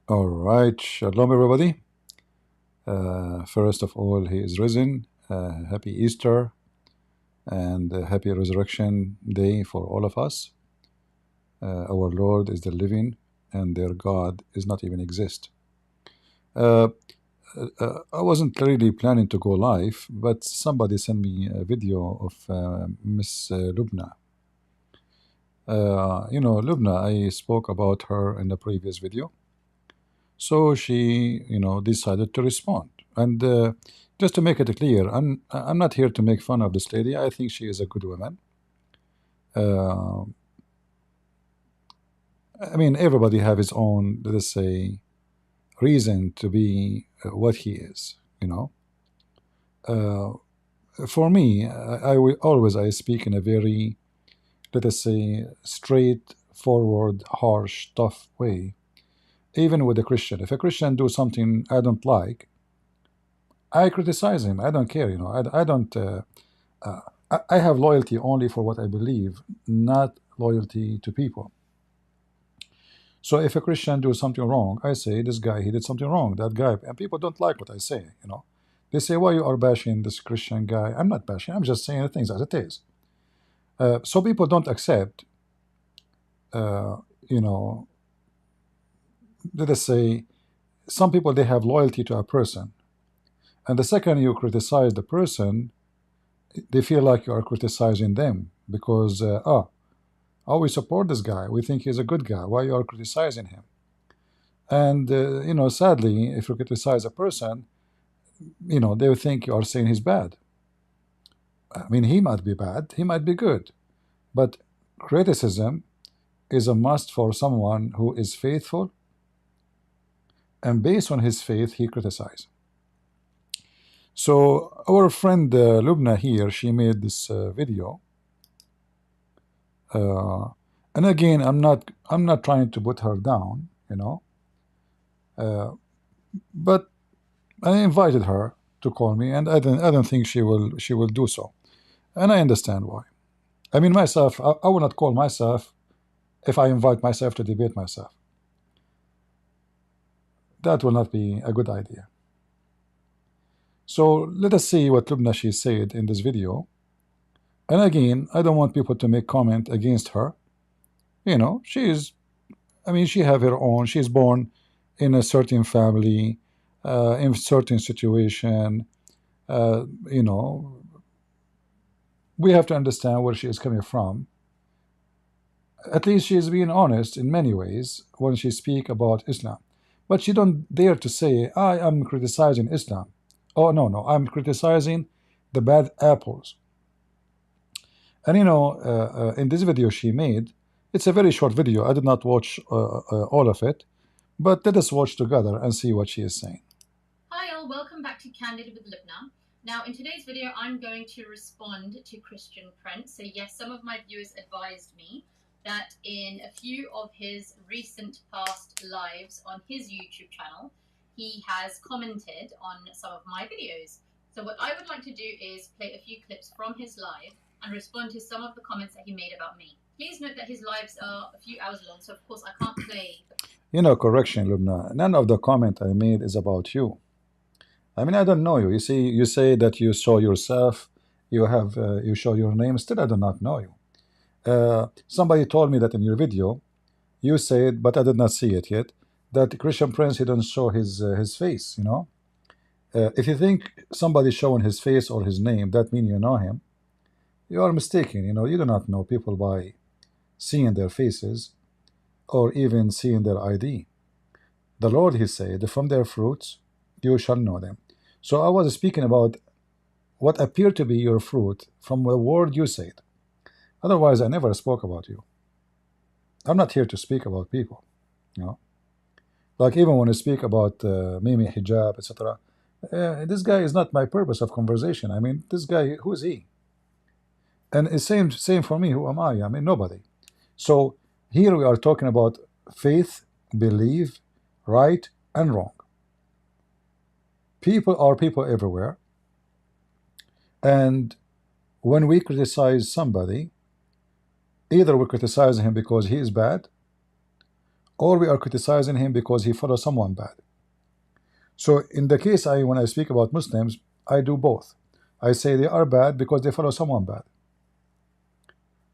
All right, shalom everybody. First of all, he is risen. Happy Easter and happy Resurrection Day for all of us. Our Lord is the living, and their God is not even exist. Uh, I wasn't really planning to go live, but somebody sent me a video of Miss Lubna. Lubna, I spoke about her in the previous video. So she, decided to respond. And just to make it clear, I'm not here to make fun of this lady. I think she is a good woman. Uh, I mean, everybody have his own, let us say, reason to be what he is. For me, I will always I speak in a very, let us say, straightforward, harsh, tough way. Even with a Christian, if a Christian do something I don't like, I criticize him. I don't care. I don't. Uh, I have loyalty only for what I believe, not loyalty to people. So if a Christian do something wrong, I say this guy he did something wrong. That guy, and people don't like what I say. They say why you are bashing this Christian guy. I'm not bashing. I'm just saying the things as it is. So people don't accept. Uh, you know, let us say some people they have loyalty to a person, and the second you criticize the person, they feel like you are criticizing them because oh, we support this guy. We think he's a good guy. Why you are criticizing him? And sadly, if you criticize a person, they will think you are saying he's bad. I mean, he might be bad, he might be good, but criticism is a must for someone who is faithful, and based on his faith, he criticizes. So our friend Lubna here, she made this video, uh, and again, I'm not trying to put her down, but I invited her to call me, and I don't think she will do so, and I understand why. I mean, myself, I will not call myself if I invite myself to debate myself. That will not be a good idea. So let us see what Lubna she said in this video. And again, I don't want people to make comment against her. She is. I mean, she have her own. She's born in a certain family, in certain situation. Uh, you know, we have to understand where she is coming from. At least she is being honest in many ways when she speak about Islam, but she don't dare to say I am criticizing Islam. Oh no, no, I'm criticizing the bad apples. And in this video she made, it's a very short video. I did not watch all of it, but let us watch together and see what she is saying. Hi all, welcome back to Candid with Lubna. Now in today's video I'm going to respond to Christian Prince. So yes, some of my viewers advised me that in a few of his recent past lives on his YouTube channel, he has commented on some of my videos. So what I would like to do is play a few clips from his live and respond to some of the comments that he made about me. Please note that his lives are a few hours long, so of course I can't play. Correction, Lubna. None of the comment I made is about you. I mean, I don't know you. You see, you say that you saw yourself, you show your name. Still, I do not know you. Somebody told me that in your video, you said, but I did not see it yet, that Christian Prince he don't show his face. If you think somebody showing his face or his name, that means you know him. You are mistaken. You do not know people by seeing their faces or even seeing their ID. The Lord, he said, from their fruits you shall know them. So I was speaking about what appeared to be your fruit from the word you said. Otherwise, I never spoke about you. I'm not here to speak about people. Like even when I speak about Mimi hijab, etc. This guy is not my purpose of conversation. I mean, this guy, who is he? And it's same for me. Who am I? I mean, nobody. So here we are talking about faith, belief, right and wrong. People are people everywhere, and when we criticize somebody, either we criticize him because he is bad, or we are criticizing him because he follows someone bad. So in the case when I speak about Muslims, I do both. I say they are bad because they follow someone bad.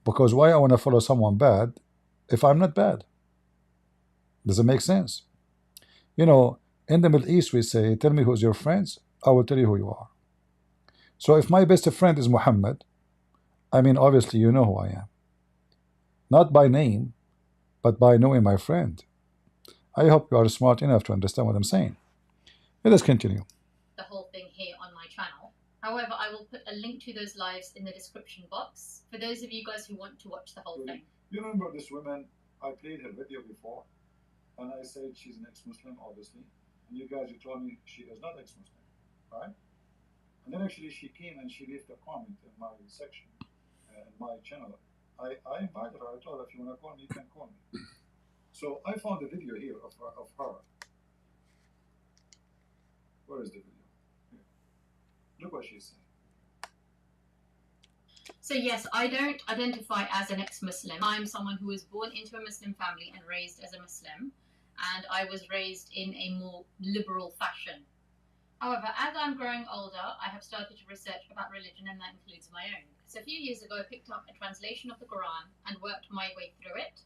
Because why I want to follow someone bad if I'm not bad? Does it make sense? You know, in the Middle East we say, tell me who's your friends, I will tell you who you are. So if my best friend is Muhammad, I mean obviously you know who I am. Not by name, but by knowing my friend. I hope you are smart enough to understand what I'm saying. Let us continue. The whole thing here on my channel. However, I will put a link to those lives in the description box for those of you guys who want to watch the whole thing. You remember this woman? I played her video before, and I said she's an ex-Muslim, obviously. And you guys, you told me she is not ex-Muslim, right? And then actually she came and she left a comment in my section, in my channel. I invited her. I told her, if you want to call me, you can call me. So I found a video here of her. Where is the video? Here. Look what she said. So yes, I don't identify as an ex-Muslim. I'm someone who was born into a Muslim family and raised as a Muslim, and I was raised in a more liberal fashion. However, as I'm growing older, I have started to research about religion, and that includes my own. So a few years ago, I picked up a translation of the Quran and worked my way through it.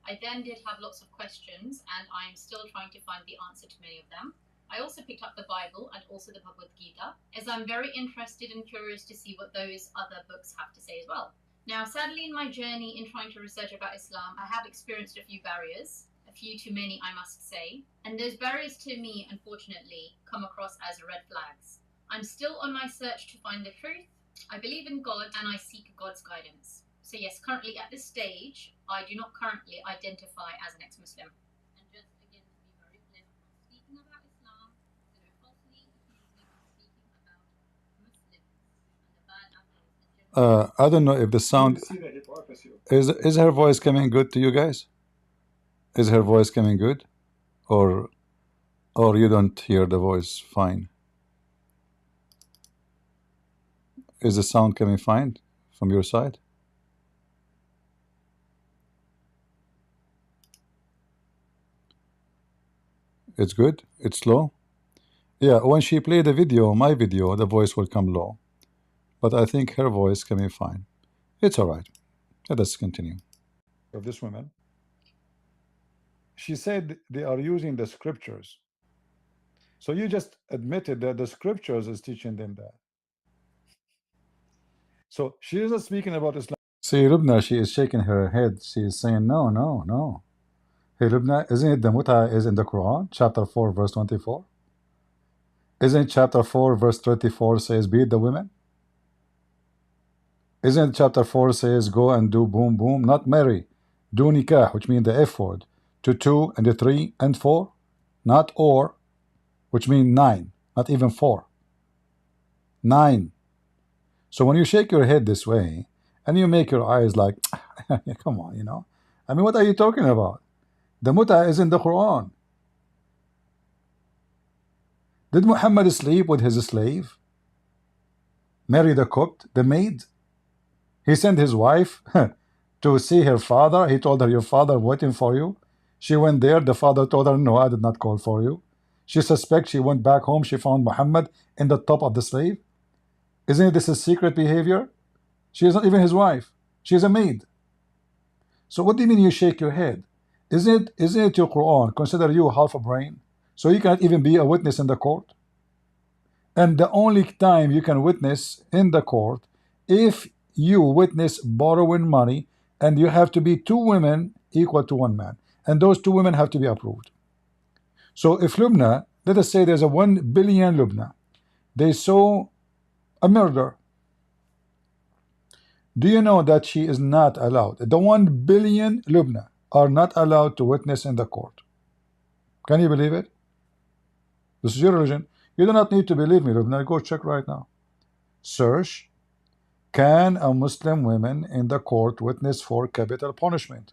I then did have lots of questions, and I am still trying to find the answer to many of them. I also picked up the Bible and also the Bhagavad Gita, as I'm very interested and curious to see what those other books have to say as well. Now, sadly, in my journey in trying to research about Islam, I have experienced a few barriers. A few too many, I must say. And those barriers to me, unfortunately, come across as red flags. I'm still on my search to find the truth. I believe in God and I seek God's guidance. So yes, currently at this stage, I do not currently identify as an ex-Muslim. And just again, to be very clear, I'm not speaking about Islam, so don't falsely accuse me of speaking about Muslims and the bad apples. I don't know if the sound is her voice coming good to you guys? Is her voice coming good, or you don't hear the voice fine? Is the sound coming fine from your side? It's good? It's low? Yeah, when she play the video, my video, the voice will come low. But I think her voice coming fine. It's alright. Let us continue. Of this woman, she said they are using the scriptures. So you just admitted that the scriptures is teaching them that. So she isn't speaking about Islam. See, Lubna, she is shaking her head. She is saying, no, no, no. Hey, Lubna, isn't it the mut'a is in the Quran, chapter 4, verse 24? Isn't chapter 4, verse 24 says, beat the women? Isn't chapter 4 says, go and do boom, boom, not marry, do nikah, which means the F word, to 2 and the 3 and 4, not or, which means 9, not even 4. 9. So when you shake your head this way, and you make your eyes like, come on, you know. I mean, what are you talking about? The mut'a is in the Quran. Did Muhammad sleep with his slave? Marry the cook, the maid? He sent his wife to see her father. He told her, your father waiting for you. She went there. The father told her, no, I did not call for you. She suspects she went back home. She found Muhammad in the top of the slave. Isn't this a secret behavior? She is not even his wife. She is a maid. So what do you mean you shake your head? Isn't it your Quran consider you half a brain? So you cannot even be a witness in the court? And the only time you can witness in the court, if you witness borrowing money, and you have to be 2 women equal to 1 man. And those 2 women have to be approved. So if Lubna, let us say there's a 1 billion Lubna, they saw a murder. Do you know that she is not allowed? The 1 billion Lubna are not allowed to witness in the court. Can you believe it? This is your religion. You do not need to believe me, Lubna. Go check right now. Search, can a Muslim woman in the court witness for capital punishment?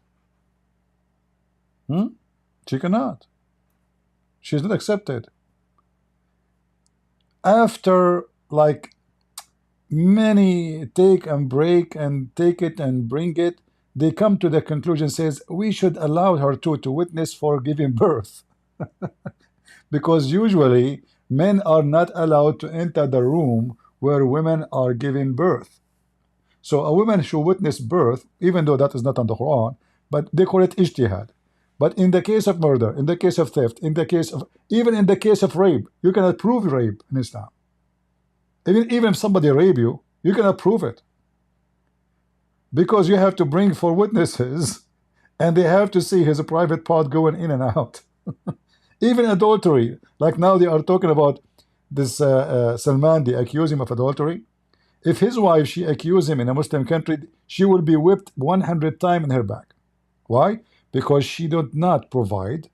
She cannot. She's not accepted. After like many take and break and take it and bring it, they come to the conclusion, says we should allow her to witness for giving birth, because usually men are not allowed to enter the room where women are giving birth. So a woman should witness birth, even though that is not on the Quran, but they call it ijtihad. But in the case of murder, in the case of theft, in the case of, even in the case of rape, you cannot prove rape in Islam. Even if somebody rape you, you cannot prove it, because you have to bring four witnesses, and they have to see his private part going in and out. Even adultery, like now they are talking about this Salman, they accuse him of adultery. If his wife, she accused him in a Muslim country, she will be whipped 100 times in her back. Why? Because she did not provide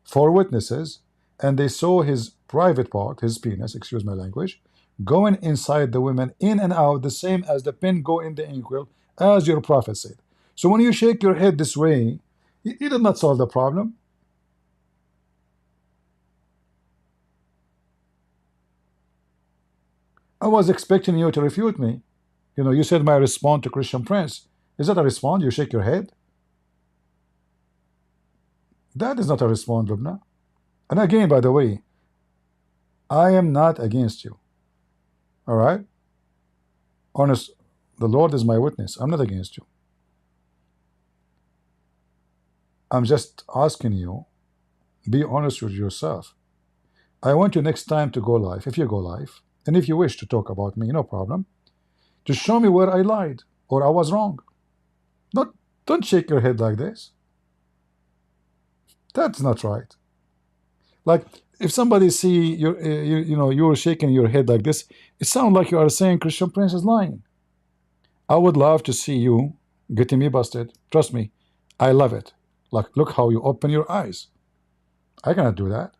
four witnesses, and they saw his private part, his penis, excuse my language, going inside the women, in and out, the same as the pin go in the inkwell, as your prophet said. So when you shake your head this way, you did not solve the problem. I was expecting you to refute me. You know, you said my response to Christian Prince. Is that a response? You shake your head? That is not a response, Lubna. And again, by the way, I am not against you. All right? Honest, the Lord is my witness. I'm not against you. I'm just asking you, be honest with yourself. I want you next time to go live, if you go live, and if you wish to talk about me, no problem, to show me where I lied or I was wrong. Don't shake your head like this. That's not right. Like if somebody see you're shaking your head like this, it sounds like you are saying Christian Prince is lying. I would love to see you getting me busted. Trust me, I love it. Like, look how you open your eyes. I cannot do that.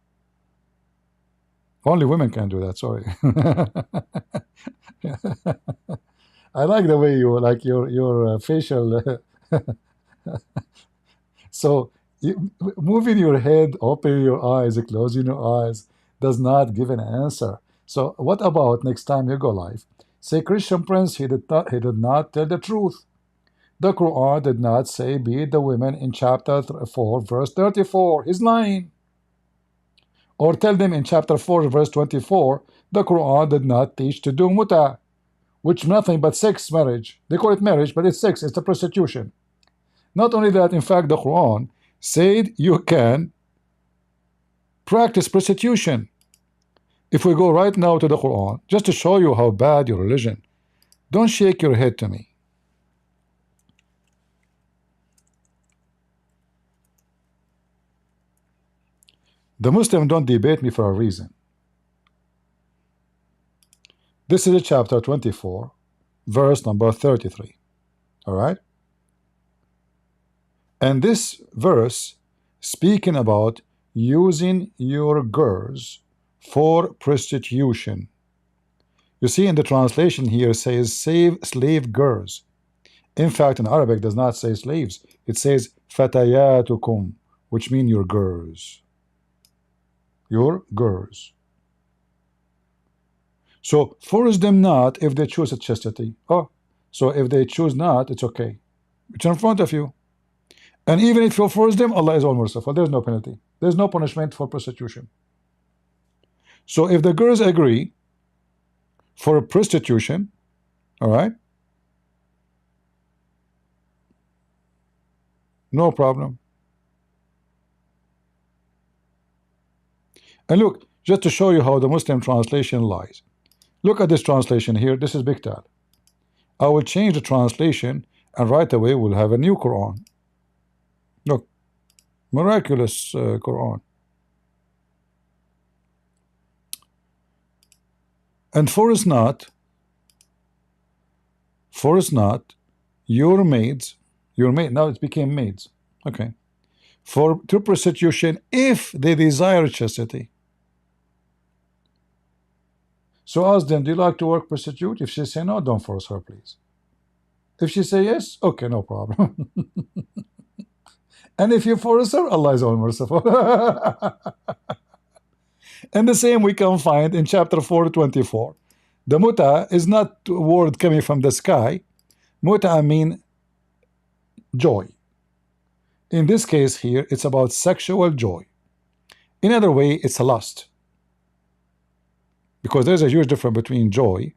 Only women can do that. Sorry. I like the way you like your facial. So moving your head, opening your eyes, closing your eyes does not give an answer. So what about next time you go live? Say Christian Prince, he did not tell the truth. The Quran did not say beat the women in chapter 4, verse 34. He's lying. Or tell them in chapter 4, verse 24, the Quran did not teach to do muta, which nothing but sex marriage. They call it marriage, but it's sex, it's a prostitution. Not only that, in fact, the Quran said you can practice prostitution. If we go right now to the Quran, just to show you how bad your religion, don't shake your head to me. The Muslims don't debate me for a reason. This is chapter 24, verse number 33. All right? And this verse speaking about using your girls for prostitution. You see in the translation here it says slave girls. In fact, in Arabic it does not say slaves. It says fatayatukum, which mean your girls. Your girls. So force them not if they choose a chastity. Oh, so if they choose not, it's okay. It's in front of you. And even if you force them, Allah is all merciful. There's no penalty. There's no punishment for prostitution. So if the girls agree for prostitution, all right, no problem. And look, just to show you how the Muslim translation lies. Look at this translation here. This is Biktal. I will change the translation, and right away we'll have a new Quran. Look, miraculous Quran. And force not your maids, now it became maids, okay, to prostitution if they desire chastity. So ask them, do you like to work prostitute? If she say no, don't force her, please. If she say yes, okay, no problem. And if you force her, Allah is all merciful. And the same we can find in chapter 4:24. The muta is not a word coming from the sky. Muta mean joy. In this case here, it's about sexual joy. In other way, it's a lust, because there's a huge difference between joy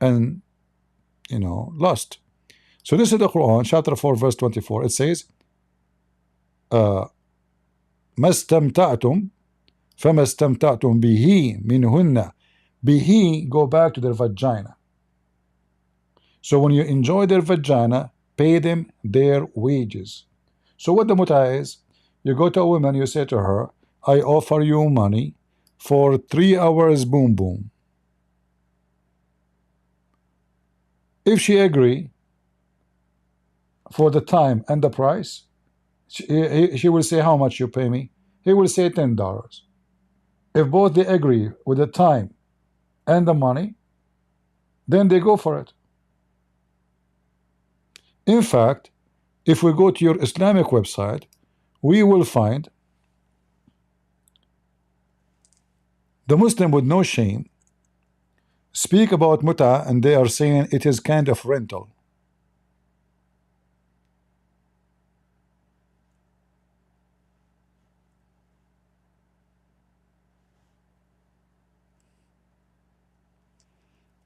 and lust. So this is the Quran, chapter 4, verse 24. It says, "ما استمتعتم فما استمتعتم به منهن." Bihi, go back to their vagina. So when you enjoy their vagina, pay them their wages. So what the muta is, you go to a woman, you say to her, I offer you money for 3 hours, boom boom. If she agree for the time and the price, she will say, how much you pay me? He will say $10. If both they agree with the time and the money, then they go for it. In fact, if we go to your Islamic website, we will find the Muslim with no shame speak about muta, and they are saying it is kind of rental.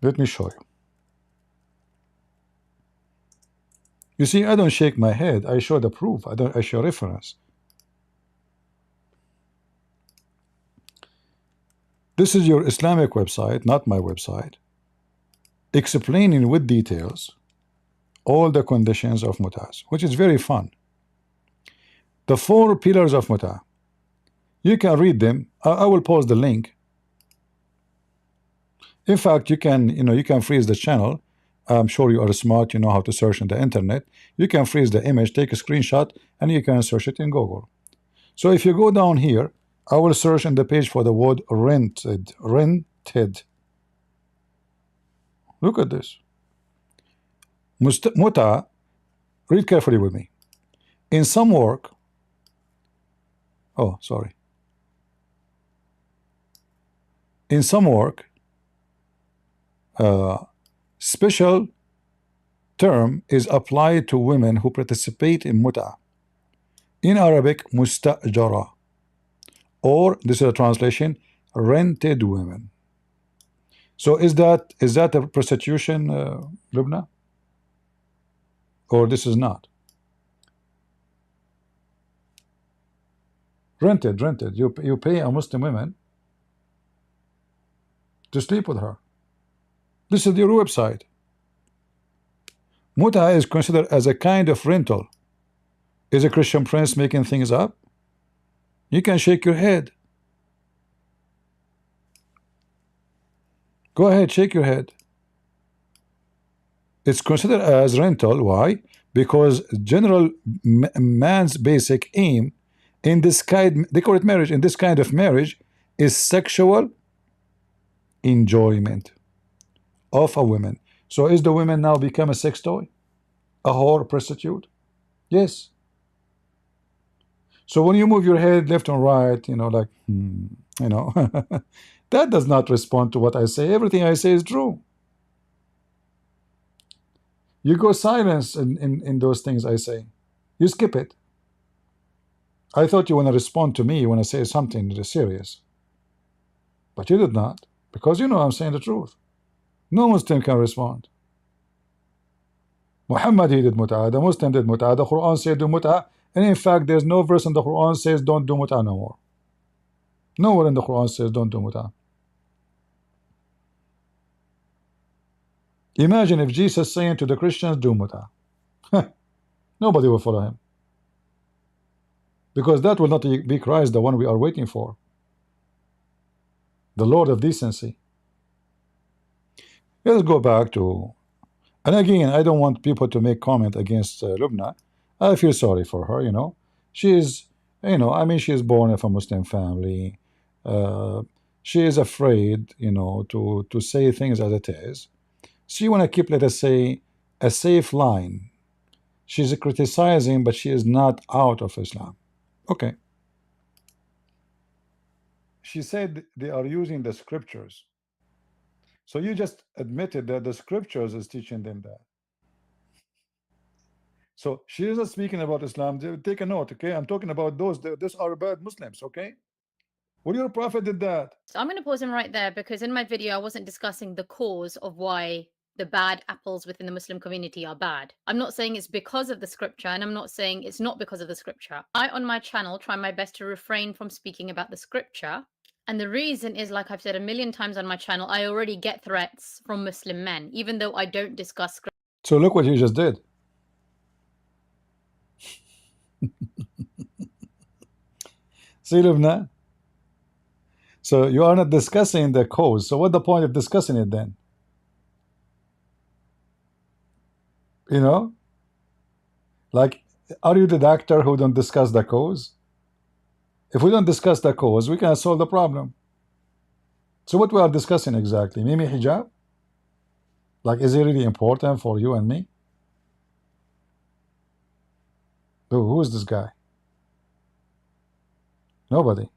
Let me show you. You see, I don't shake my head. I show the proof. I show reference. This is your Islamic website, not my website, explaining with details all the conditions of mutas, which is very fun. The 4 pillars of muta. You can read them. I will post the link. In fact, you can freeze the channel. I'm sure you are smart, you know how to search on the internet. You can freeze the image, take a screenshot, and you can search it in Google. So if you go down here, I will search in the page for the word rented. Rented. Look at this. Muta, read carefully with me. In some work, oh, sorry. In some work, special term is applied to women who participate in muta. In Arabic, mustajara, or this is a translation, rented women. So is that a prostitution, Lubna, or this is not? Rented. You pay a Muslim woman to sleep with her. This is your website. Muta is considered as a kind of rental. Is a Christian Prince making things up? You can shake your head. Go ahead, shake your head. It's considered as rental. Why? Because general man's basic aim in this kind, they call it marriage, in this kind of marriage, is sexual enjoyment of a woman. So is the woman now become a sex toy? A whore, prostitute? Yes. So when you move your head left and right, like, that does not respond to what I say. Everything I say is true. You go silence in those things I say. You skip it. I thought you want to respond to me when I say something serious. But you did not, because I'm saying the truth. No Muslim can respond. Muhammad, he did mut'ah. The Muslim did mut'ah. The Quran said do mut'ah. And in fact, there's no verse in the Quran says don't do mut'ah no more. Nowhere in the Quran says don't do mut'ah. Imagine if Jesus saying to the Christians do mut'ah. Nobody will follow him. Because that will not be Christ, the one we are waiting for. The Lord of decency. Let's go back to, and again, I don't want people to make comment against Lubna. I feel sorry for her, She is, I mean, she is born of a Muslim family. She is afraid, to say things as it is. She want to keep, let us say, a safe line. She's criticizing, but she is not out of Islam. Okay. She said they are using the scriptures. So you just admitted that the scriptures is teaching them that. So she isn't speaking about Islam. Take a note, okay? I'm talking about those are bad Muslims, okay? Well, your prophet did that. So I'm going to pause him right there because in my video I wasn't discussing the cause of why the bad apples within the Muslim community are bad. I'm not saying it's because of the scripture, and I'm not saying it's not because of the scripture. I, on my channel, try my best to refrain from speaking about the scripture. And the reason is, like I've said a million times on my channel, I already get threats from Muslim men, even though I don't discuss scripture. So look what he just did. See, Lubna? So you are not discussing the cause. So what's the point of discussing it then? You know? Like, are you the doctor who don't discuss the cause? If we don't discuss the cause, we cannot solve the problem. So what we are discussing exactly? Mimi hijab? Like, is it really important for you and me? Who is this guy? Nobody.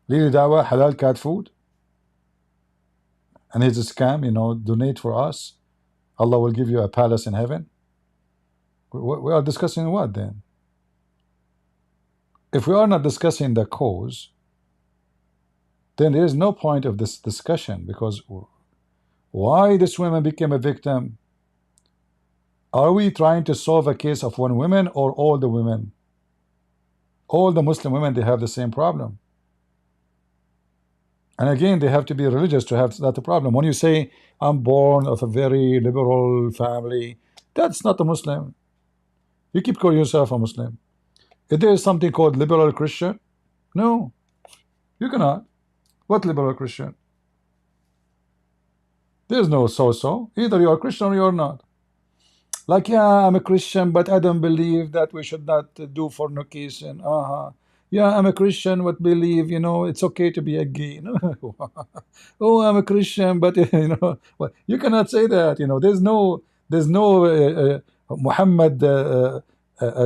Lili Dawa, halal cat food? And it's a scam, you know, donate for us. Allah will give you a palace in heaven. We are discussing what then? If we are not discussing the cause, then there is no point of this discussion, because why this woman became a victim? Are we trying to solve a case of one woman or all the women? All the Muslim women, they have the same problem. And again, they have to be religious to have that problem. When you say, I'm born of a very liberal family, that's not a Muslim. You keep calling yourself a Muslim. If there is something called liberal Christian, no, you cannot. What liberal Christian? There's no so-so. Either you are Christian or you are not. Like, yeah, I'm a Christian, but I don't believe that we should not do fornication. Yeah, I'm a Christian, but believe, you know, it's okay to be a gay. Oh, I'm a Christian, but you know, well, you cannot say that. You know, there's no Muhammad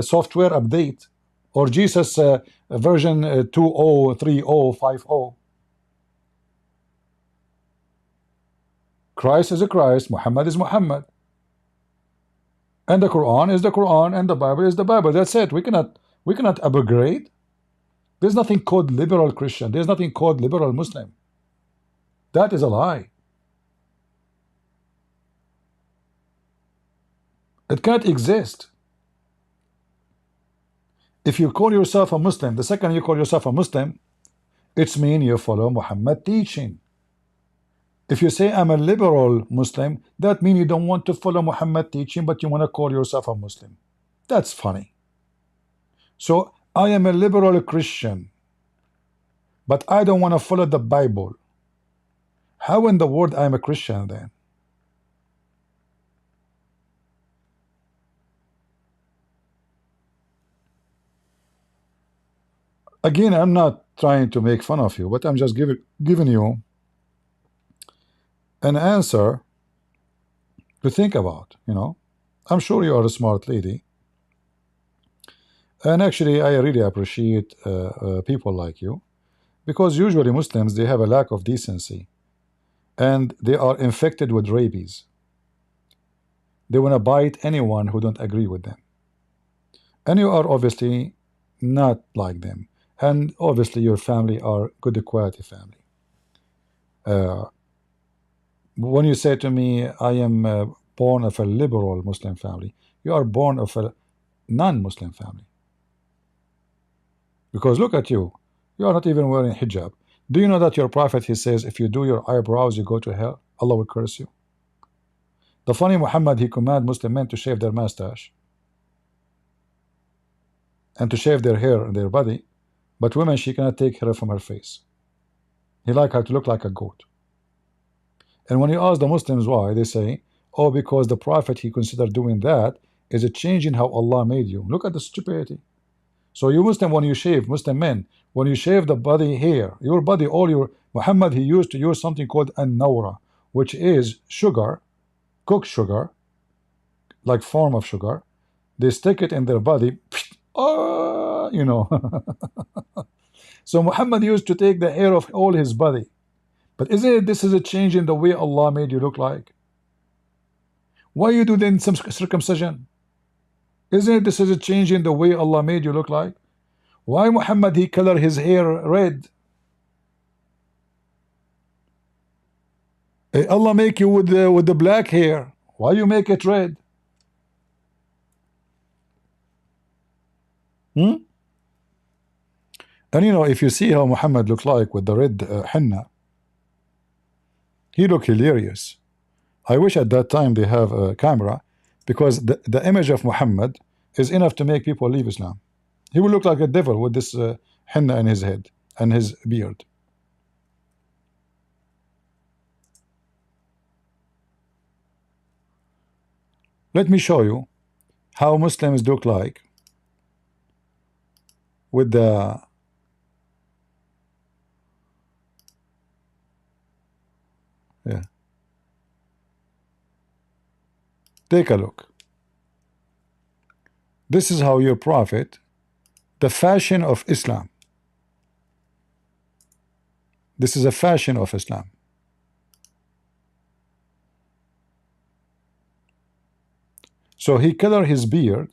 software update, or Jesus version 2.0, 3.0, 5.0. Christ is a Christ, Muhammad is Muhammad. And the Quran is the Quran, and the Bible is the Bible. That's it. We cannot upgrade. There's nothing called liberal Christian. There's nothing called liberal Muslim. That is a lie. It can't exist. If you call yourself a Muslim, the second you call yourself a Muslim, it's mean you follow Muhammad teaching. If you say I'm a liberal Muslim, that means you don't want to follow Muhammad teaching, but you want to call yourself a Muslim. That's funny. So I am a liberal Christian, but I don't want to follow the Bible. How in the world I am a Christian then? Again, I'm not trying to make fun of you, but I'm just giving you an answer to think about. You know, I'm sure you are a smart lady, and actually I really appreciate people like you, because usually Muslims, they have a lack of decency, and they are infected with rabies. They want to bite anyone who don't agree with them, and you are obviously not like them, and obviously your family are good quality family. When you say to me, I am born of a liberal Muslim family, you are born of a non-Muslim family. Because look at you, you are not even wearing hijab. Do you know that your prophet, he says, if you do your eyebrows, you go to hell, Allah will curse you? The funny Muhammad, he command Muslim men to shave their mustache and to shave their hair and their body, but women, she cannot take hair from her face. He like her to look like a goat. And when you ask the Muslims why, they say, oh, because the prophet, he considered doing that is a change in how Allah made you. Look at the stupidity. So you Muslim, when you shave, Muslim men, when you shave the body hair, your body, all your, Muhammad, he used to use something called an-nawra, which is sugar, cooked sugar, like form of sugar. They stick it in their body, you know. So Muhammad used to take the hair of all his body. But isn't it, this is a change in the way Allah made you look like? Why you do then some circumcision? Isn't it this is a change in the way Allah made you look like? Why Muhammad he color his hair red? Allah make you with the black hair. Why you make it red? Hmm? And you know, if you see how Muhammad looked like with the red henna, he looked hilarious. I wish at that time they have a camera, because the image of Muhammad is enough to make people leave Islam. He will look like a devil with this henna in his head and his beard. Let me show you how Muslims look like with the yeah. Take a look. This is how your prophet, the fashion of Islam. This is a fashion of Islam. So he color his beard,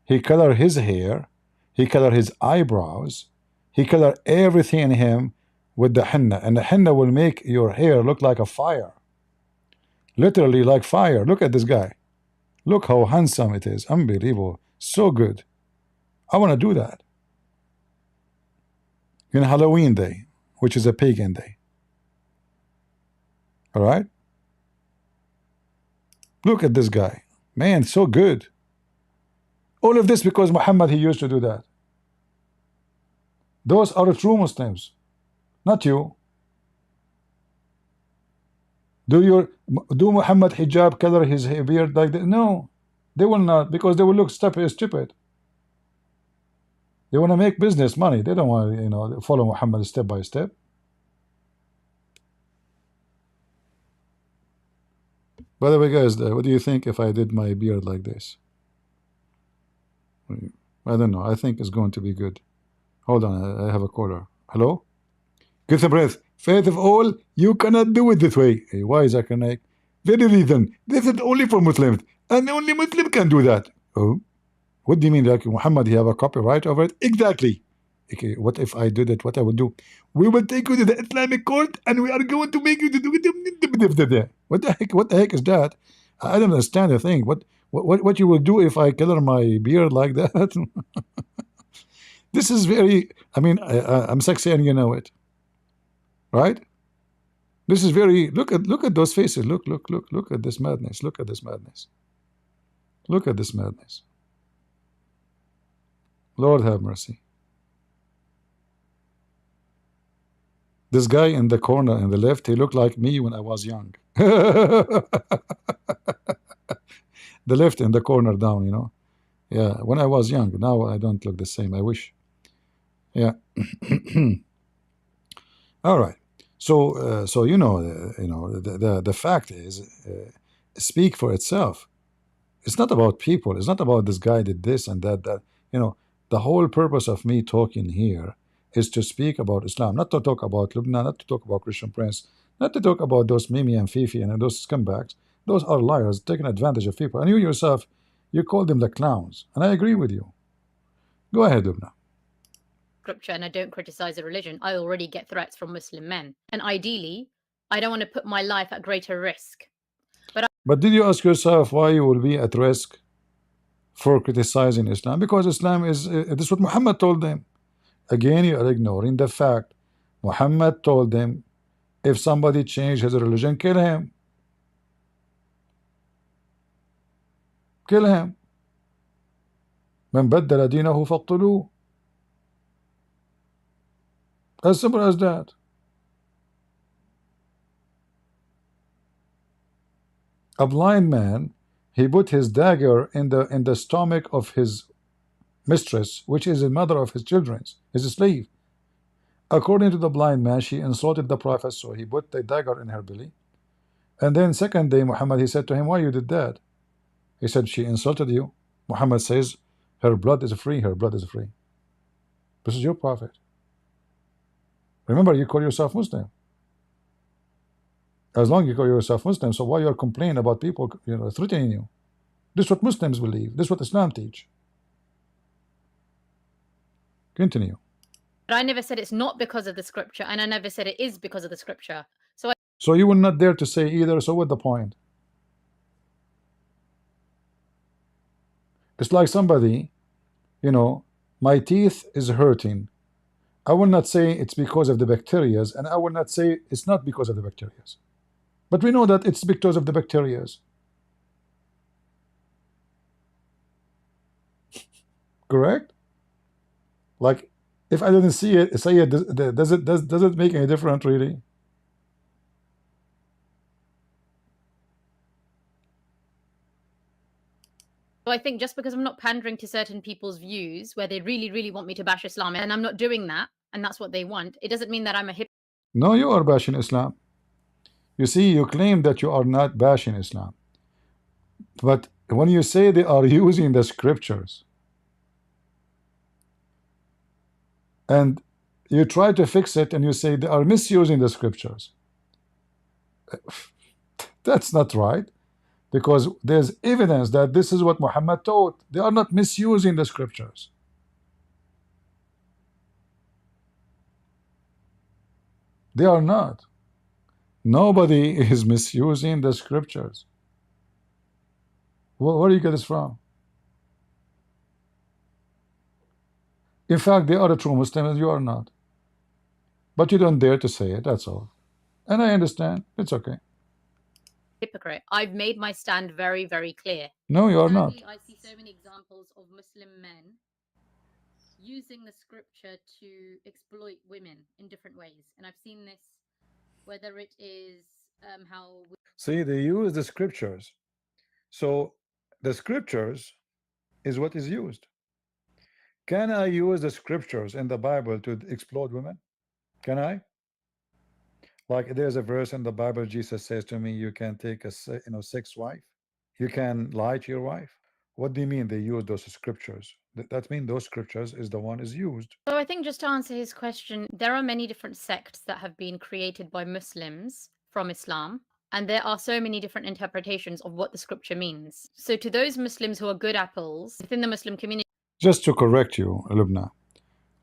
he color his hair, he color his eyebrows, he color everything in him with the henna, and the henna will make your hair look like a fire. Literally like fire. Look at this guy. Look how handsome it is. Unbelievable. So good. I want to do that. In Halloween day, which is a pagan day. All right? Look at this guy. Man, so good. All of this because Muhammad, he used to do that. Those are the true Muslims, not you. Do Muhammad hijab color his beard like that? No, they will not, because they will look stupid. They want to make business money. They don't want to, you know, follow Muhammad step by step. By the way, guys, what do you think if I did my beard like this? I don't know. I think it's going to be good. Hold on, I have a caller. Hello? Get a breath. Faith of all, you cannot do it this way. Hey, why is that connect? Very reason. This is only for Muslims, and only Muslim can do that. Oh, what do you mean? Like Muhammad, he have a copyright over it? Exactly. Okay, what if I did it? What I would do? We will take you to the Islamic court, and we are going to make you to do it. What the heck? What the heck is that? I don't understand the thing. What you will do if I color my beard like that? This is very. I mean, I'm sexy, and you know it, right? This is very. Look at those faces. Look at this madness. Look at this madness. Look at this madness. Lord have mercy. This guy in the corner in the left, he looked like me when I was young. The left in the corner down, you know. Yeah, when I was young. Now I don't look the same. I wish. Yeah. All right. So you know, the fact is, speak for itself. It's not about people. It's not about this guy did this and that. You know, the whole purpose of me talking here is to speak about Islam, not to talk about Lubna, not to talk about Christian Prince, not to talk about those Mimi and Fifi and those scumbags. Those are liars taking advantage of people. And you yourself, you call them the clowns. And I agree with you. Go ahead, Lubna. Scripture and I don't criticize a religion, I already get threats from Muslim men. And ideally, I don't want to put my life at greater risk. But did you ask yourself why you will be at risk for criticizing Islam? Because Islam is, this is what Muhammad told them. Again, you are ignoring the fact. Muhammad told them, if somebody changed his religion, kill him. Kill him. من بدل دينه فاقتلوه. As simple as that. A blind man, he put his dagger in the stomach of his mistress, which is the mother of his children, his slave. According to the blind man, she insulted the Prophet, so he put the dagger in her belly. And then second day, Muhammad, he said to him, why you did that? He said, she insulted you. Muhammad says, her blood is free, her blood is free. This is your Prophet. Remember, you call yourself Muslim. As long as you call yourself Muslim, so why you are complaining about people, you know, threatening you? This is what Muslims believe. This is what Islam teach. Continue. But I never said it's not because of the scripture, and I never said it is because of the scripture. So you will not dare to say either. So what the point? It's like somebody, you know, my teeth is hurting. I will not say it's because of the bacterias, and I will not say it's not because of the bacterias. But we know that it's because of the bacterias. Correct? Like, if I didn't see it, say it. Does it make any difference really? So I think just because I'm not pandering to certain people's views where they really, really want me to bash Islam, and I'm not doing that, and that's what they want, it doesn't mean that I'm a hypocrite. No, you are bashing Islam. You see, you claim that you are not bashing Islam. But when you say they are using the scriptures, and you try to fix it, and you say they are misusing the scriptures, that's not right. Because there's evidence that this is what Muhammad taught. They are not misusing the scriptures. They are not. Nobody is misusing the scriptures. Where do you get this from? In fact, they are a true Muslim and you are not. But you don't dare to say it, that's all. And I understand. It's okay. Hypocrite. I've made my stand very, very clear. No, you are not. Sadly, I see so many examples of Muslim men using the scripture to exploit women in different ways. And I've seen this, whether it is how... See, they use the scriptures. So the scriptures is what is used. Can I use the scriptures in the Bible to exploit women? Can I? Like there's a verse in the Bible, Jesus says to me, you can take a sixth wife. You can lie to your wife. What do you mean they use those scriptures? That means those scriptures is the one is used. So I think just to answer his question, there are many different sects that have been created by Muslims from Islam, and there are so many different interpretations of what the scripture means. So to those Muslims who are good apples within the Muslim community... Just to correct you, Lubna,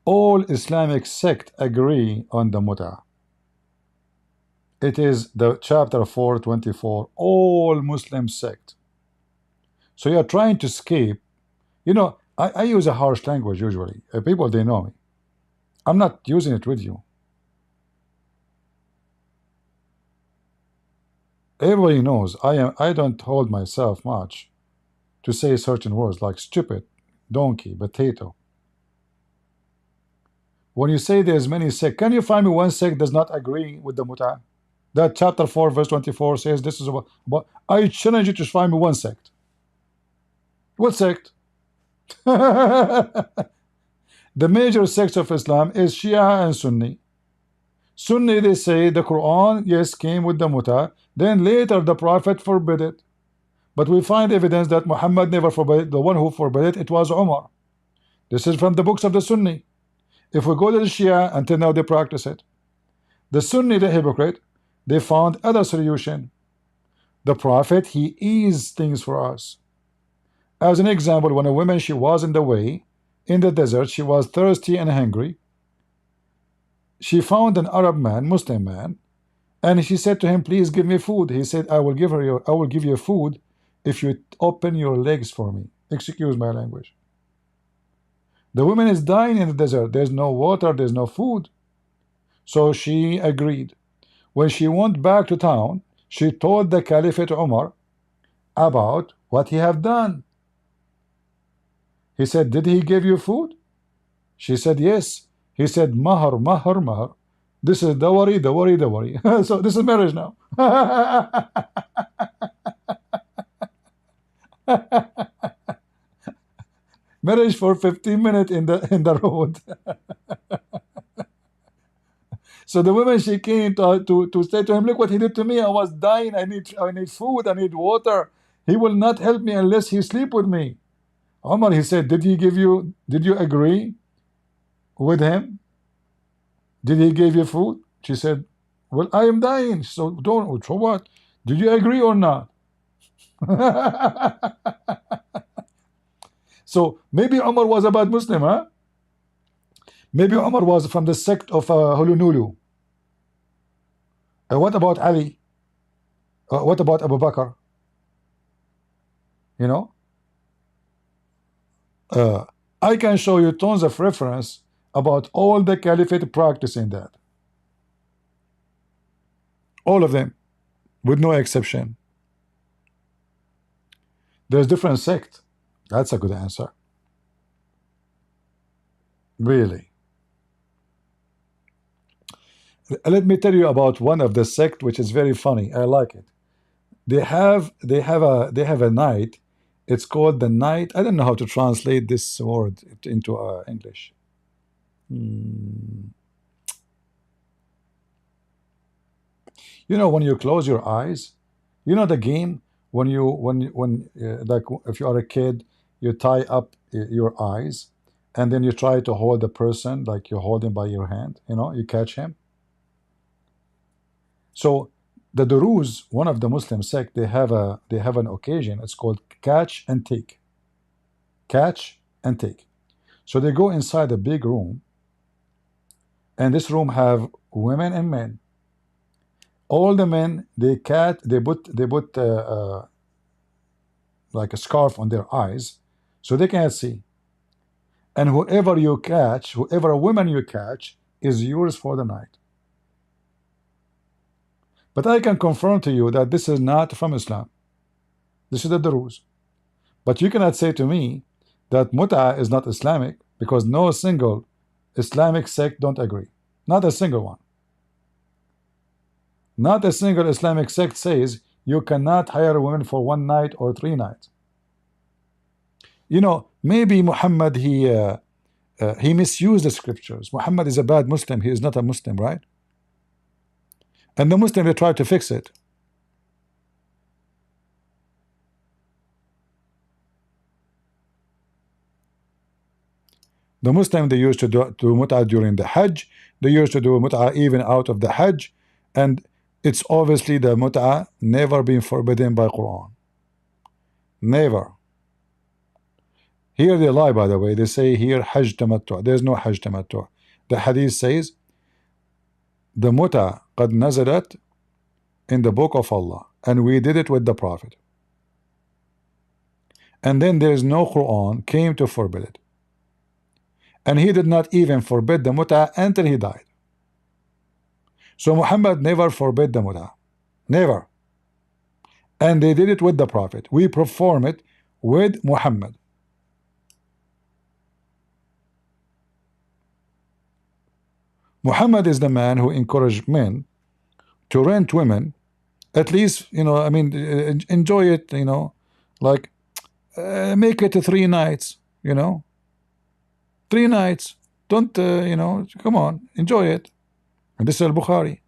all Islamic sects agree on the mut'ah. It is the chapter 424, all Muslim sect. So you are trying to escape. You know, I use a harsh language usually. People, they know me. I'm not using it with you. Everybody knows I don't hold myself much to say certain words like stupid, donkey, potato. When you say there's many sects, can you find me one sect does not agree with the mut'ah? That chapter 4 verse 24 says this is about I challenge you to find me one sect. What sect? The major sects of Islam is Shia and Sunni. Sunni, they say the Quran, yes, came with the mut'ah. Then later the Prophet forbid it. But we find evidence that Muhammad never forbid it. The one who forbid it was Umar. This is from the books of the Sunni. If we go to the Shia, until now they practice it. The Sunni, the hypocrite, they found other solution. The Prophet, he eased things for us. As an example, when a woman, she was in the way, in the desert, she was thirsty and hungry. She found an Arab man, Muslim man, and she said to him, please give me food. He said, I will give you food if you open your legs for me. Excuse my language. The woman is dying in the desert. There's no water, there's no food. So she agreed. When she went back to town, she told the Caliphate Umar about what he had done. He said, did he give you food? She said, yes. He said, mahar, mahar, mahar. This is dawari, dawari, dawari. So this is marriage now. Marriage for 15 minutes in the road. So the woman, she came to say to him, look what he did to me. I was dying. I need food. I need water. He will not help me unless he sleep with me. Omar, he said, did you agree with him? Did he give you food? She said, well, I am dying. So so what? Did you agree or not? So maybe Umar was a bad Muslim, huh? Maybe Umar was from the sect of Hulunulu. What about Ali? What about Abu Bakr? You know, uh, I can show you tons of reference about all the caliphate practicing that. All of them, with no exception. There's different sect. That's a good answer. Really. Let me tell you about one of the sect which is very funny. I like it. They have a night. It's called the night. I don't know how to translate this word into English. Hmm. You know, when you close your eyes, you know the game when like if you are a kid, you tie up your eyes, and then you try to hold the person, like you hold him by your hand. You know, you catch him. So the Duruz, one of the Muslim sect, they have an occasion. It's called catch and take. Catch and take. So they go inside a big room, and this room have women and men. All the men they put like a scarf on their eyes, so they can't see. And whoever you catch, whoever woman you catch, is yours for the night. But I can confirm to you that this is not from Islam. This is the Duruz. But you cannot say to me that Mut'a is not Islamic, because no single Islamic sect don't agree. Not a single one. Not a single Islamic sect says you cannot hire a woman for 1 night or 3 nights. You know, maybe Muhammad, he misused the scriptures. Muhammad is a bad Muslim. He is not a Muslim, right? And the Muslim, they try to fix it. The Muslim, they used to do mut'ah during the Hajj. They used to do mut'ah even out of the Hajj. And it's obviously the mut'ah never been forbidden by Quran. Never. Here they lie, by the way. They say here Hajj tamattu'. There's no Hajj tamattu'. The hadith says the mut'ah qad nazalat in the book of Allah, and we did it with the Prophet. And then there is no Quran came to forbid it. And he did not even forbid the mut'ah until he died. So Muhammad never forbid the mut'ah. Never. And they did it with the Prophet. We perform it with Muhammad. Muhammad is the man who encouraged men to rent women, at least, you know, I mean, enjoy it, you know, like make it 3 nights, you know, 3 nights. Don't, you know, come on, enjoy it. And this is Al-Bukhari.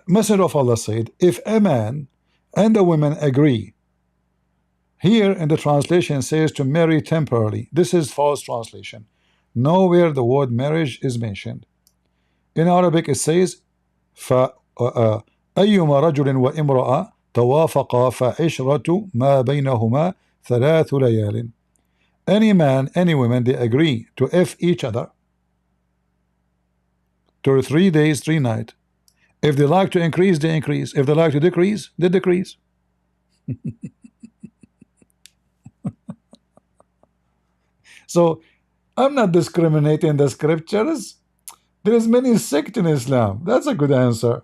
Messenger of Allah said, if a man and a woman agree, here in the translation says to marry temporarily. This is false translation. Nowhere the word marriage is mentioned. In Arabic it says أيما رجل وامرأة توافقا فعشرة ما بينهما 3 ليال. Any man, any woman, they agree to F each other to 3 days, 3 nights. If they like to increase, they increase. If they like to decrease, they decrease. So I'm not discriminating the scriptures. There is many sects in Islam. That's a good answer.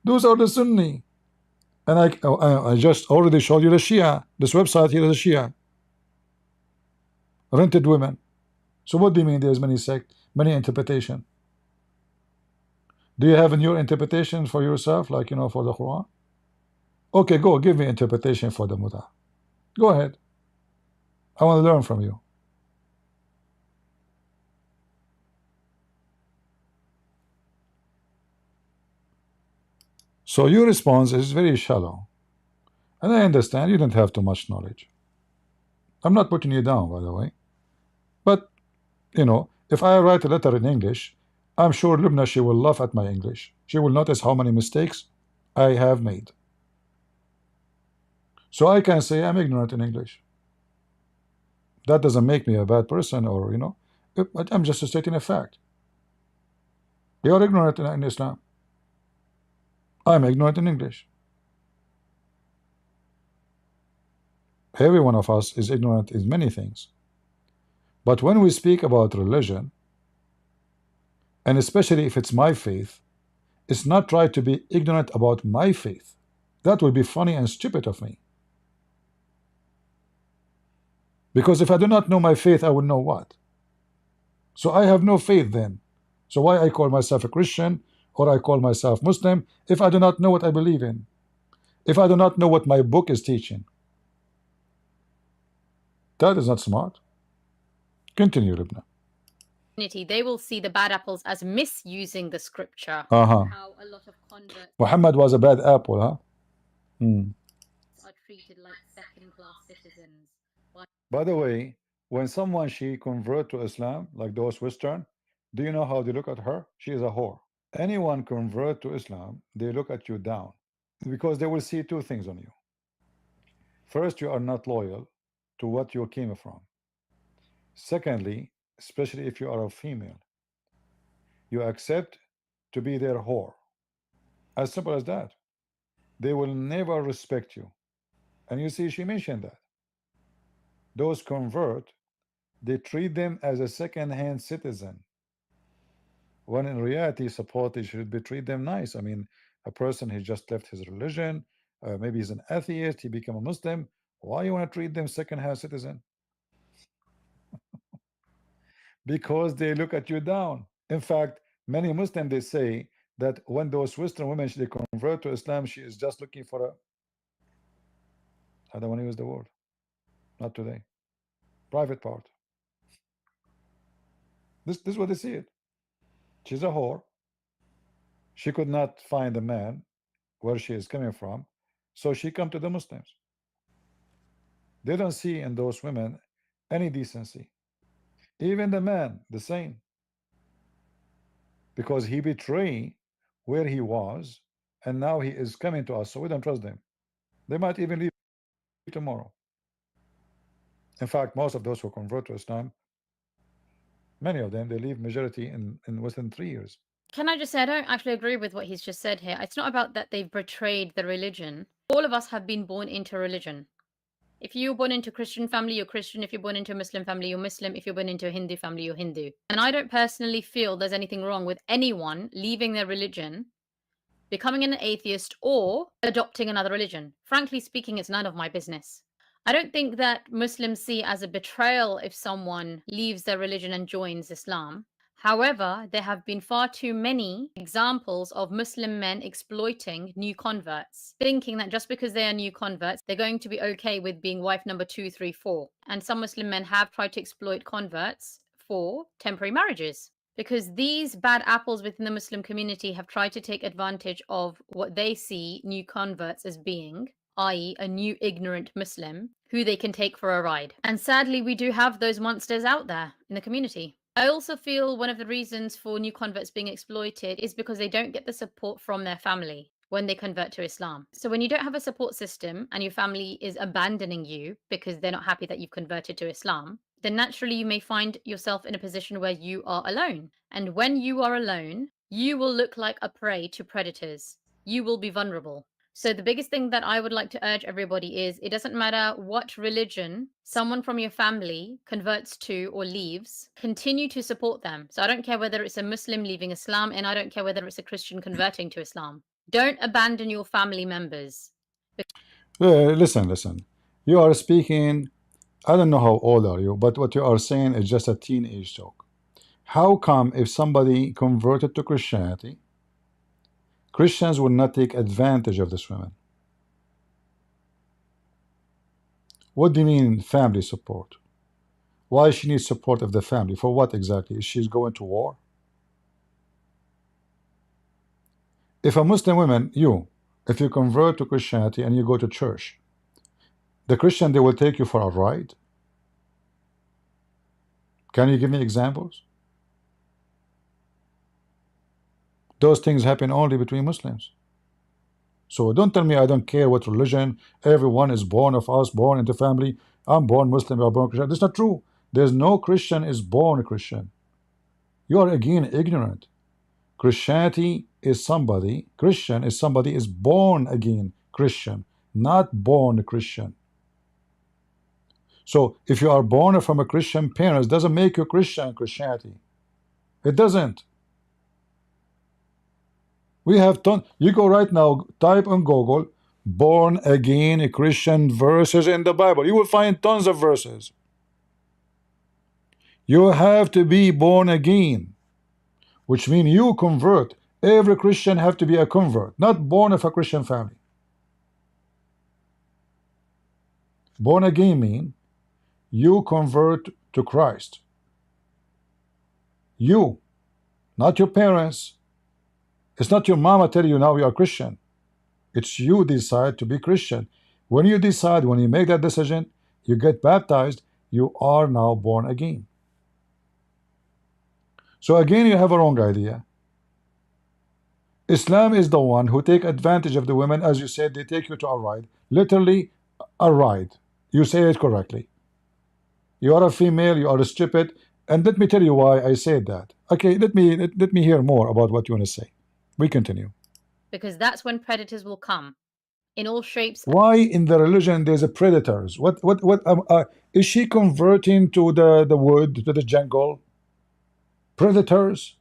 Those are the Sunni. And I just already showed you the Shia. This website here is a Shia. Rented women. So what do you mean there's many sects, many interpretation? Do you have a new interpretation for yourself, like, you know, for the Quran? Okay, go give me interpretation for the Mut'ah. Go ahead. I want to learn from you. So your response is very shallow. And I understand you don't have too much knowledge. I'm not putting you down, by the way. But, you know, if I write a letter in English, I'm sure Lubna, she will laugh at my English. She will notice how many mistakes I have made. So I can say I'm ignorant in English. That doesn't make me a bad person, or but I'm just stating a fact. You're ignorant in Islam. I'm ignorant in English. Every one of us is ignorant in many things. But when we speak about religion, and especially if it's my faith, it's not right to be ignorant about my faith. That would be funny and stupid of me. Because if I do not know my faith, I would know what? So I have no faith then. So why I call myself a Christian or I call myself Muslim if I do not know what I believe in? If I do not know what my book is teaching? That is not smart. Continue, Lubna. Trinity, they will see the bad apples as misusing the scripture. Uh-huh. How a lot of converts Muhammad was a bad apple, huh? are treated like second-class citizens. By the way, when someone she convert to Islam, like those Western, do you know how they look at her? She is a whore. Anyone convert to Islam, they look at you down because they will see two things on you. First, you are not loyal to what you came from. Secondly, especially if you are a female, you accept to be their whore. As simple as that. They will never respect you. And you see, she mentioned that. Those convert, they treat them as a second-hand citizen. When in reality, supposedly should be treat them nice. I mean, a person who just left his religion, maybe he's an atheist, he become a Muslim. Why you want to treat them second-hand citizen? Because they look at you down. In fact, many Muslims they say that when those Western women they convert to Islam, she is just looking for a. I don't want to use the word. Not today. Private part. This is what they see it. She's a whore. She could not find a man where she is coming from, so she come to the Muslims. They don't see in those women any decency. Even the man, the same. Because he betrayed where he was, and now he is coming to us, so we don't trust them. They might even leave tomorrow. In fact, most of those who convert to Islam, many of them, they leave majority in within 3 years. Can I just say, I don't actually agree with what he's just said here. It's not about that they've betrayed the religion. All of us have been born into religion. If you're born into a Christian family, you're Christian. If you're born into a Muslim family, you're Muslim. If you're born into a Hindu family, you're Hindu. And I don't personally feel there's anything wrong with anyone leaving their religion, becoming an atheist, or adopting another religion. Frankly speaking, it's none of my business. I don't think that Muslims see as a betrayal if someone leaves their religion and joins Islam. However, there have been far too many examples of Muslim men exploiting new converts, thinking that just because they are new converts, they're going to be okay with being wife number 2, 3, 4. And some Muslim men have tried to exploit converts for temporary marriages, because these bad apples within the Muslim community have tried to take advantage of what they see new converts as being, i.e., a new ignorant Muslim who they can take for a ride. And sadly, we do have those monsters out there in the community. I also feel one of the reasons for new converts being exploited is because they don't get the support from their family when they convert to Islam. So when you don't have a support system and your family is abandoning you because they're not happy that you've converted to Islam, then naturally you may find yourself in a position where you are alone. And when you are alone, you will look like a prey to predators. You will be vulnerable. So the biggest thing that I would like to urge everybody is it doesn't matter what religion someone from your family converts to or leaves, continue to support them. So I don't care whether it's a Muslim leaving Islam, and I don't care whether it's a Christian converting to Islam. Don't abandon your family members. Listen. You are speaking, I don't know how old are you, but what you are saying is just a teenage talk. How come if somebody converted to Christianity, Christians will not take advantage of this woman? What do you mean family support? Why she needs support of the family? For what exactly? Is she going to war? If a Muslim woman, if you convert to Christianity and you go to church, the Christian, they will take you for a ride? Can you give me examples? Those things happen only between Muslims. So don't tell me I don't care what religion. Everyone is born of us, born into family. I'm born Muslim, you're born Christian. That's not true. There's no Christian is born Christian. You are again ignorant. Christianity is somebody, Christian is somebody is born again Christian, not born Christian. So if you are born from a Christian parents, doesn't make you Christian Christianity. It doesn't. We have ton. You go right now, type on Google, born again Christian verses in the Bible. You will find tons of verses. You have to be born again, which means you convert. Every Christian have to be a convert, not born of a Christian family. Born again mean you convert to Christ. You, not your parents. It's not your mama tell you now you are Christian. It's you decide to be Christian. When you decide, when you make that decision, you get baptized, you are now born again. So again, you have a wrong idea. Islam is the one who take advantage of the women. As you said, they take you to a ride. Literally, a ride. You say it correctly. You are a female, you are stupid. And let me tell you why I said that. Okay, let me hear more about what you want to say. We continue. Because that's when predators will come in all shapes. Why in the religion there's a predators? What is she converting to the wood, to the jungle? Predators.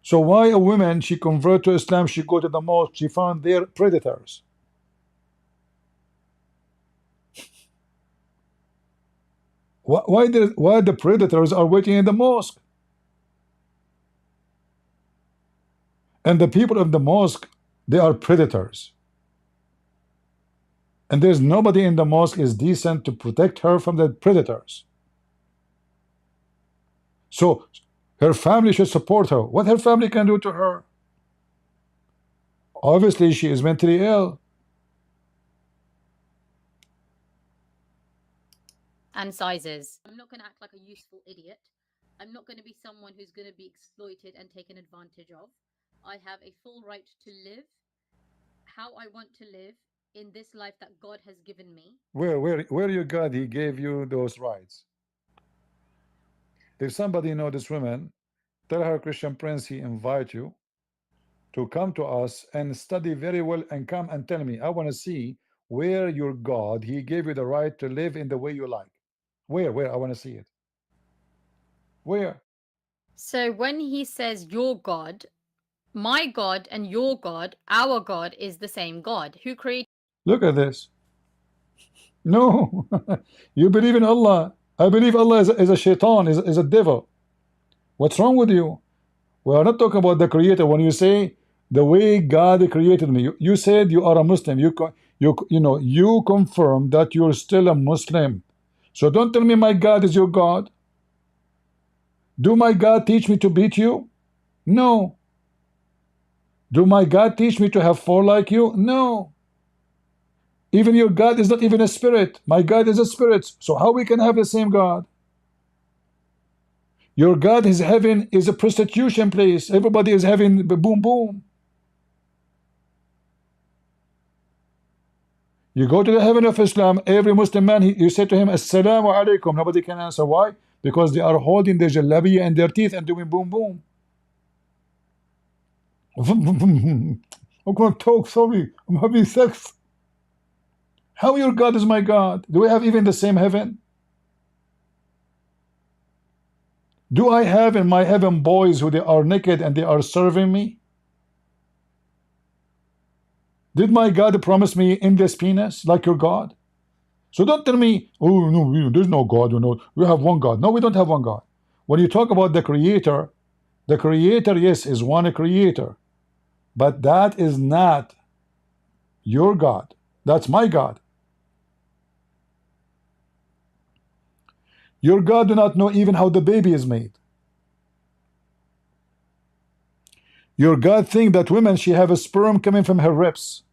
So why a woman she convert to Islam, she go to the mosque, she found there predators. Why the predators are waiting in the mosque? And the people of the mosque, they are predators. And there's nobody in the mosque is decent to protect her from the predators. So her family should support her. What her family can do to her? Obviously, she is mentally ill. And sizes. I'm not going to act like a useful idiot. I'm not going to be someone who's going to be exploited and taken advantage of. I have a full right to live how I want to live in this life that God has given me. Where you God he gave you those rights? If somebody know this woman, tell her Christian Prince he invite you to come to us and study very well and come and tell me. I want to see where your God he gave you the right to live in the way you like. Where I want to see it. Where? So when he says your God, my God and your God, our God is the same God who created. Look at this. No, you believe in Allah. I believe Allah is a shaitan, is a devil. What's wrong with you? We are not talking about the creator. When you say the way God created me, you said you are a Muslim. You confirm that you're still a Muslim. So don't tell me my God is your God. Do my God teach me to beat you? No. Do my God teach me to have four like you? No. Even your God is not even a spirit. My God is a spirit. So how we can have the same God? Your God is heaven is a prostitution place. Everybody is having boom boom. You go to the heaven of Islam, every Muslim man, you say to him, Assalamu alaikum. Nobody can answer. Why? Because they are holding their jalabiya in their teeth and doing boom boom. I'm going to talk, sorry. I'm having sex. How your God is my God? Do we have even the same heaven? Do I have in my heaven boys who they are naked and they are serving me? Did my God promise me in this penis like your God? So don't tell me, oh no, there's no God, we have one God. No, we don't have one God. When you talk about the creator, yes, is one creator. But that is not your God. That's my God. Your God do not know even how the baby is made. Your God think that women, she have a sperm coming from her ribs.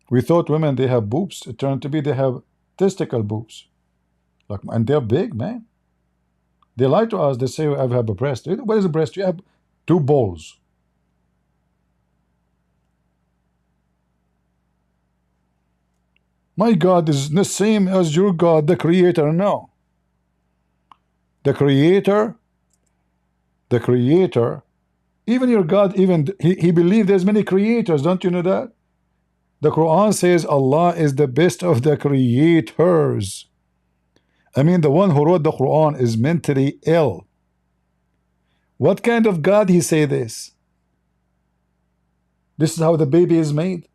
We thought women, they have boobs. It turned to be they have testicle boobs. Like, and they're big, man. They lie to us. They say, I have a breast. What is a breast? You have Two balls. My God is the same as your God, the Creator. No. The Creator, even your God, even he believed there's many creators. Don't you know that? The Quran says Allah is the best of the creators. I mean, the one who wrote the Quran is mentally ill. What kind of God he say this? This is how the baby is made.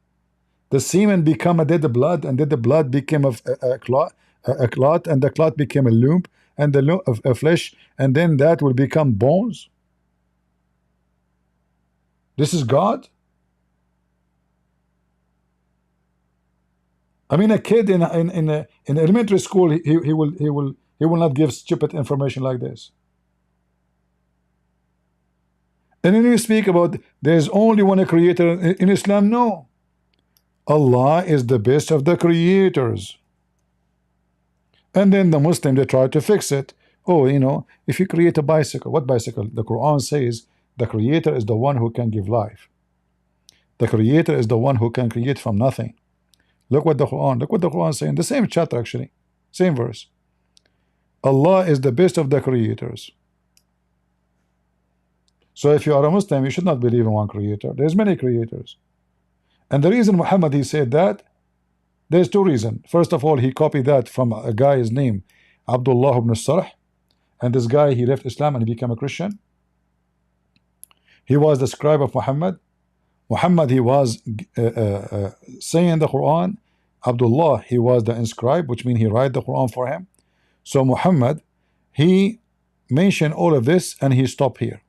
The semen become a dead blood, and then the blood became a clot, and the clot became a lump, and the lump of a flesh, and then that will become bones. This is God. I mean, a kid in elementary school, he will not give stupid information like this. And then you speak about there's only one creator in Islam. No, Allah is the best of the creators. And then the Muslim, they try to fix it. Oh, you know, if you create a bicycle, what bicycle? The Quran says the creator is the one who can give life. The creator is the one who can create from nothing. Look what the Quran is saying. The same chapter, actually, same verse. Allah is the best of the creators. So if you are a Muslim, you should not believe in one creator. There's many creators. And the reason Muhammad, he said that, there's two reasons. First of all, he copied that from a guy's name, Abdullah ibn Sarh. And this guy, he left Islam and he became a Christian. He was the scribe of Muhammad. Muhammad, he was saying the Quran. Abdullah, he was the inscribe, which means he write the Quran for him. So Muhammad, he mentioned all of this and he stopped here.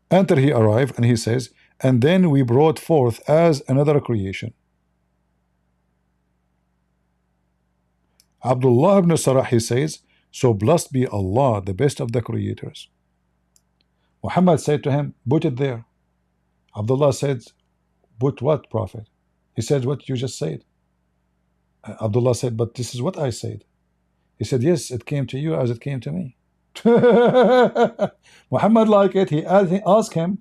Until he arrived and he says, and then we brought forth as another creation. Abdullah ibn Sarah, he says, so blessed be Allah, the best of the creators. Muhammad said to him, put it there. Abdullah said, put what, Prophet? He said, what you just said. Abdullah said, but this is what I said. He said, yes, it came to you as it came to me. Muhammad liked it. He asked him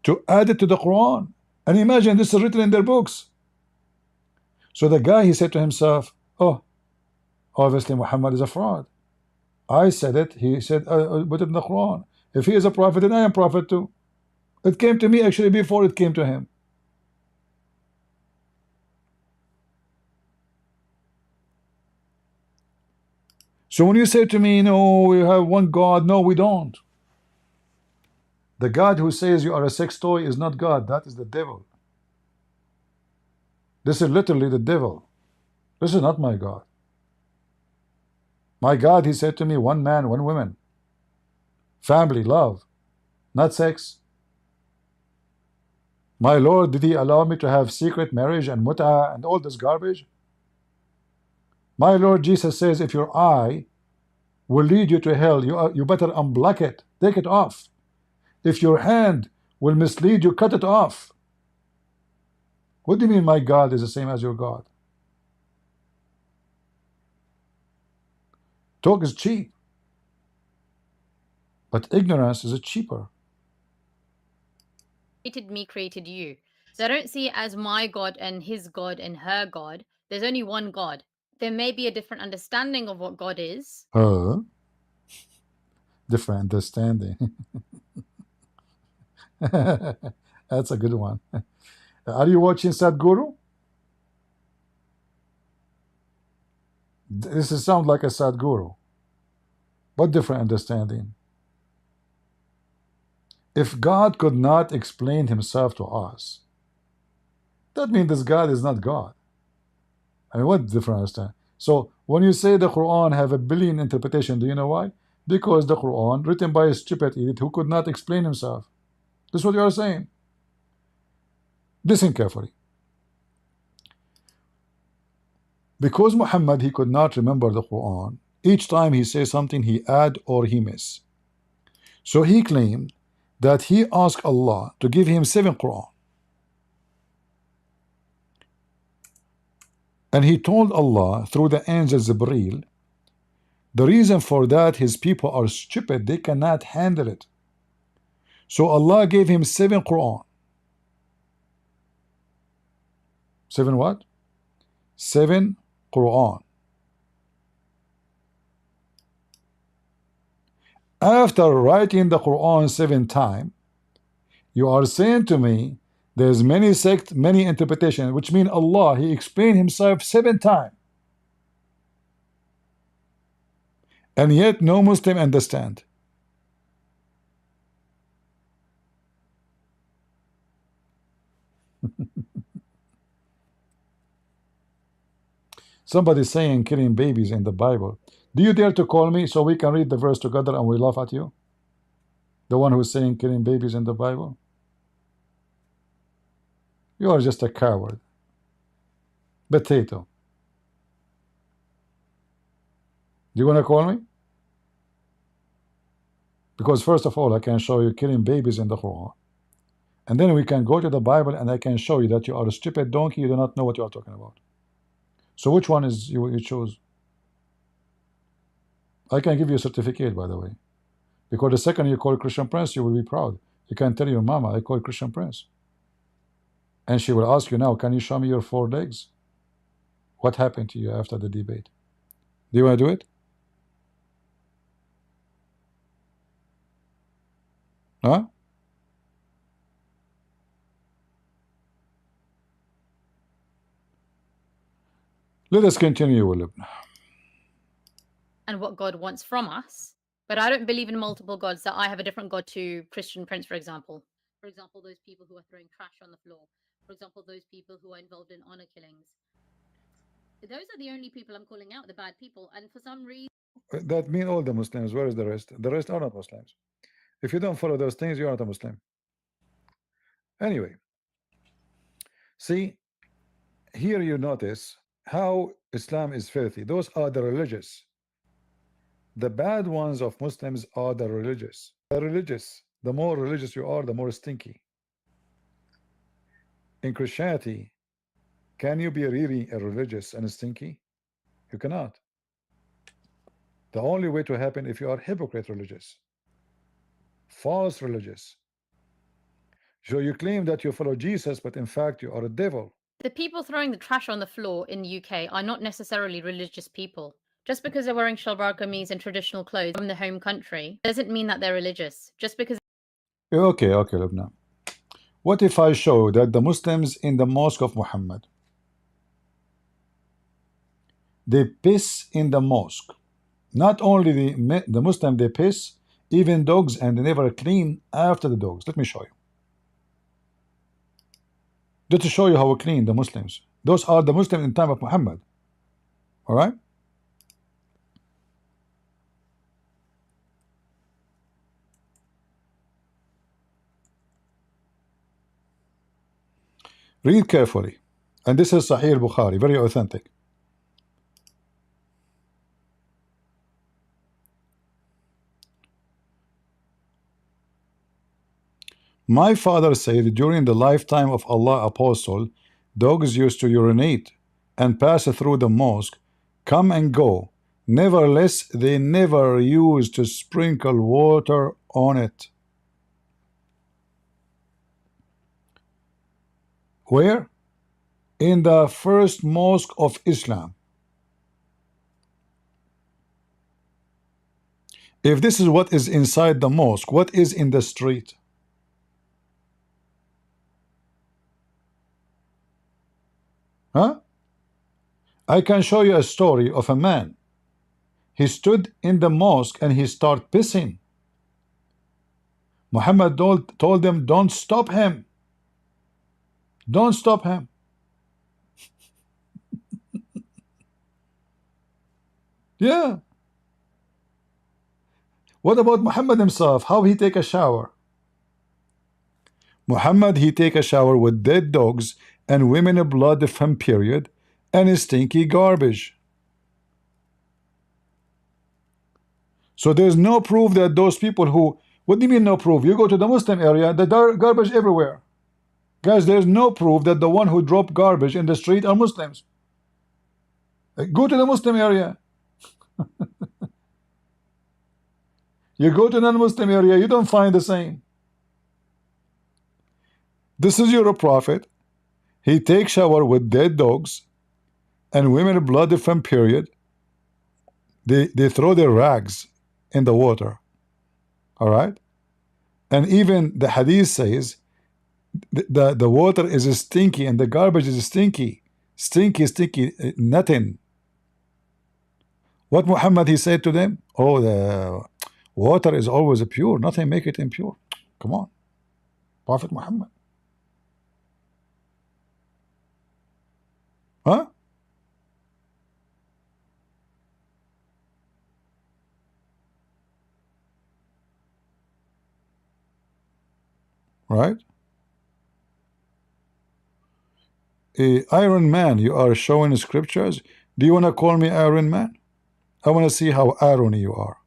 to add it to the Quran. And imagine, this is written in their books. So the guy, he said to himself, oh, obviously Muhammad is a fraud. I said it. He said, put it in the Quran. If he is a prophet, then I am prophet too. It came to me actually before it came to him. So when you say to me, no, we have one God, no, we don't. The God who says you are a sex toy is not God. That is the devil. This is literally the devil. This is not my God. My God, he said to me, one man, one woman. Family, love, not sex. My Lord, did he allow me to have secret marriage and mut'ah and all this garbage? My Lord Jesus says, if your eye will lead you to hell, you better unblock it, take it off. If your hand will mislead you, cut it off. What do you mean my God is the same as your God? Talk is cheap, but ignorance is cheaper. Created me, created you. So I don't see it as my God and his God and her God. There's only one God. There may be a different understanding of what God is. Different understanding. That's a good one. Are you watching Sadhguru? This sounds like a Sadhguru. What different understanding? If God could not explain himself to us, that means this God is not God. I mean, what different understanding? So when you say the Quran have a billion interpretation, do you know why? Because the Quran written by a stupid idiot who could not explain himself. This is what you are saying. Listen carefully. Because Muhammad, he could not remember the Quran, each time he says something, he add or he miss. So he claimed that he asked Allah to give him 7 Quran. And he told Allah through the angel Jibreel, the reason for that his people are stupid, they cannot handle it. So Allah gave him 7 Quran. 7 what? 7 Quran. After writing the Quran 7 times, you are saying to me there's many sects, many interpretations, which mean Allah, He explained Himself 7 times. And yet no Muslim understand. Somebody saying killing babies in the Bible. Do you dare to call me so we can read the verse together and we laugh at you? The one who's saying killing babies in the Bible? You are just a coward. Potato. Do you want to call me? Because first of all, I can show you killing babies in the Quran. And then we can go to the Bible and I can show you that you are a stupid donkey, you do not know what you are talking about. So which one is you choose? I can give you a certificate, by the way. Because the second you call Christian Prince, you will be proud. You can tell your mama, I call Christian Prince. And she will ask you now, can you show me your 4 legs? What happened to you after the debate? Do you want to do it? Huh? Let us continue, William. And what God wants from us. But I don't believe in multiple gods, that I have a different God to Christian Prince, for example. For example, those people who are throwing trash on the floor. For example, those people who are involved in honor killings. Those are the only people I'm calling out, the bad people. And for some reason... That mean all the Muslims. Where is the rest? The rest are not Muslims. If you don't follow those things, you are not a Muslim. Anyway, see, here you notice how Islam is filthy. Those are the religious. The bad ones of Muslims are the religious. The religious. The more religious you are, the more stinky. In Christianity, can you be really a religious and stinky? You cannot. The only way to happen if you are hypocrite religious, false religious. So you claim that you follow Jesus, but in fact you are a devil. The people throwing the trash on the floor in the UK are not necessarily religious people. Just because they're wearing shalwar kameez and traditional clothes from the home country doesn't mean that they're religious. Just because... Okay, Lubna. What if I show that the Muslims in the mosque of Muhammad, they piss in the mosque? Not only the Muslim, they piss, even dogs, and they never clean after the dogs. Let me show you. Just to show you how clean the Muslims. Those are the Muslims in time of Muhammad. All right? Read carefully. And this is Sahih Bukhari, very authentic. My father said during the lifetime of Allah Apostle, dogs used to urinate and pass through the mosque, come and go. Nevertheless, they never used to sprinkle water on it. Where? In the first mosque of Islam. If this is what is inside the mosque, what is in the street? Huh? I can show you a story of a man. He stood in the mosque and he started pissing. Muhammad told them, don't stop him. Don't stop him. Yeah. What about Muhammad himself? How he take a shower? Muhammad, he take a shower with dead dogs and women blood from period and stinky garbage. So there's no proof that those people who... What do you mean no proof? You go to the Muslim area, the garbage everywhere. Guys, there's no proof that the one who drop garbage in the street are Muslims. Go to the Muslim area. You go to non-Muslim area, you don't find the same. This is your prophet. He takes shower with dead dogs and women blood from period. They throw their rags in the water. All right. And even the hadith says the water is stinky and the garbage is stinky. Stinky, nothing. What Muhammad he said to them? Oh, the water is always pure. Nothing make it impure. Come on. Prophet Muhammad. Huh? Right? Iron Man, you are showing scriptures. Do you want to call me Iron Man? I want to see how irony you are.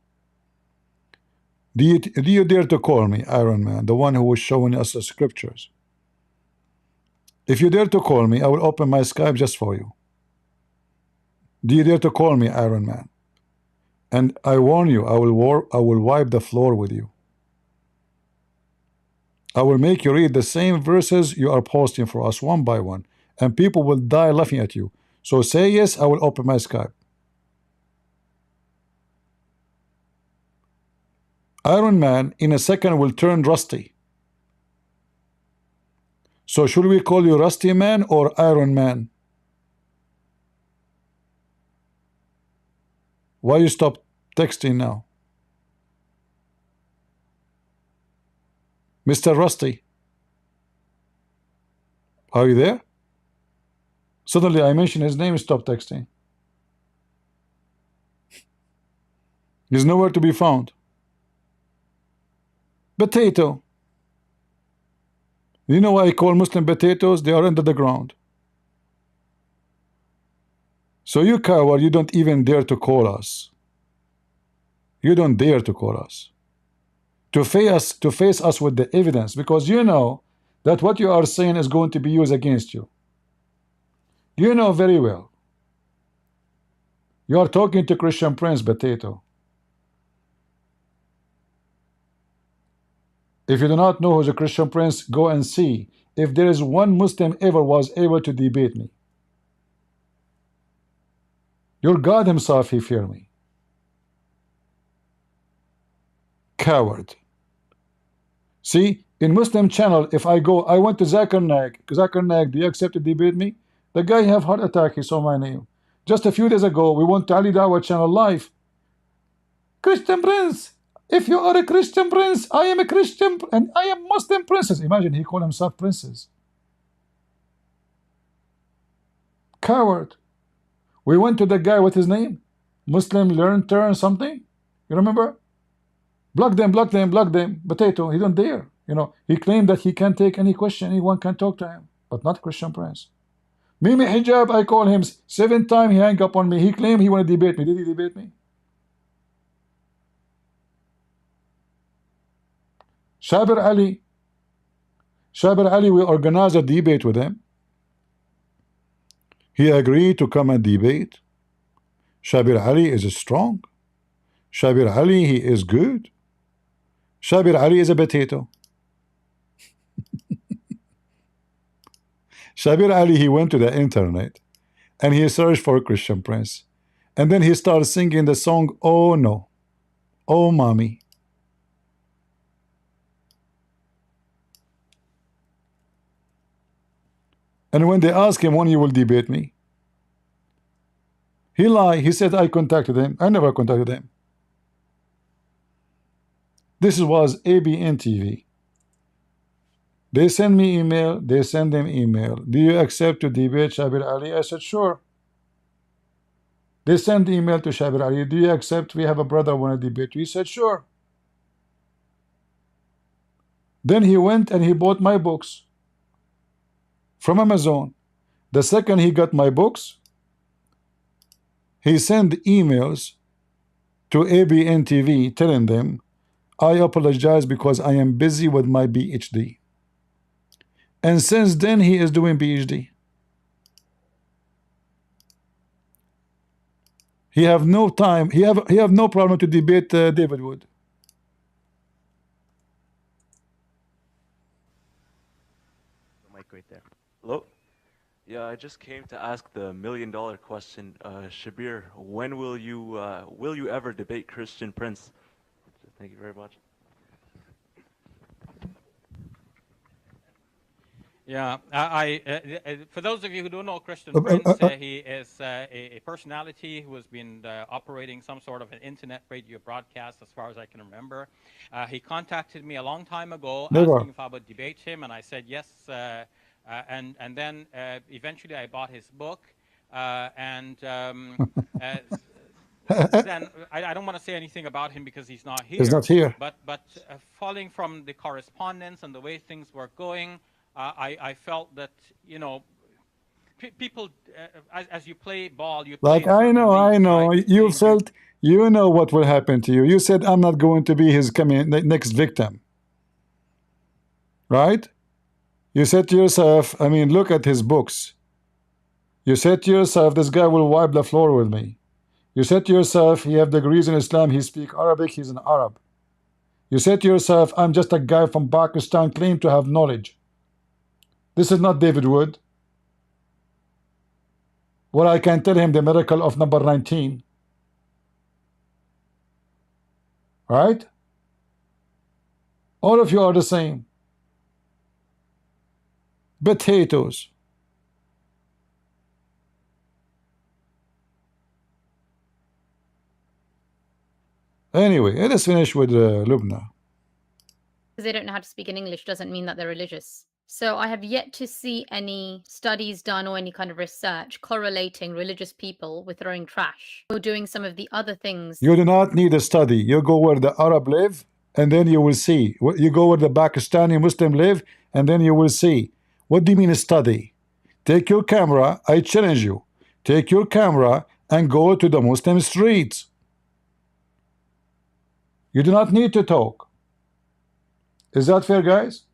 Do you dare to call me Iron Man, the one who was showing us the scriptures? If you dare to call me, I will open my Skype just for you. Do you dare to call me Iron Man? And I warn you, I will wipe the floor with you. I will make you read the same verses you are posting for us one by one, and people will die laughing at you. So say yes, I will open my Skype. Iron Man in a second will turn rusty. So should we call you Rusty Man or Iron Man? Why you stop texting now? Mr. Rusty, are you there? Suddenly I mention his name, stop texting. He's nowhere to be found. Potato. You know why I call Muslim potatoes? They are under the ground. So you coward, you don't even dare to call us. You don't dare to call us. To face us with the evidence, because you know that what you are saying is going to be used against you. You know very well. You are talking to Christian Prince, potato. If you do not know who's a Christian Prince, go and see if there is one Muslim ever was able to debate me. Your God himself, he fear me. Coward. See, in Muslim channel, if I went to Zakir Naik, do you accept to debate me? The guy have heart attack, he saw my name. Just a few days ago, we went to Ali Dawah channel live. Christian Prince, if you are a Christian Prince, I am a Christian, and I am Muslim princess. Imagine, he called himself princess. Coward. We went to the guy with his name, Muslim Learn Turn something. You remember? Block them. Potato, he don't dare. You know, he claimed that he can't take any question, anyone can talk to him, but not Christian Prince. Mimi Hijab, I call him 7 times, he hang up on me. He claimed he want to debate me. Did he debate me? Shabir Ali, we organized a debate with him. He agreed to come and debate. Shabir Ali is strong. Shabir Ali, he is good. Shabir Ali is a potato. Shabir Ali, he went to the internet and he searched for Christian Prince. And then he started singing the song, Oh No, Oh Mommy. And when they asked him when you will debate me, he lied. He said, I contacted him. I never contacted him. This was ABN TV. They send me email. They send them email. Do you accept to debate Shabir Ali? I said, sure. They send email to Shabir Ali. Do you accept? We have a brother want to debate you. He said, sure. Then he went and he bought my books from Amazon. The second he got my books, he sent emails to ABN TV telling them, I apologize because I am busy with my PhD. And since then he is doing PhD. He have no time. He have no problem to debate David Wood. great there. Hello? Yeah, I just came to ask the $1,000,000 question. Shabir, when will you ever debate Christian Prince? Thank you very much. Yeah, for those of you who don't know Christian Prince, he is a personality who has been operating some sort of an internet radio broadcast as far as I can remember. He contacted me a long time ago asking if I would debate him, and I said yes. And then eventually I bought his book, and then I don't want to say anything about him because he's not He's here. not here. But following from the correspondence and the way things were going, I felt that, you know, people, as you play ball, you play Like, I know, right? you felt, you know what will happen to you. You said, I'm not going to be his next victim. Right? You said to yourself, I mean, look at his books. You said to yourself, this guy will wipe the floor with me. You said to yourself, he have degrees in Islam, he speak Arabic, he's an Arab. You said to yourself, I'm just a guy from Pakistan, claim to have knowledge. This is not David Wood. Well, I can tell him the miracle of number 19. Right? All of you are the same. Potatoes. Anyway, let us finish with Lubna. Because they don't know how to speak in English doesn't mean that they're religious. So I have yet to see any studies done or any kind of research correlating religious people with throwing trash or doing some of the other things. You do not need a study. You go where the Arab live, and then you will see. You go where the Pakistani Muslim live, and then you will see. What do you mean a study? Take your camera, I challenge you. Take your camera and go to the Muslim streets. You do not need to talk. Is that fair, guys?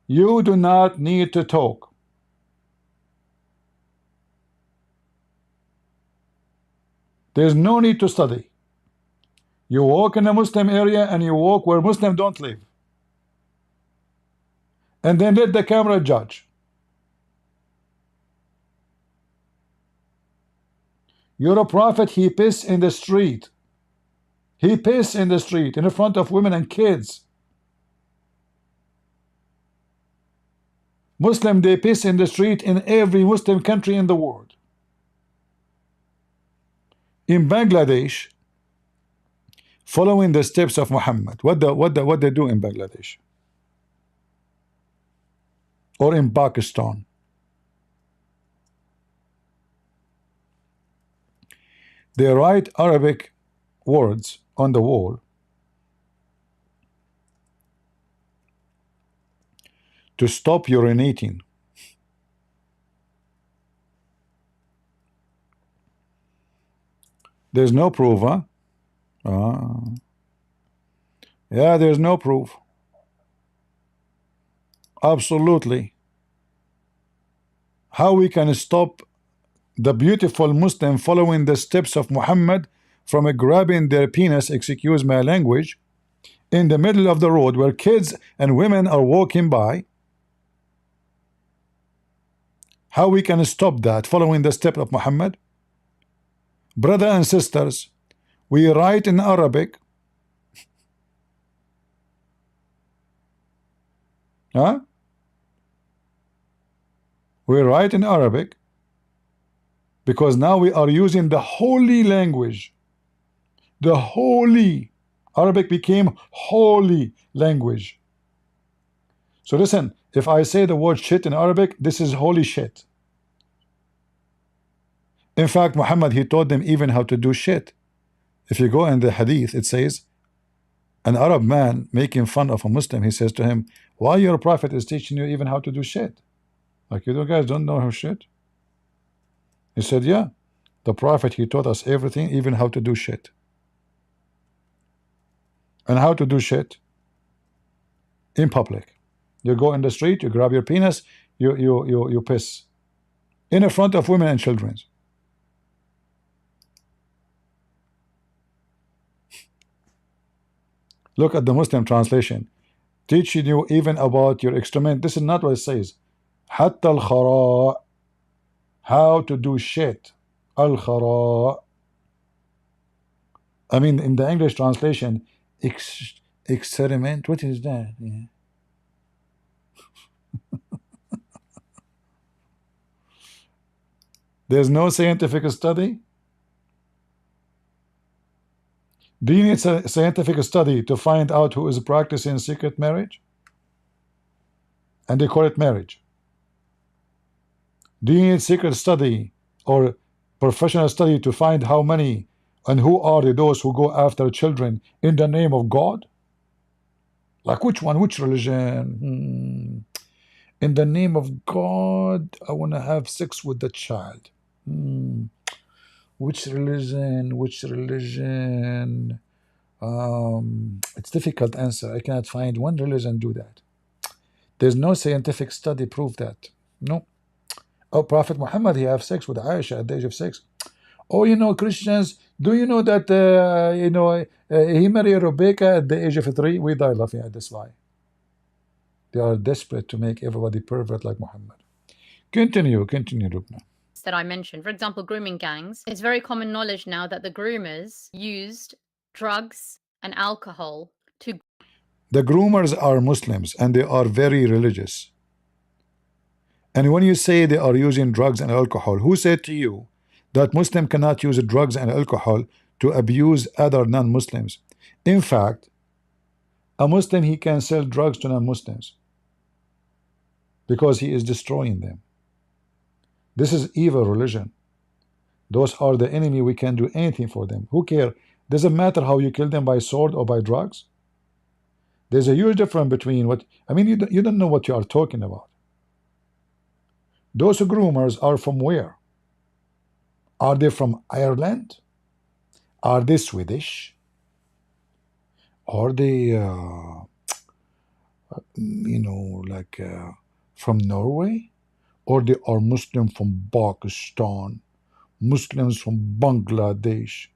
You do not need to talk. There's no need to study. You walk in a Muslim area and you walk where Muslims don't live. And then let the camera judge. You're a prophet, he piss in the street. He piss in the street in front of women and kids. Muslim, they piss in the street in every Muslim country in the world. In Bangladesh, following the steps of Muhammad, what they do in Bangladesh or in Pakistan, they write Arabic words on the wall to stop urinating. There's no proof, huh? Yeah, there's no proof. Absolutely. How we can stop the beautiful Muslim following the steps of Muhammad from grabbing their penis, excuse my language, in the middle of the road where kids and women are walking by? How we can stop that following the step of Muhammad? Brother and sisters, we write in Arabic. Huh? We write in Arabic because now we are using the holy language. The holy Arabic became holy language. So listen, if I say the word shit in Arabic, this is holy shit. In fact, Muhammad, he taught them even how to do shit. If you go in the hadith, it says an Arab man making fun of a Muslim, he says to him, why your prophet is teaching you even how to do shit? Like, you guys don't know how shit? He said, yeah, the prophet, he taught us everything, even how to do shit. And how to do shit in public. You go in the street, you grab your penis, you piss in front of women and children. Look at the Muslim translation. teaching you even about your excrement. This is not what it says. حتى الخراء, how to do shit. الخراء. I mean, in the English translation, experiment. What is that? Yeah. There's no scientific study. Do you need a scientific study to find out who is practicing secret marriage? And they call it marriage. Do you need secret study or professional study to find how many and who are those who go after children in the name of God? Like which one? Which religion? In the name of God, I want to have sex with the child. Which religion? Which religion? It's difficult answer. I cannot find one religion do that. There's no scientific study prove that. No. Oh, Prophet Muhammad, he have sex with Aisha at the age of 6. Oh, you know, Christians, do you know that he married Rebecca at the age of 3? We die laughing at this lie. They are desperate to make everybody pervert like Muhammad. Continue, Lubna. That I mentioned, for example, grooming gangs. It's very common knowledge now that the groomers used drugs and alcohol to. The groomers are Muslims and they are very religious. And when you say they are using drugs and alcohol, who said to you that Muslim cannot use drugs and alcohol to abuse other non-Muslims? In fact, a Muslim, he can sell drugs to non-Muslims because he is destroying them. This is evil religion. Those are the enemy. We can do anything for them. Who care? Doesn't matter how you kill them, by sword or by drugs. There's a huge difference between what I mean. You don't know what you are talking about. Those groomers are from where? Are they from Ireland? Are they Swedish? Are they from Norway? Or they are Muslim from Pakistan, Muslims from Bangladesh,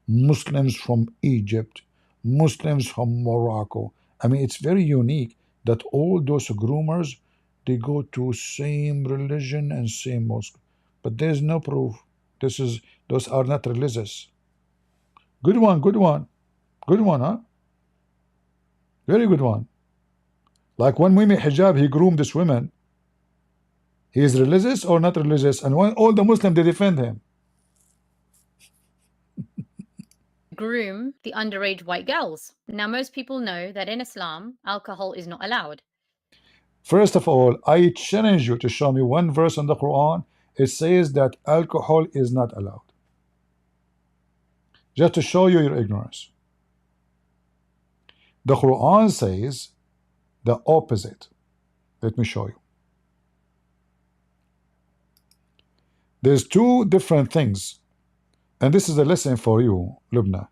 Muslims from Egypt, Muslims from Morocco. I mean, it's very unique that all those groomers, they go to same religion and same mosque, but there's no proof. Those are not religious. Good one, huh? Very good one. Like when Mimi Hijab, he groomed this woman. He is religious or not religious? And when all the Muslims, they defend him. Groom the underage white girls. Now, most people know that in Islam, alcohol is not allowed. First of all, I challenge you to show me one verse in the Quran. It says that alcohol is not allowed. Just to show you your ignorance. The Quran says the opposite. Let me show you. There's two different things, and this is a lesson for you, Lubna.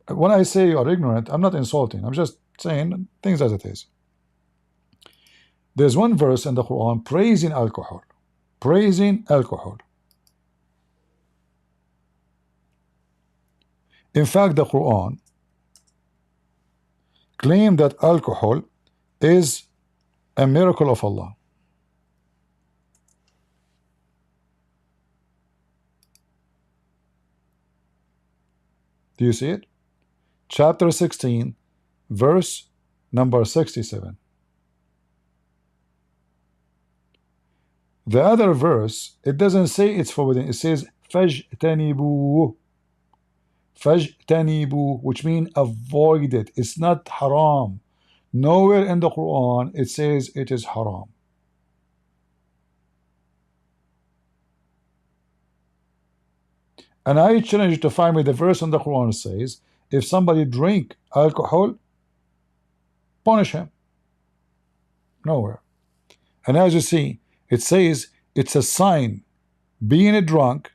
When I say you are ignorant, I'm not insulting. I'm just saying things as it is. There's one verse in the Quran praising alcohol. Praising alcohol. In fact, the Quran claims that alcohol is a miracle of Allah. Do you see it? Chapter 16, verse number 67. The other verse, it doesn't say it's forbidden. It says فَاجْتَنِبُوا. فَاجْتَنِبُوا, which means avoid it. It's not haram. Nowhere in the Quran it says it is haram. And I challenge you to find me the verse in the Quran says, if somebody drink alcohol, punish him. Nowhere. And as you see, it says it's a sign. Being a drunk,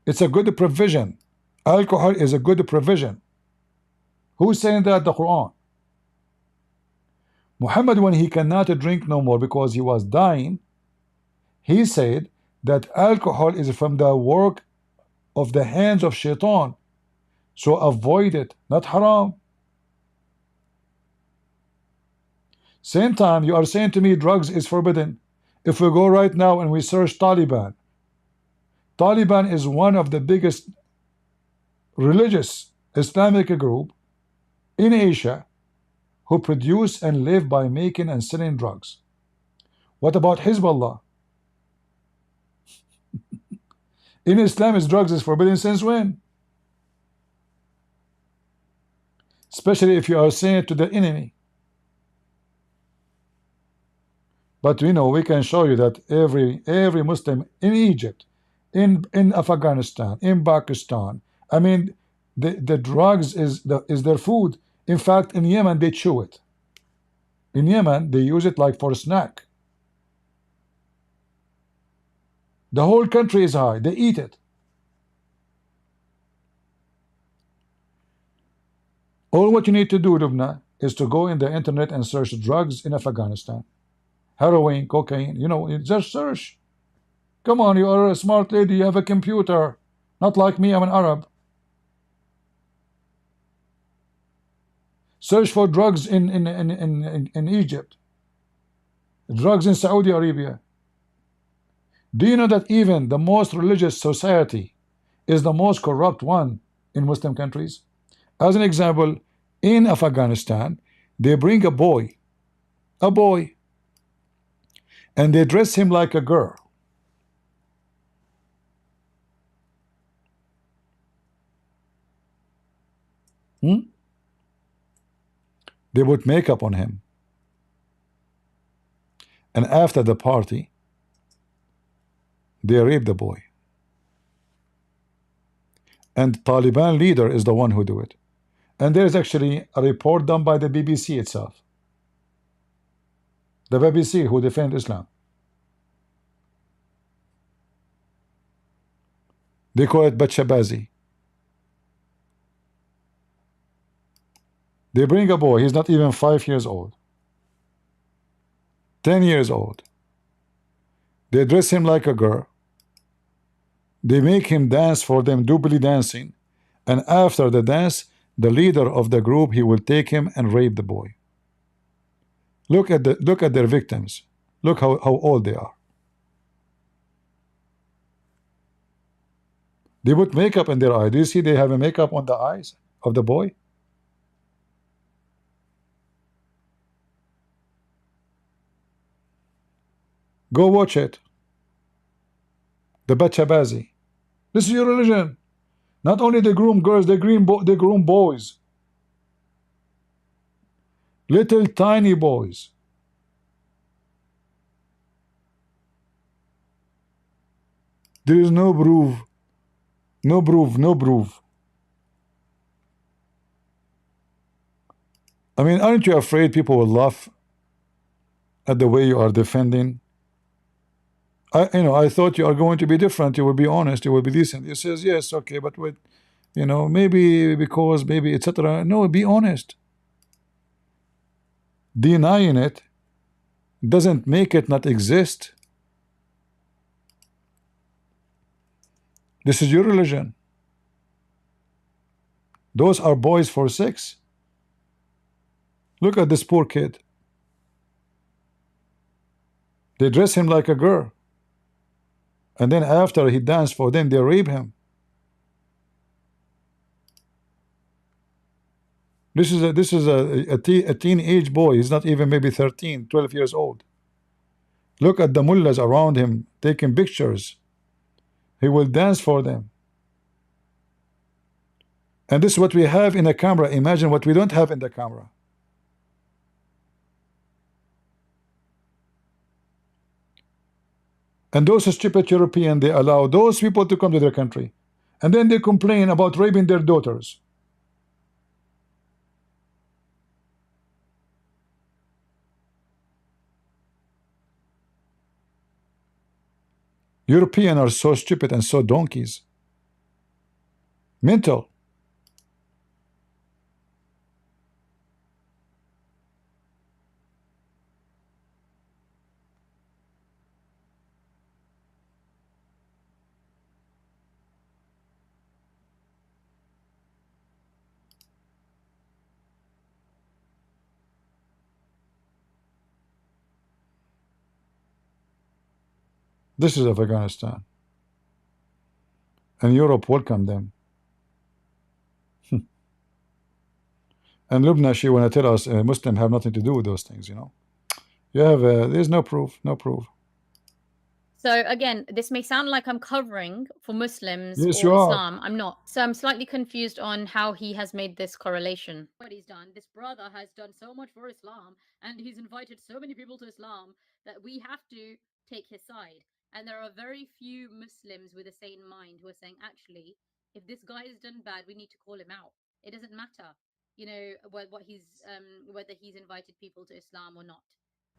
it's a good provision. Alcohol is a good provision. Who's saying that? The Quran. Muhammad, when he cannot drink no more because he was dying, he said that alcohol is from the work of the hands of shaitan, so avoid it, not haram. Same time, you are saying to me drugs is forbidden. If we go right now and we search Taliban, Taliban is one of the biggest religious Islamic group in Asia who produce and live by making and selling drugs. What about Hezbollah? In Islam, is drugs is forbidden since when? Especially if you are saying it to the enemy. But we know, we can show you that every Muslim in Egypt, in Afghanistan, in Pakistan, I mean, the drugs is their food. In fact, in Yemen they chew it. In Yemen they use it like for a snack. The whole country is high. They eat it. All what you need to do, Lubna, is to go in the internet and search drugs in Afghanistan. Heroin, cocaine, you know, just search. Come on, you are a smart lady, you have a computer. Not like me, I'm an Arab. Search for drugs in Egypt. Drugs in Saudi Arabia. Do you know that even the most religious society is the most corrupt one in Muslim countries? As an example, in Afghanistan, they bring a boy, and they dress him like a girl. They put makeup on him. And after the party, they rape the boy. And Taliban leader is the one who do it. And there is actually a report done by the BBC itself. The BBC who defend Islam. They call it Bachabazi. They bring a boy, he's not even 5 years old. 10 years old. They dress him like a girl. They make him dance for them, do belly dancing. And after the dance, the leader of the group, he will take him and rape the boy. Look at their victims. Look how old they are. They put makeup in their eye. Do you see they have a makeup on the eyes of the boy? Go watch it. The Bachabazi. This is your religion. Not only they groom girls, they groom boys. Little tiny boys. There is no proof. No proof, no proof. I mean, aren't you afraid people will laugh at the way you are defending? I thought you are going to be different. You will be honest. You will be decent. He says, yes, okay, but with, maybe because, maybe, etc. No, be honest. Denying it doesn't make it not exist. This is your religion. Those are boys for 6. Look at this poor kid. They dress him like a girl. And then after he danced for them, they rape him. This is a teenage boy. He's not even maybe 13, 12 years old. Look at the mullahs around him taking pictures. He will dance for them. And this is what we have in a camera. Imagine what we don't have in the camera. And those stupid Europeans, they allow those people to come to their country. And then they complain about raping their daughters. Europeans are so stupid and so donkeys. Mental. This is Afghanistan. And Europe welcomed them. And Lubna, she want to tell us Muslims have nothing to do with those things, you know. You have, there's no proof, no proof. So again, this may sound like I'm covering for Muslims Yes, or you are. Islam. I'm not. So I'm slightly confused on how he has made this correlation. What he's done, this brother has done so much for Islam, and he's invited so many people to Islam that we have to take his side. And there are very few Muslims with a sane mind who are saying, actually, if this guy has done bad, we need to call him out. It doesn't matter, you know, what he's whether he's invited people to Islam or not.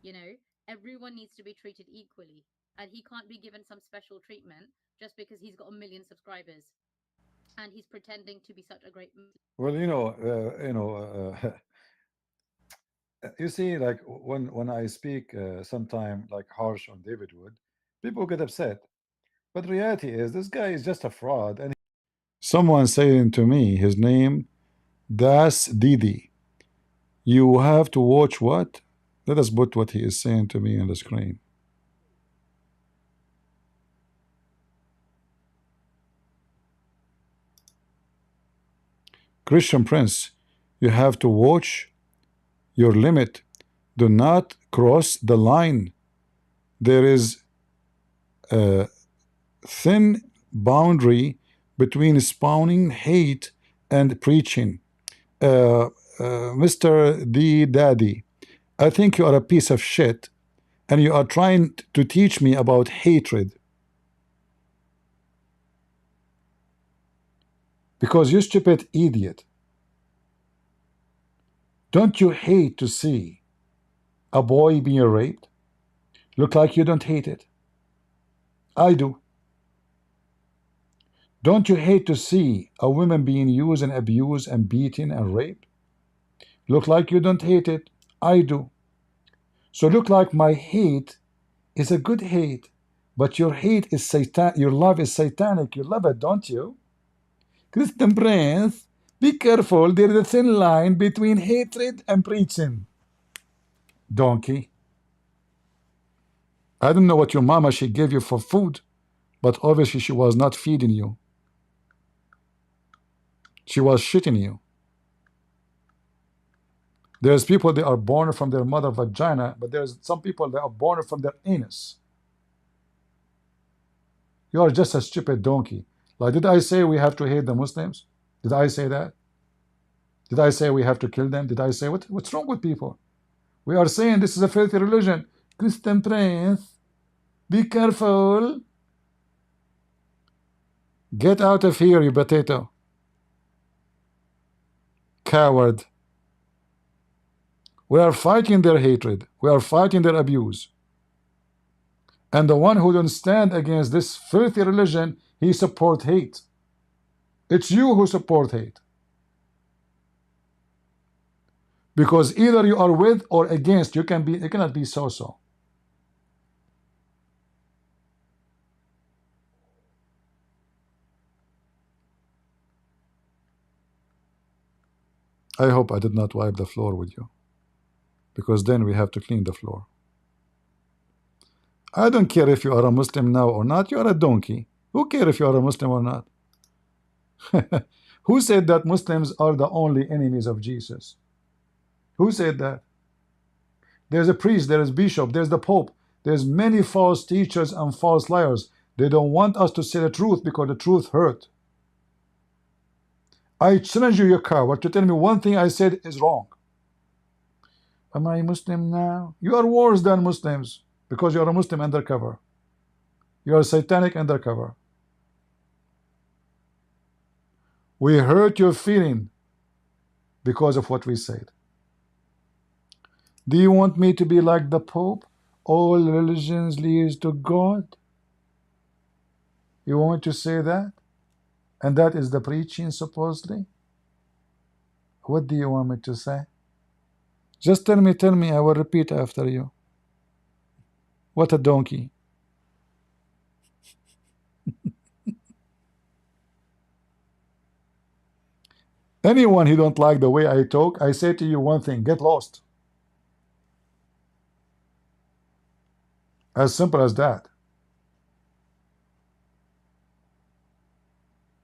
You know, everyone needs to be treated equally. And he can't be given some special treatment just because he's got 1 million subscribers and he's pretending to be such a great. Well, you see, like when I speak sometime like harsh on David Wood, people get upset. But reality is this guy is just a fraud. And someone saying to me, his name, Das Didi. You have to watch what? Let us put what he is saying to me on the screen. Christian Prince, you have to watch your limit. Do not cross the line. There is a thin boundary between spawning hate and preaching. Mr. D. Daddy, I think you are a piece of shit and you are trying to teach me about hatred. Because you stupid idiot. Don't you hate to see a boy being raped? Look like you don't hate it. I do. Don't you hate to see a woman being used and abused and beaten and raped? Look like you don't hate it. I do. So look like my hate is a good hate, but your hate is satan. Your love is satanic. You love it, don't you? Christian Prince, be careful. There is a thin line between hatred and preaching. Donkey. I don't know what your mama she gave you for food, but obviously she was not feeding you. She was shitting you. There's people that are born from their mother vagina, but there's some people that are born from their anus. You are just a stupid donkey. Like, did I say we have to hate the Muslims? Did I say that? Did I say we have to kill them? Did I say what's wrong with people? We are saying this is a filthy religion. Christian Prince, be careful. Get out of here, you potato. Coward. We are fighting their hatred. We are fighting their abuse. And the one who don't stand against this filthy religion, he support hate. It's you who support hate. Because either you are with or against. You cannot be so-so. I hope I did not wipe the floor with you, because then we have to clean the floor. I don't care if you are a Muslim now or not. You are a donkey. Who cares if you are a Muslim or not? Who said that Muslims are the only enemies of Jesus? Who said that? There's a priest, there is bishop, there's the Pope. There's many false teachers and false liars. They don't want us to say the truth because the truth hurt. I challenge you, you coward, to tell me one thing I said is wrong. Am I Muslim now? You are worse than Muslims because you are a Muslim undercover. You are satanic undercover. We hurt your feeling because of what we said. Do you want me to be like the Pope? All religions leads to God? You want to say that? And that is the preaching, supposedly? What do you want me to say? Just tell me, I will repeat after you. What a donkey. Anyone who don't like the way I talk, I say to you one thing, get lost. As simple as that.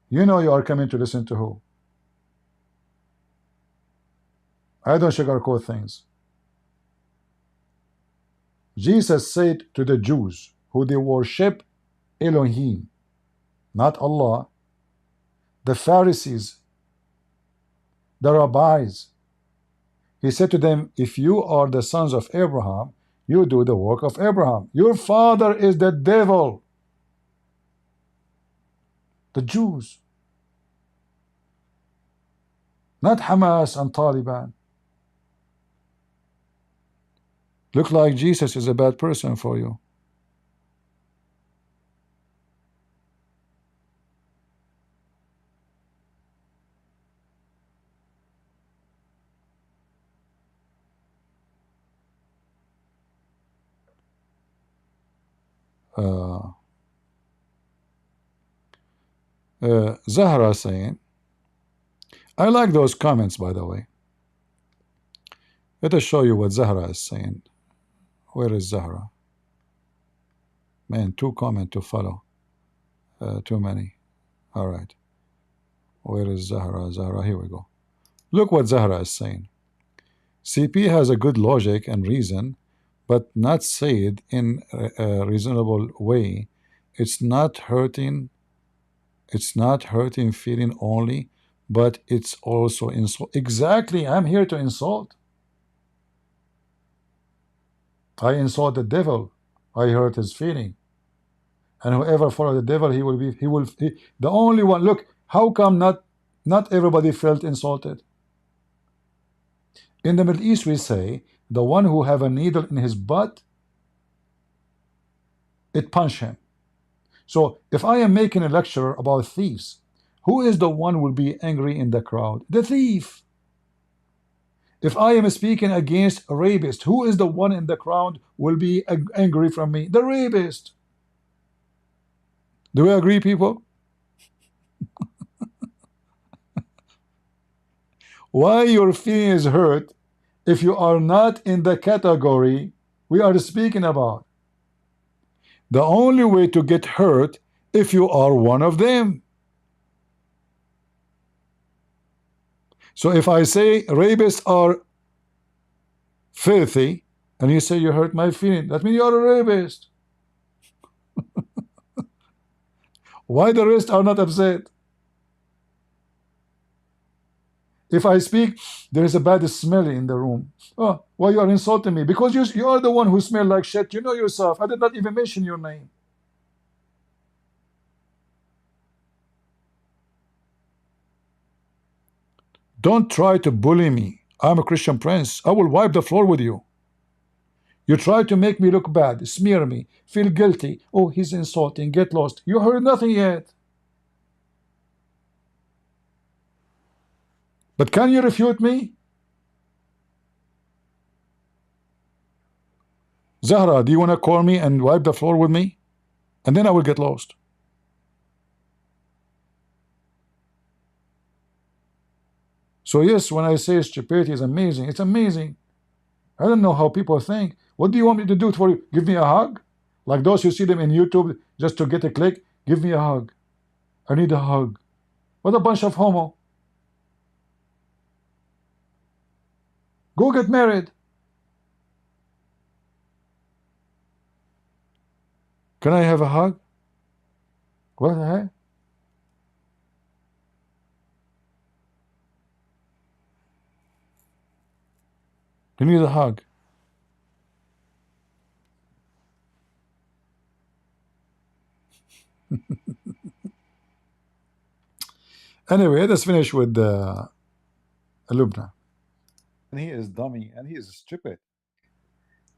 You know you are coming to listen to who. I don't sugarcoat things. Jesus said to the Jews who they worship Elohim, not Allah, the Pharisees, the rabbis, he said to them, if you are the sons of Abraham, you do the work of Abraham. Your father is the devil. The Jews, not Hamas and Taliban. Look like Jesus is a bad person for you. Zahra saying, I like those comments, by the way. Let us show you what Zahra is saying. Where is Zahra? Man, 2 comments to follow. Too many. All right. Where is Zahra? Zahra, here we go. Look what Zahra is saying. CP has a good logic and reason, but not said in a reasonable way. It's not hurting. It's not hurting feeling only, but it's also insult. Exactly. I'm here to insult. I insult the devil. I hurt his feeling. And whoever follow the devil, the only one. Look, how come not everybody felt insulted? In the Middle East, we say the one who have a needle in his butt, it punch him. So if I am making a lecture about thieves, who is the one who will be angry in the crowd? The thief. If I am speaking against a rapist, who is the one in the crowd will be angry from me? The rapist. Do we agree, people? Why your feeling is hurt if you are not in the category we are speaking about? The only way to get hurt if you are one of them. So if I say rapists are filthy, and you say you hurt my feeling, that means you are a rapist. Why the rest are not upset? If I speak, there is a bad smell in the room. Oh, why you are insulting me? Because you are the one who smell like shit. You know yourself. I did not even mention your name. Don't try to bully me. I'm a Christian Prince. I will wipe the floor with you. You try to make me look bad, smear me, feel guilty. Oh, he's insulting, get lost. You heard nothing yet. But can you refute me? Zahra, do you want to call me and wipe the floor with me? And then I will get lost. So yes, when I say stupidity is amazing, it's amazing. I don't know how people think. What do you want me to do for you? Give me a hug? Like those you see them in YouTube just to get a click? Give me a hug. I need a hug. What a bunch of homo. Go get married. Can I have a hug? What the heck? You need a hug. Anyway, let's finish with Lubna. And he is dummy and he is stupid.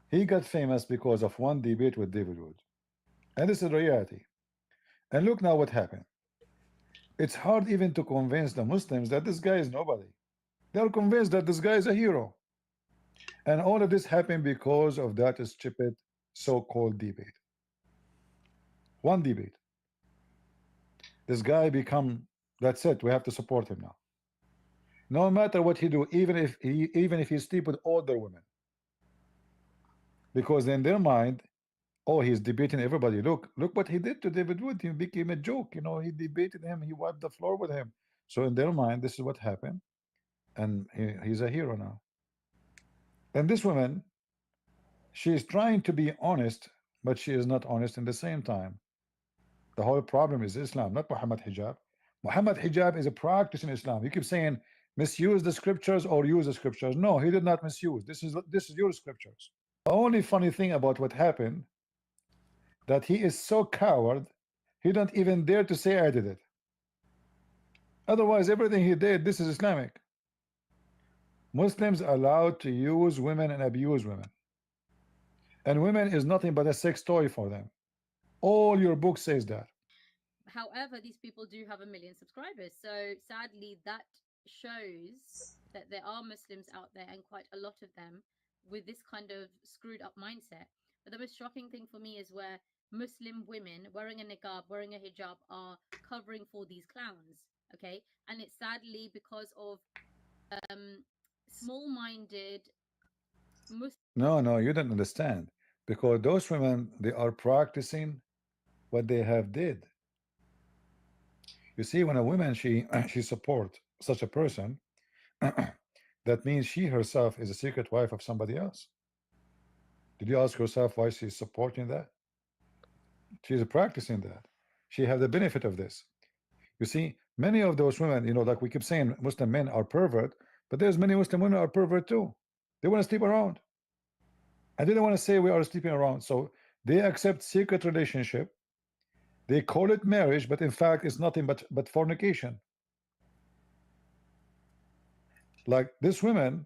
He got famous because of one debate with David Wood. And this is reality. And look now what happened. It's hard even to convince the Muslims that this guy is nobody. They are convinced that this guy is a hero. And all of this happened because of that stupid so-called debate. One debate. This guy become, that's it, we have to support him now. No matter what he do, even if he sleep with older women. Because in their mind, Oh, he's debating everybody. Look what he did to David Wood. He became a joke. You know, he debated him. He wiped the floor with him. So in their mind, this is what happened, and he's a hero now. And this woman, she is trying to be honest, but she is not honest in the same time. The whole problem is Islam, not Muhammad hijab. Muhammad hijab is a practice in Islam. You keep saying misuse the scriptures or use the scriptures. No, he did not misuse. This is your scriptures. The only funny thing about what happened, that he is so coward, he don't even dare to say I did it. Otherwise, everything he did, this is Islamic. Muslims allowed to use women and abuse women. And women is nothing but a sex toy for them. All your book says that. However, these people do have 1 million subscribers. So sadly, that shows that there are Muslims out there, and quite a lot of them, with this kind of screwed up mindset. But the most shocking thing for me is where Muslim women wearing a niqab, wearing a hijab, are covering for these clowns. Okay, and it's sadly because of small-minded No, you don't understand. Because those women, they are practicing what they have did. You see, when a woman she support such a person, that means she herself is a secret wife of somebody else. Did you ask yourself why she's supporting that? She's practicing that. She has the benefit of this. You see, many of those women, you know, like we keep saying Muslim men are pervert, but there's many Muslim women are pervert too. They want to sleep around. I didn't want to say we are sleeping around. So they accept secret relationship. They call it marriage, but in fact it's nothing but fornication. Like this woman,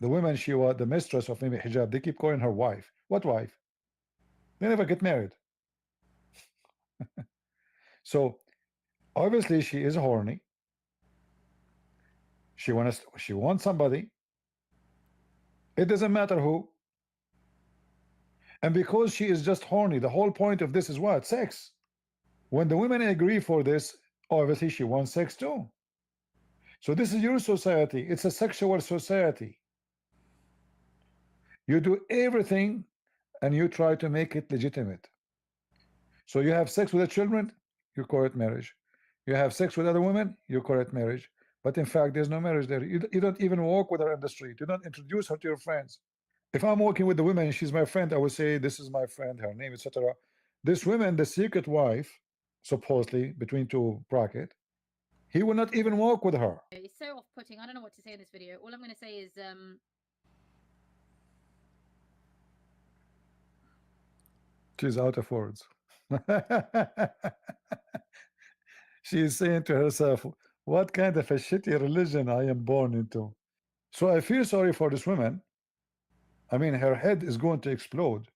the woman, she was the mistress of maybe hijab, they keep calling her wife. What wife? They never get married. So obviously she is horny. She wants somebody. It doesn't matter who. And because she is just horny, the whole point of this is what? Sex. When the women agree for this, obviously she wants sex too. So this is your society. It's a sexual society. You do everything and you try to make it legitimate. So you have sex with the children, you call it marriage. You have sex with other women, you call it marriage. But in fact, there's no marriage there. You don't even walk with her in the street. You don't introduce her to your friends. If I'm walking with the woman, she's my friend, I will say, this is my friend, her name, etc. This woman, the secret wife, supposedly, between two bracket, he will not even walk with her. It's so off-putting. I don't know what to say in this video. All I'm going to say is she's out of words. She is saying to herself, what kind of a shitty religion I am born into? So I feel sorry for this woman. I mean, her head is going to explode.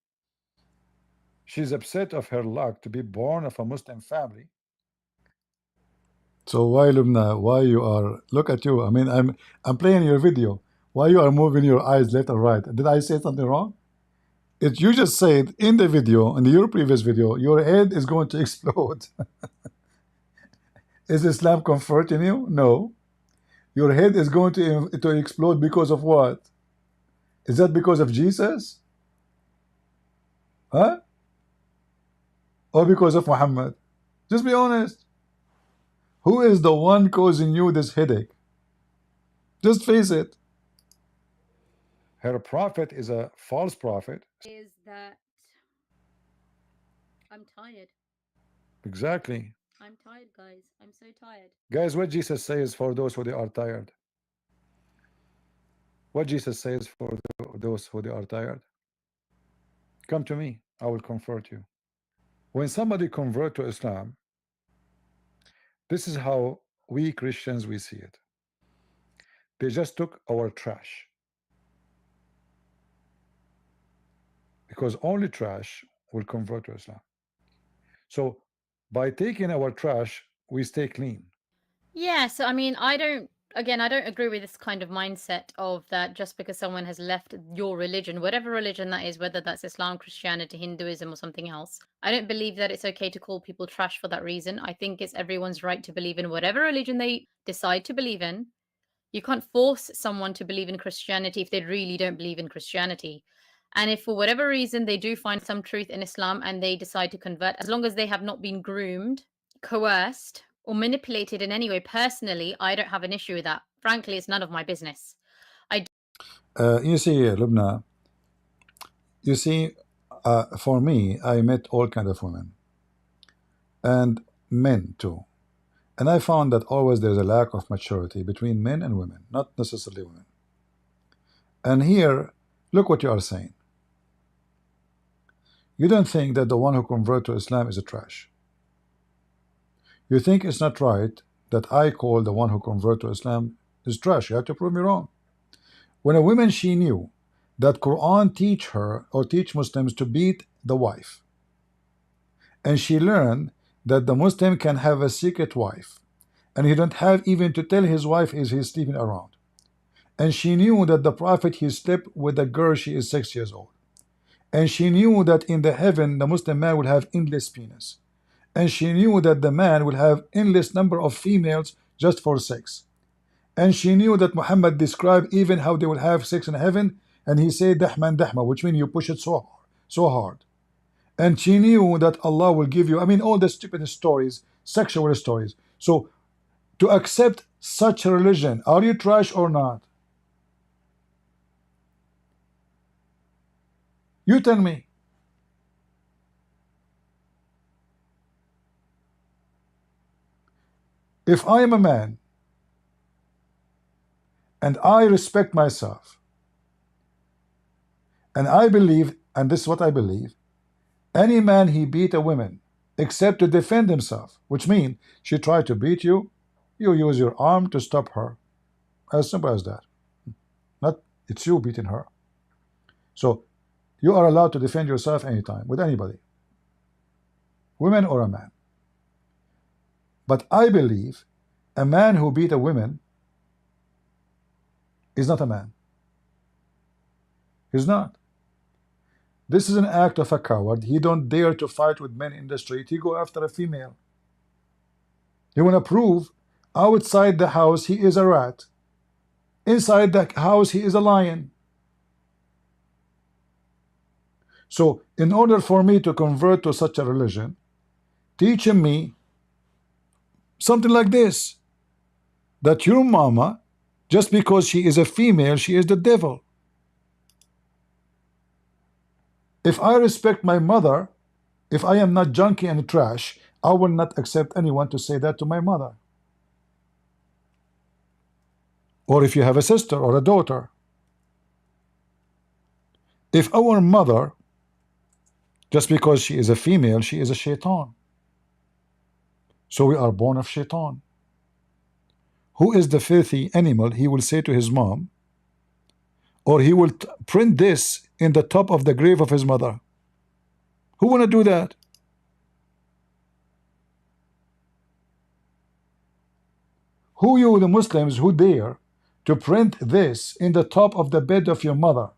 She's upset of her luck to be born of a Muslim family. So why, Lubna, why you are, look at you. I mean, I'm playing your video. Why you are moving your eyes left and right? Did I say something wrong? You just said in the video, in your previous video, your head is going to explode. Is Islam comforting you? No. Your head is going to explode because of what? Is that because of Jesus? Huh? Or because of Muhammad? Just be honest. Who is the one causing you this headache? Just face it. Her prophet is a false prophet. is that I'm tired. Exactly. I'm tired, guys. I'm so tired. Guys, what Jesus says for those who they are tired? What Jesus says for those who they are tired? Come to me, I will comfort you. When somebody convert to Islam, this is how we Christians we see it. They just took our trash, because only trash will convert to Islam. So by taking our trash, we stay clean. Yeah, so I mean, I don't agree with this kind of mindset of that just because someone has left your religion, whatever religion that is, whether that's Islam, Christianity, Hinduism, or something else. I don't believe that it's okay to call people trash for that reason. I think it's everyone's right to believe in whatever religion they decide to believe in. You can't force someone to believe in Christianity if they really don't believe in Christianity. And if for whatever reason they do find some truth in Islam and they decide to convert, as long as they have not been groomed, coerced, or manipulated in any way, personally, I don't have an issue with that. Frankly, it's none of my business. You see, Lubna, you see, for me, I met all kind of women and men too. And I found that always there's a lack of maturity between men and women, not necessarily women. And here, look what you are saying. You don't think that the one who converts to Islam is a trash. You think it's not right that I call the one who converts to Islam is trash. You have to prove me wrong. When a woman, she knew that Quran teach her or teach Muslims to beat the wife, and she learned that the Muslim can have a secret wife, and he don't have even to tell his wife is he's sleeping around, and she knew that the Prophet he slept with a girl she is 6 years old, and she knew that in the heaven the Muslim man will have endless penis, and she knew that the man will have endless number of females just for sex, and she knew that Muhammad described even how they will have sex in heaven, and he said dahman dahma, which means you push it so hard. And she knew that Allah will give you, I mean, all the stupid stories, sexual stories. So to accept such a religion, are you trash or not? You tell me. If I am a man and I respect myself and I believe, and this is what I believe, any man he beat a woman except to defend himself, which means she tried to beat you, you use your arm to stop her. As simple as that. Not it's you beating her. So you are allowed to defend yourself anytime with anybody, women or a man. But I believe a man who beat a woman is not a man. He's not. This is an act of a coward. He don't dare to fight with men in the street. He go after a female. He want to prove outside the house he is a rat. Inside the house he is a lion. So in order for me to convert to such a religion, teaching me something like this, that your mama, just because she is a female, she is the devil. If I respect my mother, if I am not junky and trash, I will not accept anyone to say that to my mother. Or if you have a sister or a daughter. If our mother, just because she is a female, she is a shaitan. So we are born of shaitan. Who is the filthy animal? He will say to his mom, or he will print this in the top of the grave of his mother. Who want to do that? Who you, the Muslims, who dare to print this in the top of the bed of your mother?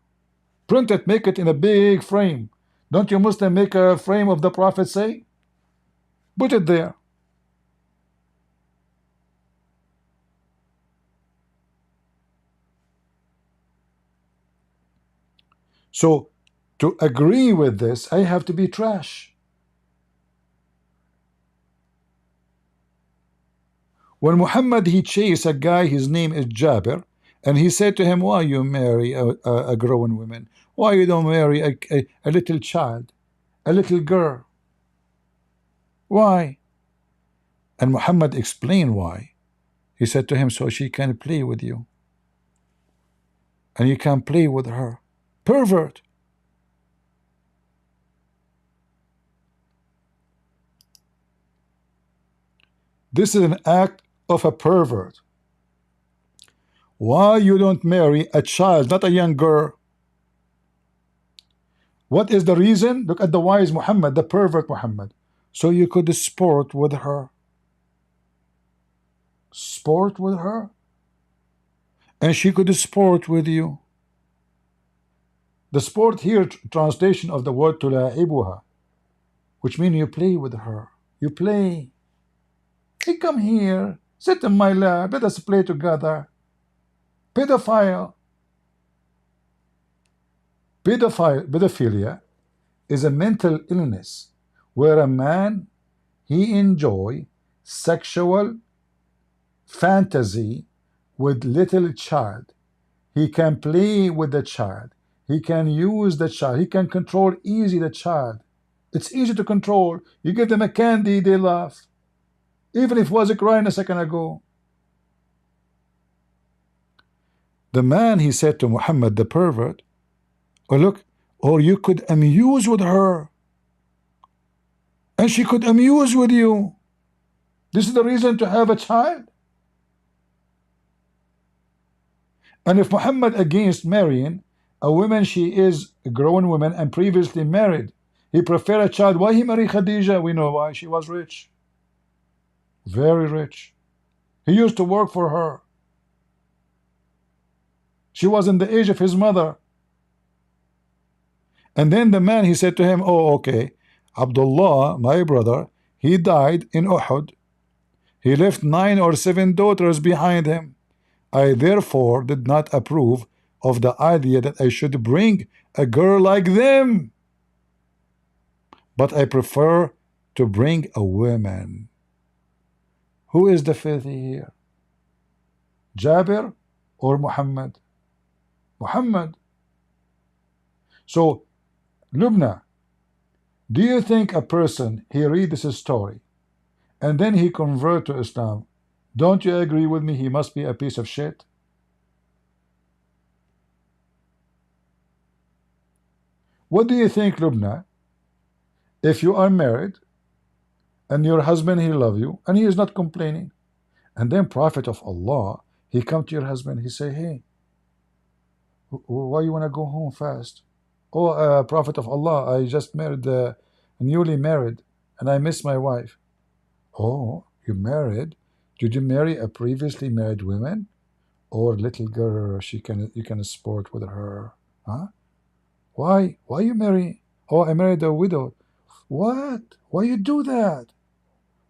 Print it, make it in a big frame. Don't you Muslim make a frame of the Prophet say? Put it there. So to agree with this, I have to be trash. When Muhammad he chased a guy, his name is Jabir, and he said to him, why you marry a grown woman? Why you don't marry a little child, a little girl? Why? And Muhammad explained why. He said to him, so she can play with you, and you can play with her. Pervert. This is an act of a pervert. Why you don't marry a child, not a young girl? What is the reason? Look at the wise Muhammad, the pervert Muhammad. So you could sport with her. Sport with her? And she could sport with you. The sport here, translation of the word tula'ibuha, which means you play with her. You play. Hey, come here. Sit in my lap. Let us play together. Pedophile. Pedophilia is a mental illness where a man he enjoy sexual fantasy with little child. He can play with the child. He can use the child. He can control easy the child. It's easy to control. You give them a candy, they laugh. Even if it was crying a second ago. The man, he said to Muhammad, the pervert, oh look, or you could amuse with her. And she could amuse with you. This is the reason to have a child. And if Muhammad against marrying a woman, she is a grown woman and previously married, he prefer a child. Why he marry Khadija? We know why. She was rich. Very rich. He used to work for her. She was in the age of his mother. And then the man, he said to him, oh, okay, Abdullah, my brother, he died in Uhud. He left 9 or 7 daughters behind him. I therefore did not approve of the idea that I should bring a girl like them. But I prefer to bring a woman. Who is the filthy here? Jabir or Muhammad? Muhammad. So, Lubna, do you think a person, he read this story, and then he convert to Islam, don't you agree with me he must be a piece of shit? What do you think, Lubna, if you are married, and your husband, he love you, and he is not complaining, and then Prophet of Allah, he come to your husband, he say, hey, why you want to go home fast? Oh, Prophet of Allah, I just married, newly married, and I miss my wife. Oh, you married? Did you marry a previously married woman? Or little girl, you can sport with her? Huh? Why? Why you marry? Oh, I married a widow. What? Why you do that?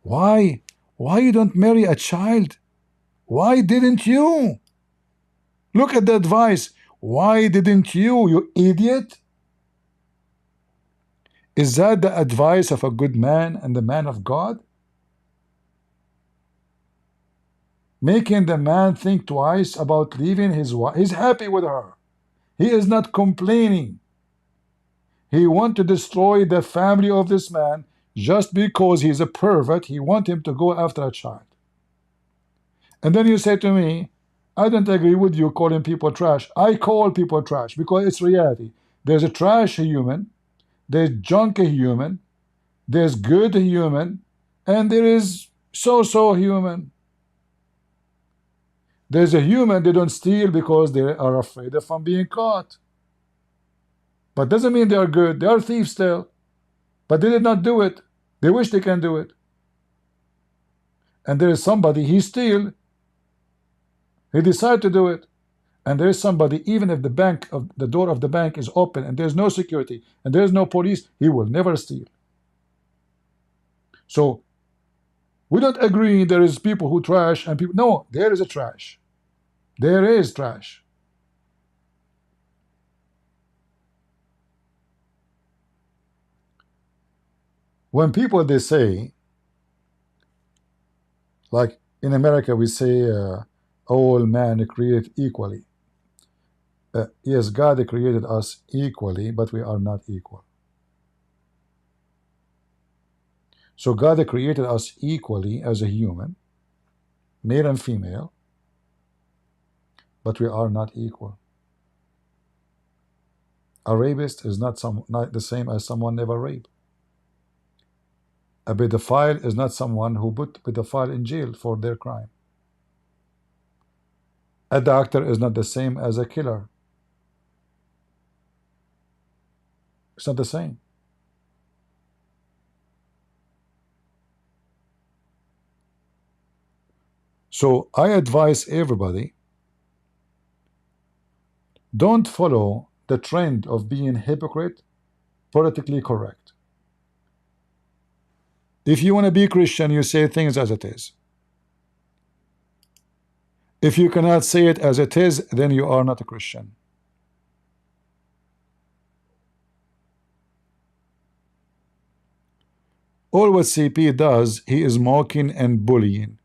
Why? Why you don't marry a child? Why didn't you? Look at the advice. Why didn't you, you idiot? Is that the advice of a good man and the man of God? Making the man think twice about leaving his wife. He's happy with her. He is not complaining. He wants to destroy the family of this man just because he's a pervert. He wants him to go after a child. And then you say to me, I don't agree with you calling people trash. I call people trash because it's reality. There's a trash human, there's junk human, there's good human, and there is so-so human. There's a human, they don't steal because they are afraid of being caught. But doesn't mean they are good. They are thieves still. But they did not do it. They wish they can do it. And there is somebody, he steal. He decided to do it. And there is somebody, even if the door of the bank is open and there's no security and there's no police, he will never steal. So we don't agree there is people who trash and people. No, there is a trash. There is trash. When people they say, like in America we say, all men created equally. Yes, God created us equally, but we are not equal. So God created us equally as a human, male and female, but we are not equal. A rapist is not the same as someone never raped. A pedophile is not someone who put pedophile in jail for their crime. A doctor is not the same as a killer. It's not the same. So I advise everybody, don't follow the trend of being hypocrite, politically correct. If you want to be Christian, you say things as it is. If you cannot say it as it is, then you are not a Christian. All what CP does, he is mocking and bullying.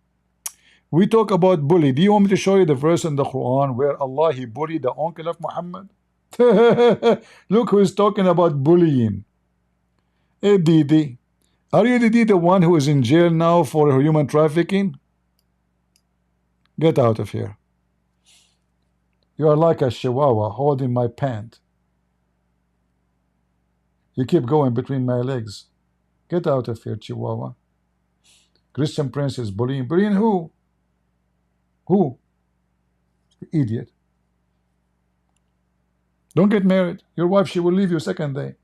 We talk about bully. Do you want me to show you the verse in the Quran where Allah he bullied the uncle of Muhammad? Look who is talking about bullying. Hey Didi, are you Didi the one who is in jail now for human trafficking? Get out of here. You are like a chihuahua holding my pant. You keep going between my legs. Get out of here, chihuahua. Christian Prince is bullying. Bullying who? Who? Idiot. Don't get married. Your wife, she will leave you second day.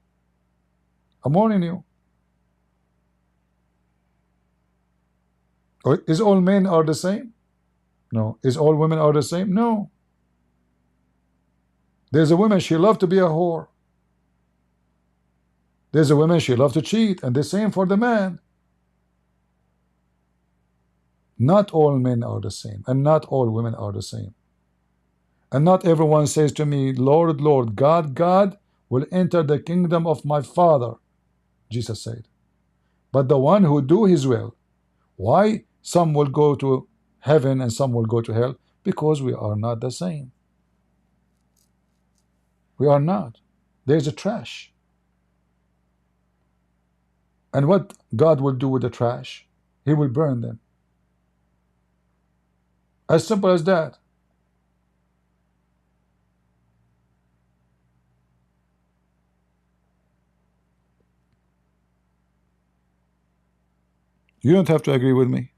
I'm warning you. Or is all men are the same? No. Is all women are the same? No. There's a woman, she loves to be a whore. There's a woman, she loves to cheat, and the same for the man. Not all men are the same, and not all women are the same. And not everyone says to me, Lord, Lord, God, God will enter the kingdom of my Father, Jesus said. But the one who do his will. Why? Some will go to heaven and some will go to hell. Because we are not the same. We are not. There's a trash. And what God will do with the trash? He will burn them. As simple as that. You don't have to agree with me.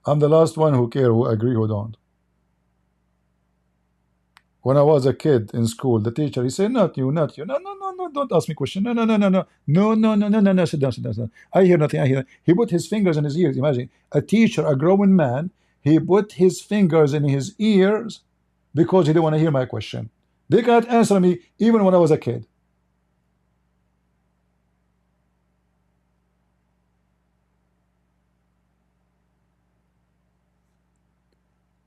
I'm the last one who care, who agree, who don't. When I was a kid in school, the teacher, he said, not you, not you. No, no, no, no, don't ask me question. No, no, no, no, no. No, no, no, no, no, no, sit down, sit down, sit down. I hear nothing, I hear nothing. He put his fingers in his ears. Imagine, a teacher, a grown man, he put his fingers in his ears because he didn't want to hear my question. They cannot answer me even when I was a kid.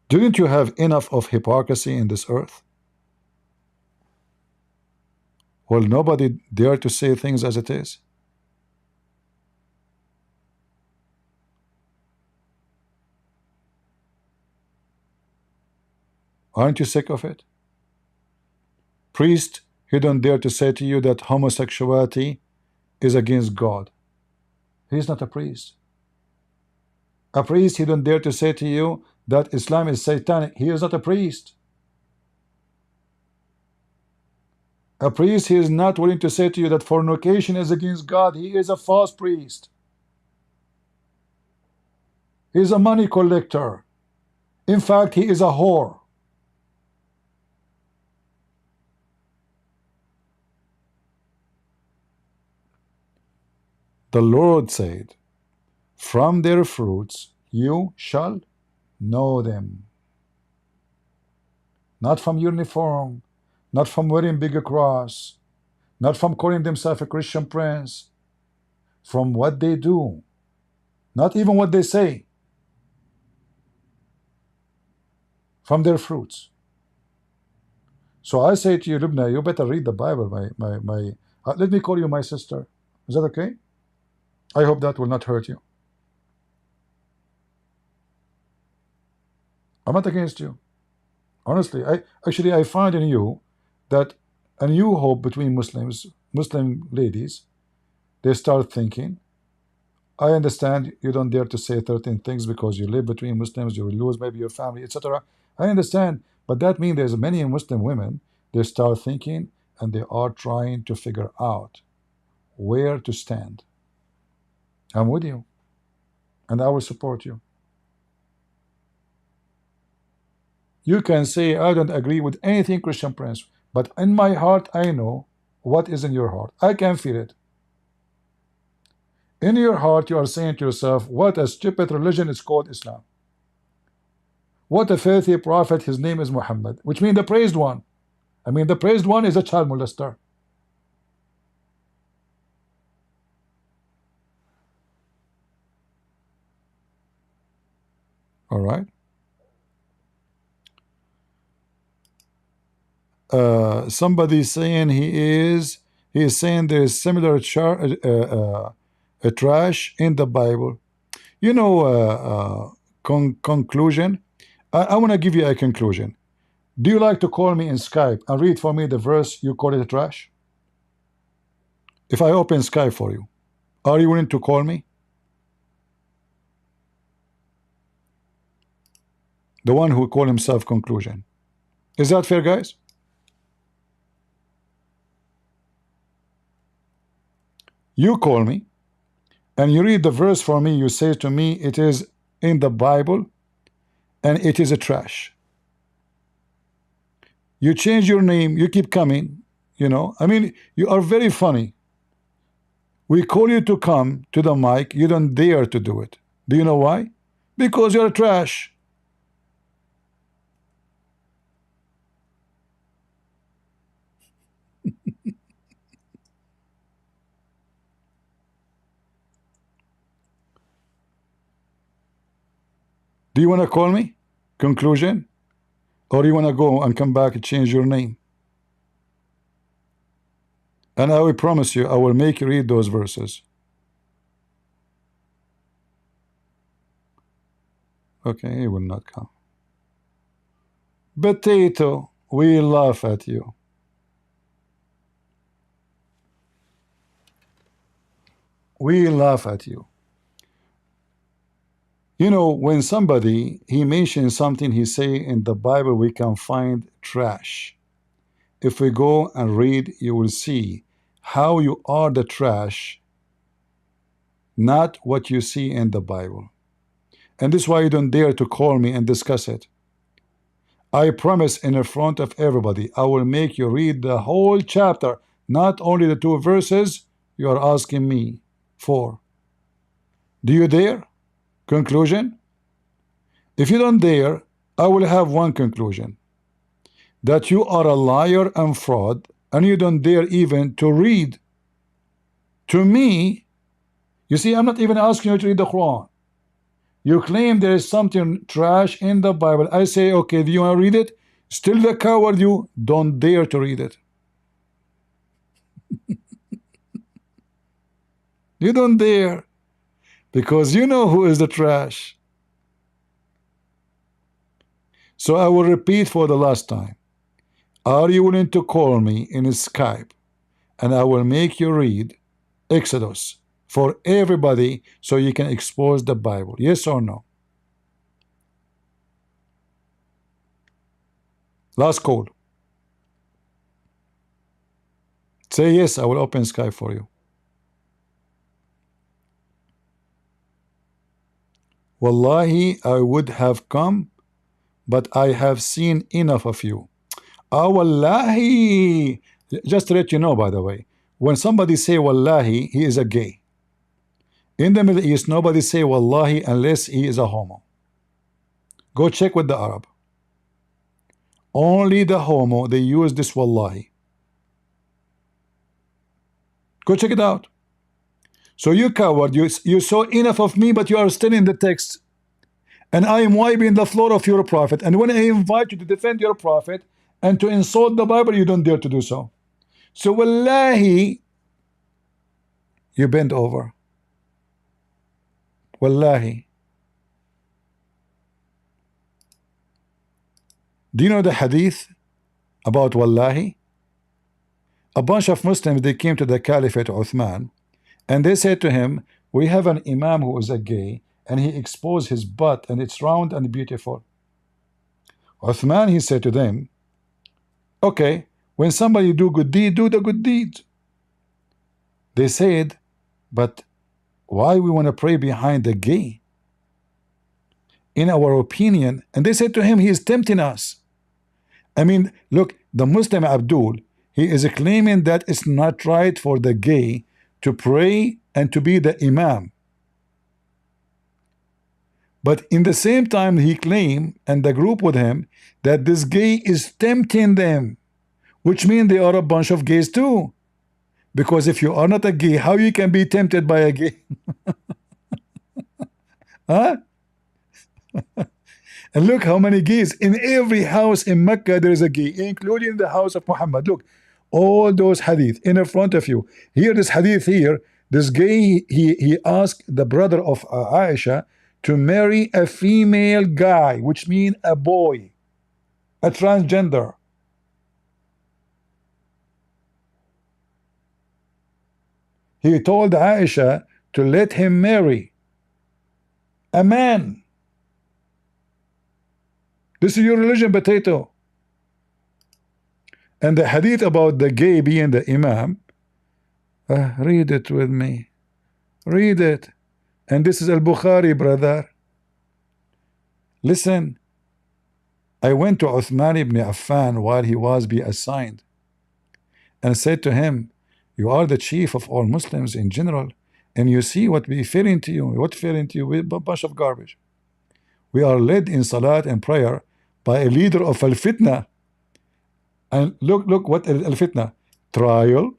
Didn't you have enough of hypocrisy in this earth? Well, nobody dare to say things as it is. Aren't you sick of it? Priest, he don't dare to say to you that homosexuality is against God. He's not a priest. A priest, he don't dare to say to you that Islam is satanic. He is not a priest. A priest, he is not willing to say to you that fornication is against God. He is a false priest. He is a money collector. In fact, he is a whore. The Lord said, from their fruits you shall know them. Not from uniform, not from wearing big cross, not from calling themselves a Christian Prince, from what they do, not even what they say, from their fruits. So I say to you, Lubna, you better read the Bible. Let me call you my sister. Is that okay? I hope that will not hurt you. I'm not against you. Honestly, I find in you that a new hope between Muslims, Muslim ladies. They start thinking, I understand you don't dare to say 13 things because you live between Muslims, you will lose maybe your family, etc. I understand, but that means there's many Muslim women, they start thinking and they are trying to figure out where to stand. I'm with you, and I will support you. You can say, I don't agree with anything Christian Prince, but in my heart, I know what is in your heart. I can feel it. In your heart, you are saying to yourself, what a stupid religion is called Islam. What a filthy prophet, his name is Muhammad, which means the praised one. I mean, the praised one is a child molester. All right. Somebody saying he He is saying there is similar trash in the Bible. You know, conclusion. I want to give you a conclusion. Do you like to call me in Skype and read for me the verse you call it trash? If I open Skype for you, are you willing to call me? The one who call himself conclusion. Is that fair, guys? You call me and you read the verse for me. You say to me it is in the Bible and it is a trash. You change your name, you keep coming, you know. I mean, you are very funny. We call you to come to the mic, you don't dare to do it. Do you know why? Because you're trash. Do you want to call me? Conclusion? Or you want to go and come back and change your name? And I will promise you, I will make you read those verses. Okay, he will not come. Potato, we laugh at you. We laugh at you. You know, when somebody, he mentions something, he say in the Bible we can find trash. If we go and read, you will see how you are the trash, not what you see in the Bible. And this is why you don't dare to call me and discuss it. I promise in front of everybody, I will make you read the whole chapter, not only the 2 verses you are asking me for. Do you dare? Conclusion? If you don't dare, I will have one conclusion. That you are a liar and fraud, and you don't dare even to read. To me, you see, I'm not even asking you to read the Quran. You claim there is something trash in the Bible. I say, okay, do you want to read it? Still the coward you, don't dare to read it. You don't dare. Because you know who is the trash. So I will repeat for the last time. Are you willing to call me in Skype and I will make you read Exodus for everybody so you can expose the Bible? Yes or no? Last call. Say yes, I will open Skype for you. Wallahi, I would have come, but I have seen enough of you. Ah, wallahi. Just to let you know, by the way, when somebody say wallahi, he is a gay. In the Middle East, nobody say wallahi unless he is a homo. Go check with the Arab. Only the homo, they use this wallahi. Go check it out. So you coward, you saw enough of me, but you are still in the text. And I am wiping the floor of your prophet. And when I invite you to defend your prophet and to insult the Bible, you don't dare to do so. So wallahi, you bend over. Wallahi. Do you know the hadith about wallahi? A bunch of Muslims, they came to the Caliphate Uthman, and they said to him, we have an imam who is a gay, and he exposed his butt, and it's round and beautiful. Uthman, he said to them, okay, when somebody do good deed, do the good deed. They said, but why we want to pray behind the gay? In our opinion, and they said to him, he is tempting us. I mean, look, the Muslim Abdul, he is claiming that it's not right for the gay to pray and to be the imam. But in the same time, he claimed, and the group with him, that this gay is tempting them, which means they are a bunch of gays too. Because if you are not a gay, how you can be tempted by a gay? Huh? And look how many gays. In every house in Mecca, there is a gay, including the house of Muhammad. Look, all those hadith in front of you. Here, this hadith here, this guy, he asked the brother of Aisha to marry a female guy, which means a boy, a transgender. He told Aisha to let him marry a man. This is your religion, potato. And the hadith about the gay being the imam, read it with me. Read it. And this is al-Bukhari, brother. Listen. I went to Uthman ibn Affan while he was being assigned and said to him, you are the chief of all Muslims in general, and you see what we fearing to you. What fearing to you? We're a bunch of garbage. We are led in salat and prayer by a leader of al-fitna. And look what al-fitna, trial,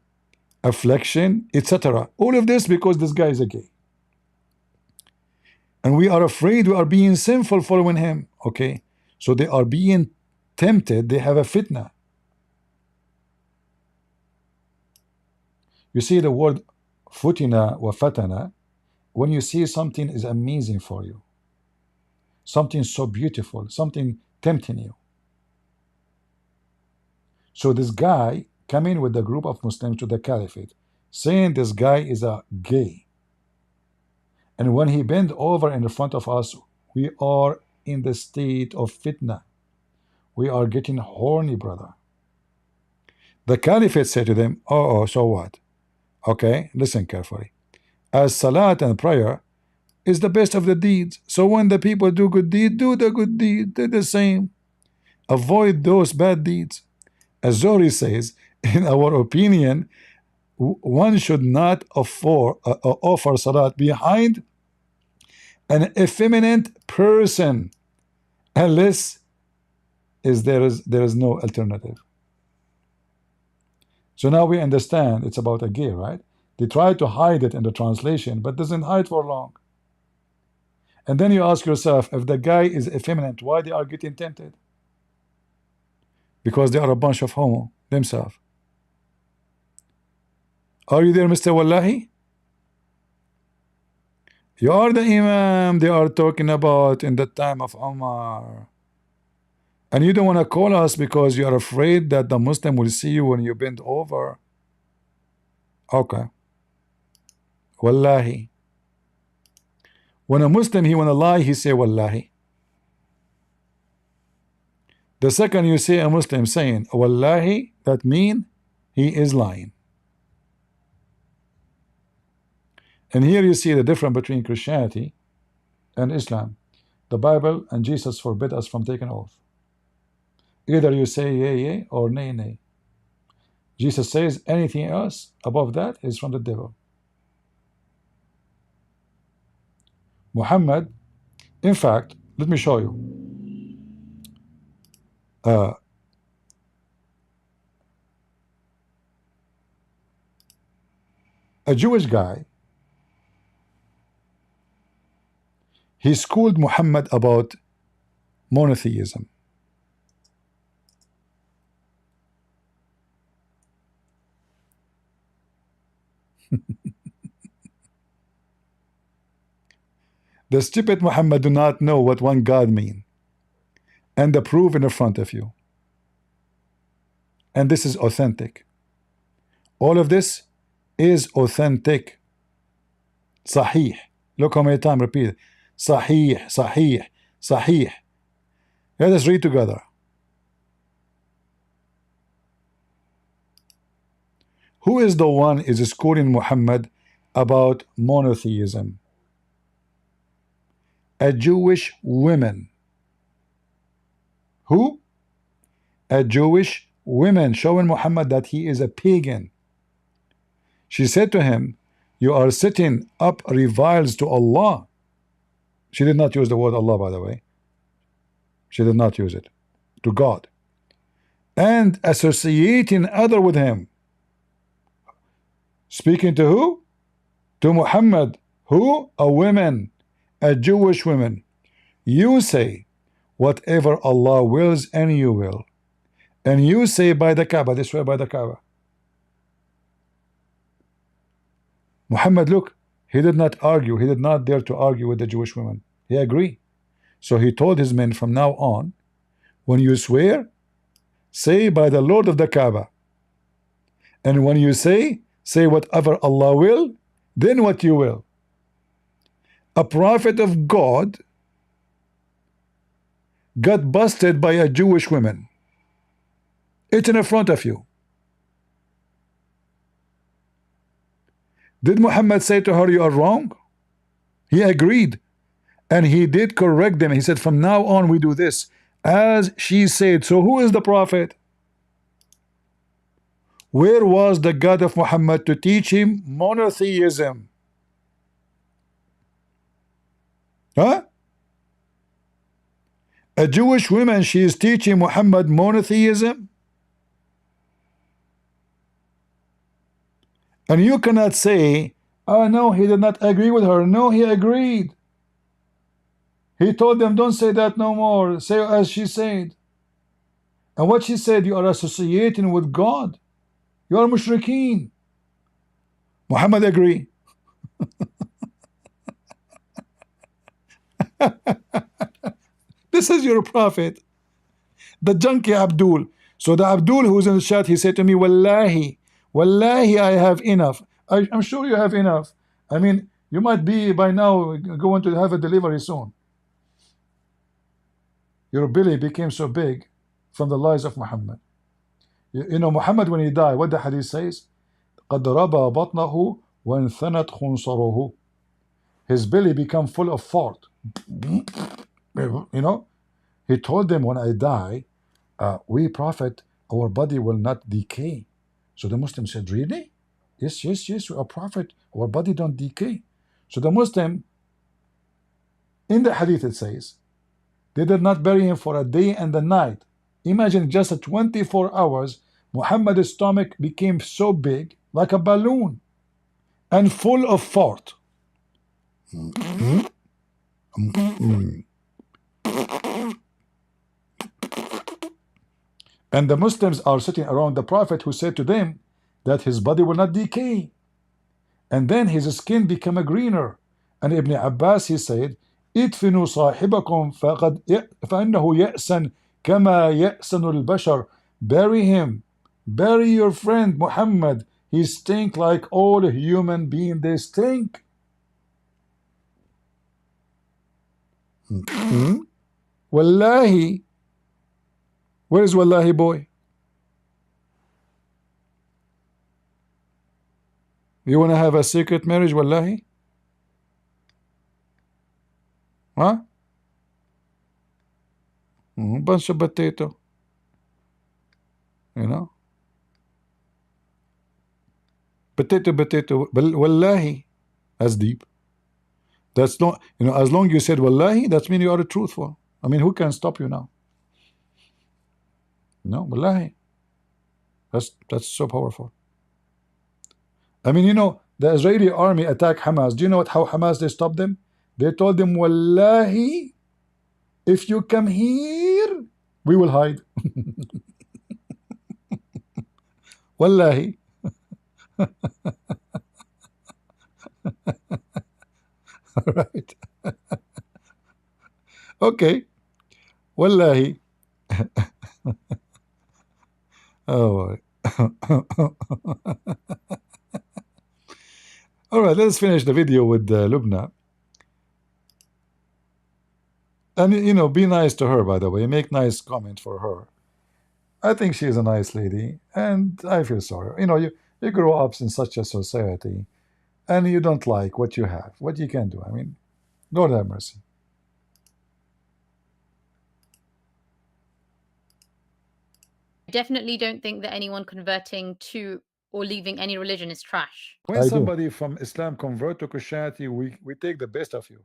affliction, etc. All of this because this guy is a gay. And we are afraid we are being sinful following him. Okay, so they are being tempted. They have a fitna. You see the word futina wa fatana when you see something is amazing for you, something so beautiful, something tempting you. So this guy coming with a group of Muslims to the caliphate, saying this guy is a gay. And when he bent over in front of us, we are in the state of fitna. We are getting horny, brother. The caliphate said to them, oh, so what? Okay, listen carefully. As salat and prayer is the best of the deeds. So when the people do good deed, do the good deed. Do the same. Avoid those bad deeds. As Zohri says, in our opinion, one should not offer salat behind an effeminate person unless there is no alternative. So now we understand it's about a gay, right? They try to hide it in the translation, but doesn't hide for long. And then you ask yourself, if the guy is effeminate, why they are getting tempted? Because they are a bunch of homo themselves. Are you there, Mr. Wallahi? You are the imam they are talking about in the time of Umar. And you don't want to call us because you are afraid that the Muslim will see you when you bend over. Okay. Wallahi. When a Muslim, he want to lie, he say Wallahi. The second you see a Muslim saying Wallahi, that mean he is lying. And here you see the difference between Christianity and Islam. The Bible and Jesus forbid us from taking oath. Either you say yea, yea, or nay, nay. Jesus says anything else above that is from the devil. Muhammad, in fact, let me show you. A Jewish guy, he schooled Muhammad about monotheism. The stupid Muhammad do not know what one God mean, and the proof in front of you. And this is authentic. All of this is authentic. Sahih. Look how many times repeat it. Sahih, Sahih, Sahih. Let us read together. Who is the one is schooling Muhammad about monotheism? A Jewish woman. Who? A Jewish woman showing Muhammad that he is a pagan. She said to him, you are setting up revils to Allah. She did not use the word Allah, by the way. She did not use it. To God. And associating other with him. Speaking to who? To Muhammad. Who? A woman. A Jewish woman. You say whatever Allah wills and you will. And you say by the Kaaba, they swear by the Kaaba. Muhammad, look, he did not argue. He did not dare to argue with the Jewish women. He agreed. So he told his men, from now on, when you swear, say by the Lord of the Kaaba. And when you say whatever Allah will, then what you will. A prophet of God got busted by a Jewish woman. It's in front of you. Did Muhammad say to her, you are wrong? He agreed. And he did correct them. He said, from now on we do this as she said. So who is the prophet? Where was the God of Muhammad to teach him monotheism? Huh? A Jewish woman, she is teaching Muhammad monotheism? And you cannot say, oh no, he did not agree with her. No, he agreed. He told them, don't say that no more. Say as she said. And what she said, you are associating with God. You are mushrikeen. Muhammad agreed. This is your prophet, the junkie Abdul. So the Abdul who's in the chat, he said to me, Wallahi, Wallahi, I have enough. I'm sure you have enough. I mean, you might be by now going to have a delivery soon. Your belly became so big from the lies of Muhammad. You know, Muhammad, when he died, what the hadith says? قَدْ رَبَى بَطْنَهُ وَانْثَنَتْ خُنْصَرُهُ. His belly became full of fart. You know, he told them, when I die, we prophet, our body will not decay. So the Muslim said, really? Yes, yes, yes, we are prophet, our body don't decay. So the Muslim, in the hadith it says, they did not bury him for a day and a night. Imagine just at 24 hours, Muhammad's stomach became so big, like a balloon, and full of fart. And the Muslims are sitting around the Prophet, who said to them that his body will not decay. And then his skin became greener. And Ibn Abbas, he said, ادفنوا صاحبكم فإنه يأسن كما يأسن البشر. Bury him. Bury your friend Muhammad. He stink like all human beings, they stink. Wallahi. Where is Wallahi boy? You want to have a secret marriage, Wallahi? Huh? Bunch of potato. You know? Potato, potato. Wallahi. That's deep. That's not, you know, as long as you said Wallahi, that means you are truthful. I mean, who can stop you now? No, Wallahi. That's so powerful. I mean, you know, the Israeli army attacked Hamas. Do you know how Hamas, they stopped them? They told them, Wallahi, if you come here, we will hide. Wallahi. All right. Okay. Wallahi. Oh. All right, let's finish the video with Lubna. And, you know, be nice to her, by the way. Make nice comment for her. I think she's a nice lady, and I feel sorry. You know, you grow up in such a society, and you don't like what you have. What you can do? I mean, Lord have mercy. I definitely don't think that anyone converting to or leaving any religion is trash. When somebody from Islam convert to Christianity, we take the best of you.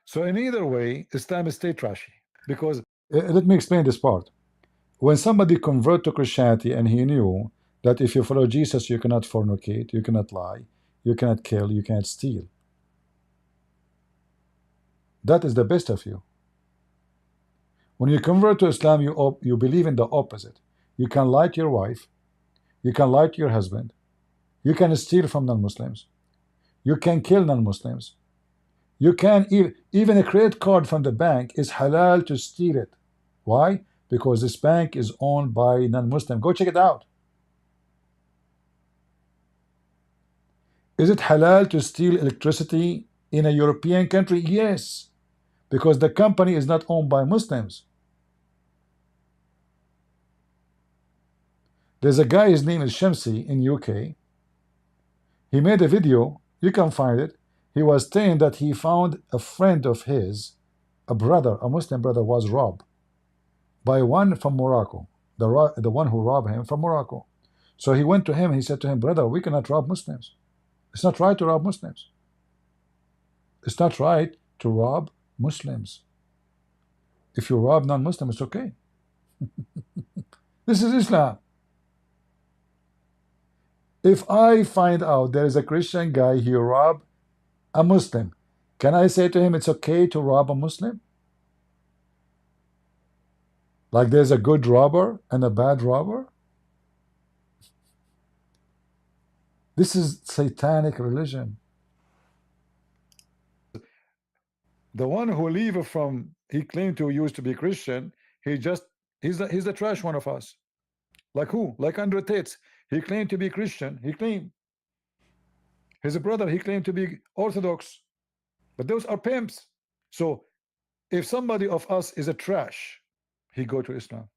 So in either way, Islam is stay trashy. Because, let me explain this part. When somebody convert to Christianity and he knew that if you follow Jesus, you cannot fornicate, you cannot lie, you cannot kill, you cannot steal. That is the best of you. When you convert to Islam, you believe in the opposite. You can lie to your wife, you can lie to your husband, you can steal from non-Muslims, You can kill non-Muslims. You can even a credit card from the bank is halal to steal it. Why? Because this bank is owned by non-Muslim. Go check it out. Is it halal to steal electricity in a European country? Yes, because the company is not owned by Muslims. There's a guy, his name is Shamsi in UK. He made a video, you can find it. He was saying that he found a friend of his, a brother, a Muslim brother, was robbed by one from Morocco, the one who robbed him from Morocco. So he went to him, he said to him, brother, we cannot rob Muslims. It's not right to rob Muslims. It's not right to rob Muslims. If you rob non-Muslims, it's okay. This is Islam. If I find out there is a Christian guy, he robbed a Muslim, can I say to him it's okay to rob a Muslim? Like there's a good robber and a bad robber? This is satanic religion. The one who leave from, he claimed to used to be Christian, he's the trash one of us. Like who? Like Andrew Tate. He claimed to be Christian. He claimed. His brother, he claimed to be Orthodox. But those are pimps. So if somebody of us is a trash, he go to Islam.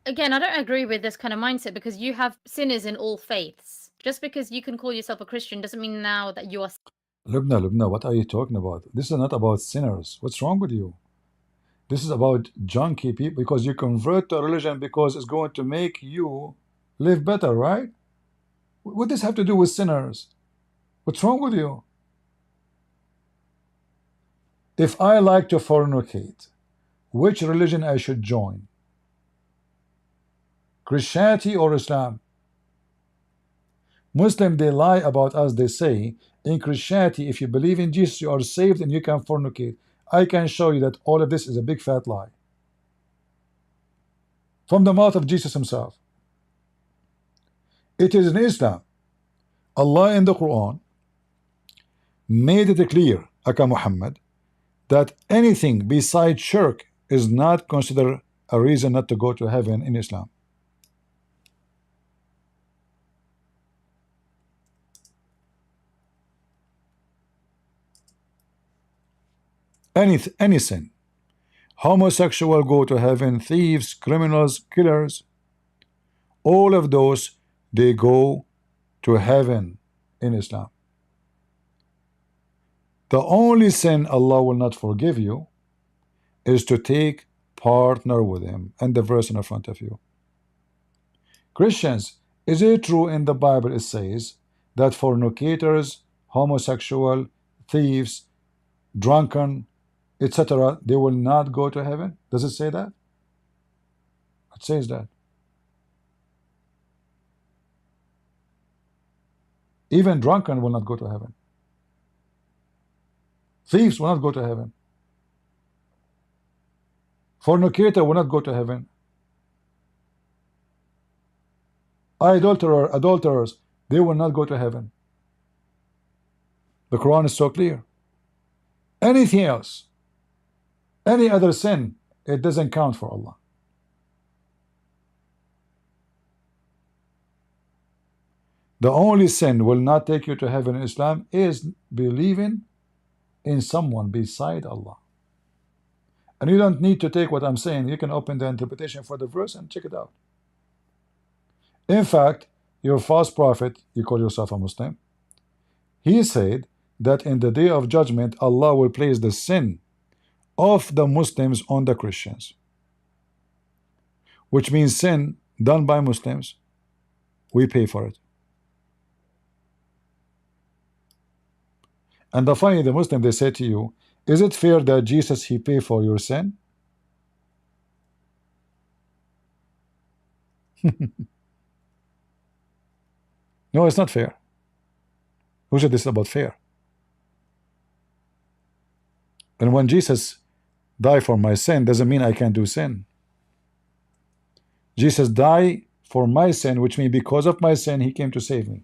Again, I don't agree with this kind of mindset, because you have sinners in all faiths. Just because you can call yourself a Christian doesn't mean now that you are. Lubna, what are you talking about? This is not about sinners. What's wrong with you? This is about junkie people, because you convert to a religion because it's going to make you live better, right? What does this have to do with sinners? What's wrong with you? If I like to fornicate, which religion I should join? Christianity or Islam? Muslim, they lie about us. They say in Christianity, if you believe in Jesus, you are saved and you can fornicate. I can show you that all of this is a big fat lie from the mouth of Jesus himself. It is in Islam. Allah in the Quran made it clear, Aka Muhammad, that anything besides shirk is not considered a reason not to go to heaven in Islam. Any sin. Homosexual go to heaven, thieves, criminals, killers, all of those, they go to heaven in Islam. The only sin Allah will not forgive you is to take partner with him, and the verse in front of you. Christians, is it true in the Bible it says that fornicators, homosexual, thieves, drunken, etc., they will not go to heaven? Does it say that? It says that. Even drunken will not go to heaven. Thieves will not go to heaven. Fornicator will not go to heaven. Adulterers, they will not go to heaven. The Quran is so clear. Anything else, any other sin, it doesn't count for Allah. The only sin will not take you to heaven in Islam is believing in someone beside Allah. And you don't need to take what I'm saying. You can open the interpretation for the verse and check it out. In fact, your false prophet, you call yourself a Muslim, he said that in the day of judgment, Allah will place the sin of the Muslims on the Christians, which means sin done by Muslims, we pay for it. And the funny, the Muslim, they say to you, is it fair that Jesus, he pay for your sin? No, it's not fair. Who said this about fair? And when Jesus died for my sin, doesn't mean I can't do sin. Jesus died for my sin, which means because of my sin, he came to save me.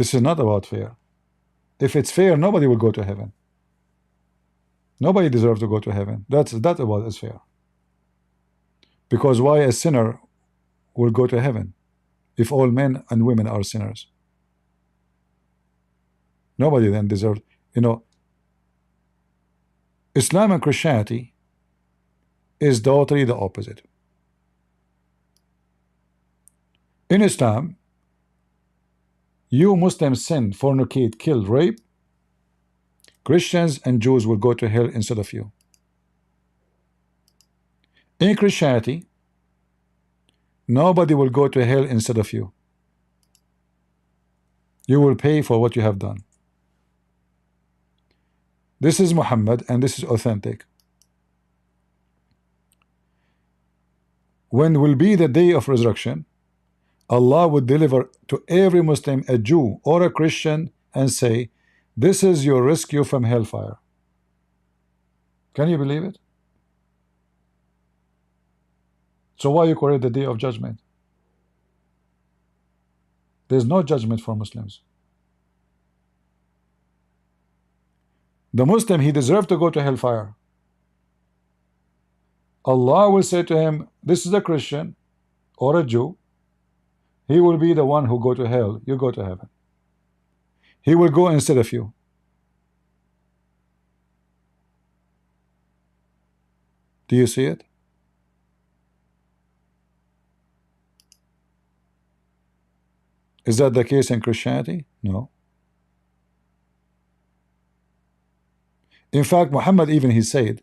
This is not about fair. If it's fair, nobody will go to heaven. Nobody deserves to go to heaven. That's what is fair. Because why a sinner will go to heaven if all men and women are sinners? Nobody then deserves, you know, Islam and Christianity is totally the opposite. In Islam, you Muslims sin, fornicate, kill, rape, Christians and Jews will go to hell instead of you. In Christianity, nobody will go to hell instead of you. You will pay for what you have done. This is Muhammad, and this is authentic. When will be the day of resurrection, Allah would deliver to every Muslim, a Jew or a Christian, and say, this is your rescue from hellfire. Can you believe it? So why you call it the day of judgment? There's no judgment for Muslims. The Muslim, he deserves to go to hellfire. Allah will say to him, this is a Christian or a Jew. He will be the one who go to hell. You go to heaven. He will go instead of you. Do you see it? Is that the case in Christianity? No. In fact, Muhammad even he said,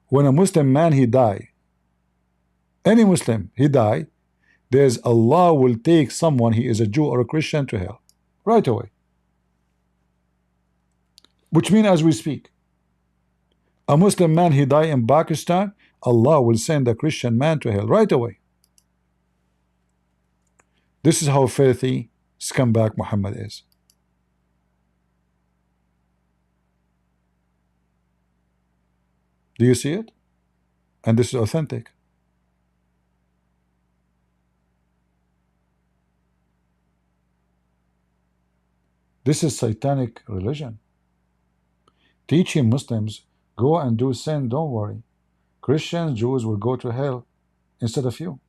when a Muslim man he die, any Muslim he die, there's Allah will take someone, he is a Jew or a Christian, to hell right away. Which means as we speak, a Muslim man he die in Pakistan, Allah will send a Christian man to hell right away. This is how filthy scumbag Muhammad is. Do you see it? And this is authentic. This is satanic religion. Teaching Muslims, go and do sin, don't worry. Christians, Jews will go to hell instead of you.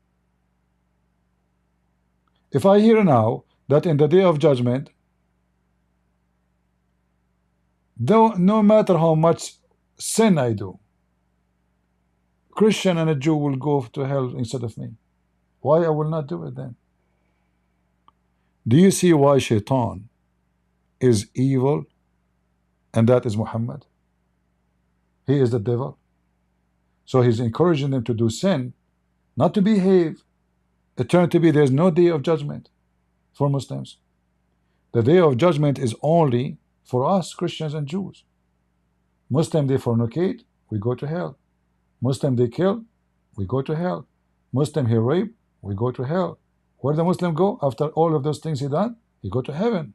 If I hear now that in the day of judgment, though no matter how much sin I do, Christian and a Jew will go to hell instead of me, why I will not do it then? Do you see why Shaitan is evil, and that is Muhammad? He is the devil. So he's encouraging them to do sin, not to behave. It turned to be there's no day of judgment for Muslims. The day of judgment is only for us, Christians and Jews. Muslim, they fornicate, we go to hell. Muslim, they kill, we go to hell. Muslim, he rape, we go to hell. Where the Muslim go after all of those things he done? He go to heaven.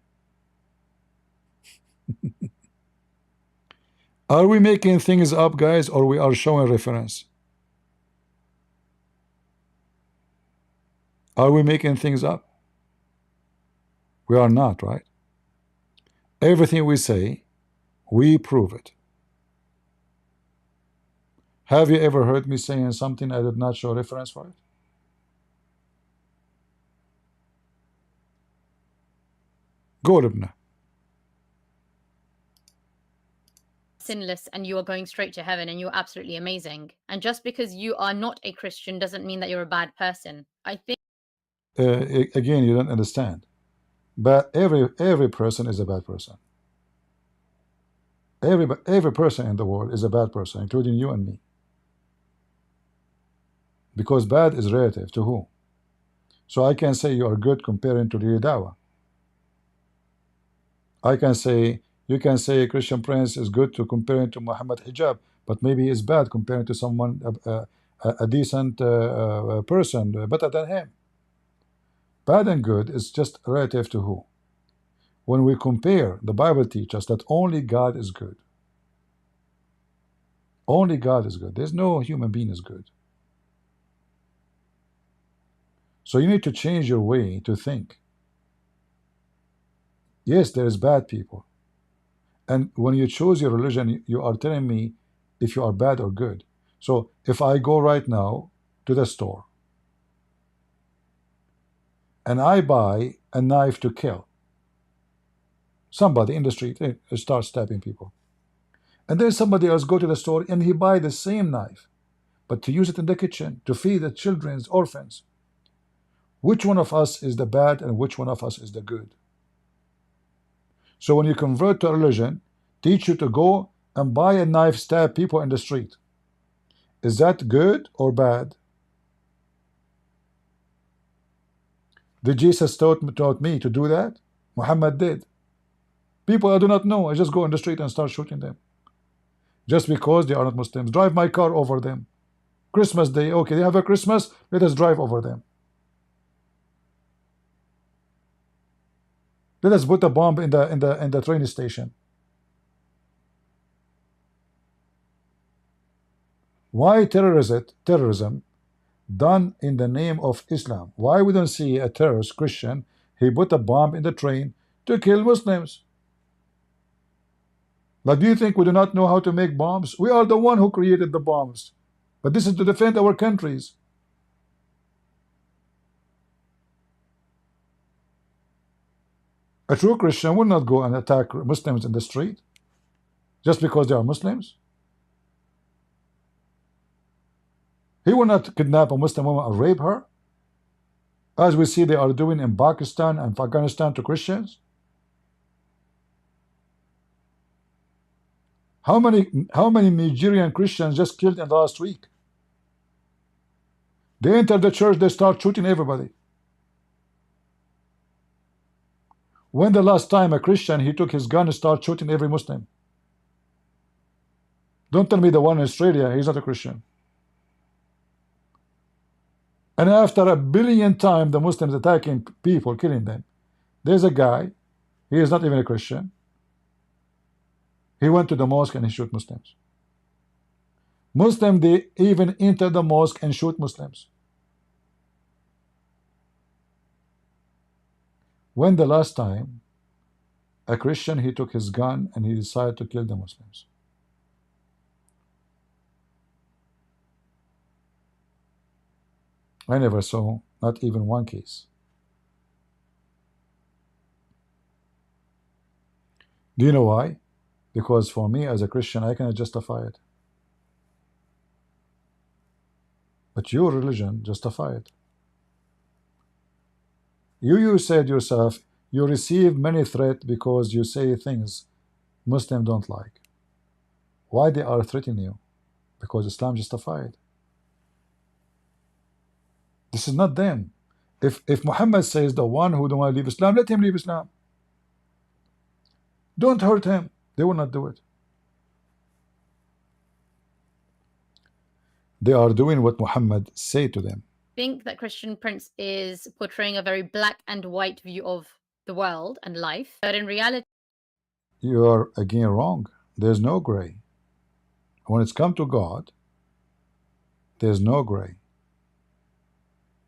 Are we making things up, guys, or we are showing reference? Are we making things up? We are not, right? Everything we say, we prove it. Have you ever heard me saying something I did not show reference for it? Go, Lubna. Sinless and you are going straight to heaven and you're absolutely amazing. And just because you are not a Christian doesn't mean that you're a bad person. I think again, you don't understand. But every person is a bad person. Every person in the world is a bad person, including you and me. Because bad is relative to who? So I can say you are good comparing to the Dawa. I can say, you can say Christian Prince is good to comparing to Muhammad Hijab, but maybe he is bad comparing to someone, a decent person, better than him. Bad and good is just relative to who? When we compare, the Bible teaches us that only God is good. Only God is good. There's no human being is good. So you need to change your way to think. Yes, there is bad people. And when you choose your religion, you are telling me if you are bad or good. So if I go right now to the store and I buy a knife to kill somebody in the street, starts stabbing people, and then somebody else go to the store and he buy the same knife, but to use it in the kitchen to feed the children's orphans, which one of us is the bad and which one of us is the good? So when you convert to a religion, teach you to go and buy a knife, stab people in the street. Is that good or bad? Did Jesus taught me to do that? Muhammad did. People I do not know, I just go in the street and start shooting them. Just because they are not Muslims. Drive my car over them. Christmas Day, okay, they have a Christmas, let us drive over them. Let us put a bomb in the train station. Why terrorism done in the name of Islam? Why we don't see a terrorist Christian, he put a bomb in the train to kill Muslims? Like, do you think we do not know how to make bombs? We are the one who created the bombs. But this is to defend our countries. A true Christian will not go and attack Muslims in the street just because they are Muslims. He will not kidnap a Muslim woman or rape her, as we see they are doing in Pakistan and Afghanistan to Christians. How many Nigerian Christians just killed in the last week? They enter the church, they start shooting everybody. When the last time a Christian, he took his gun and started shooting every Muslim? Don't tell me the one in Australia, he's not a Christian. And after 1 billion times the Muslims attacking people, killing them, there's a guy, he is not even a Christian. He went to the mosque and he shoot Muslims. Muslims, they even enter the mosque and shoot Muslims. When the last time a Christian, he took his gun and he decided to kill the Muslims? I never saw not even one case. Do you know why? Because for me as a Christian, I cannot justify it. But your religion justify it. You said yourself, you receive many threats because you say things Muslims don't like. Why they are threatening you? Because Islam justified. This is not them. If Muhammad says the one who don't want to leave Islam, let him leave Islam. Don't hurt him. They will not do it. They are doing what Muhammad said to them. I think that Christian Prince is portraying a very black and white view of the world and life, but in reality, you are again wrong. There's no gray. When it's come to God, there's no gray.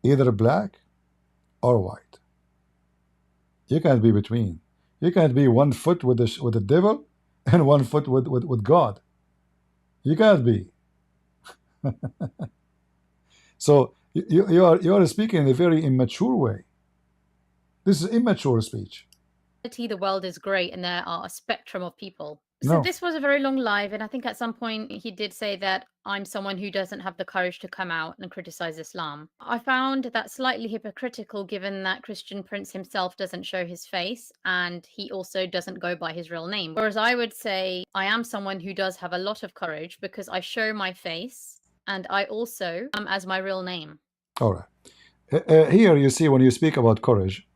Either black or white. You can't be between. You can't be 1 foot with the devil and 1 foot with God. You can't be. So you are speaking in a very immature way. This is immature speech. the world is great and there are a spectrum of people. No. So this was a very long live, and I think at some point he did say that I'm someone who doesn't have the courage to come out and criticize Islam. I found that slightly hypocritical given that Christian Prince himself doesn't show his face and he also doesn't go by his real name. Whereas I would say I am someone who does have a lot of courage because I show my face and I also am as my real name. All right. Here you see when you speak about courage,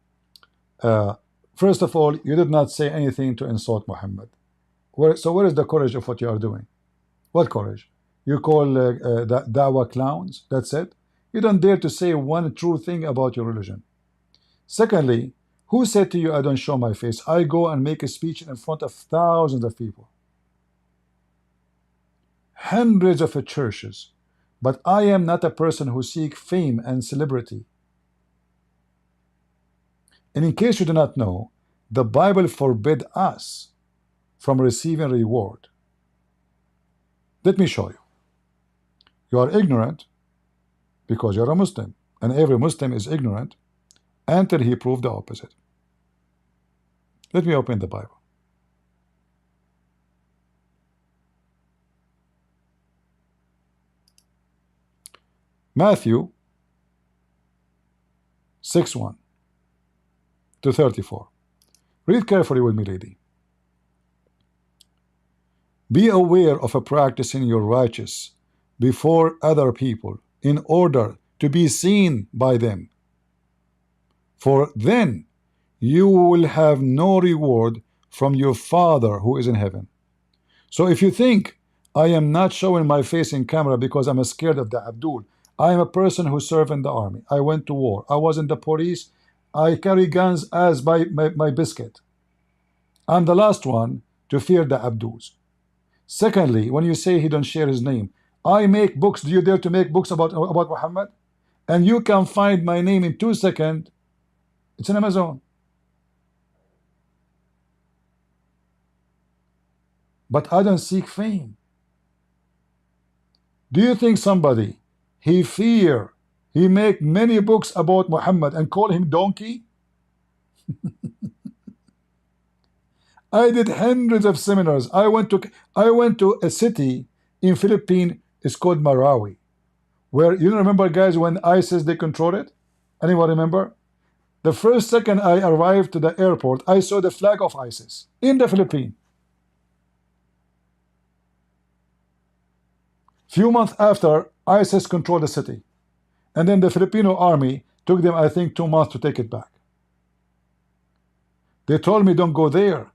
first of all, you did not say anything to insult Muhammad. So where is the courage of what you are doing? What courage? You call da'wah clowns? That's it? You don't dare to say one true thing about your religion. Secondly, who said to you, I don't show my face? I go and make a speech in front of thousands of people. Hundreds of churches. But I am not a person who seek fame and celebrity. And in case you do not know, The Bible forbid us from receiving reward. Let me show you. You are ignorant because you're a Muslim, and every Muslim is ignorant until he proved the opposite. Let me open the Bible. Matthew 6:1 to 34. Read carefully with me, lady. Be aware of practicing your righteous before other people in order to be seen by them, for then you will have no reward from your Father who is in heaven. So if you think I am not showing my face in camera because I'm scared of the Abdul, I am a person who served in the army. I went to war. I was in the police. I carry guns as my biscuit. I'm the last one to fear the Abduls. Secondly, when you say he don't share his name, I make books. Do you dare to make books about Muhammad? And you can find my name in 2 seconds. It's in Amazon. But I don't seek fame. Do you think somebody he make many books about Muhammad and call him donkey? I did hundreds of seminars. I went to a city in Philippines. It's called Marawi, where you remember, guys, when ISIS they control it. Anyone remember? The first second I arrived to the airport, I saw the flag of ISIS in the Philippines. Few months after, ISIS controlled the city, and then the Filipino army took them, I think, 2 months to take it back. They told me, don't go there.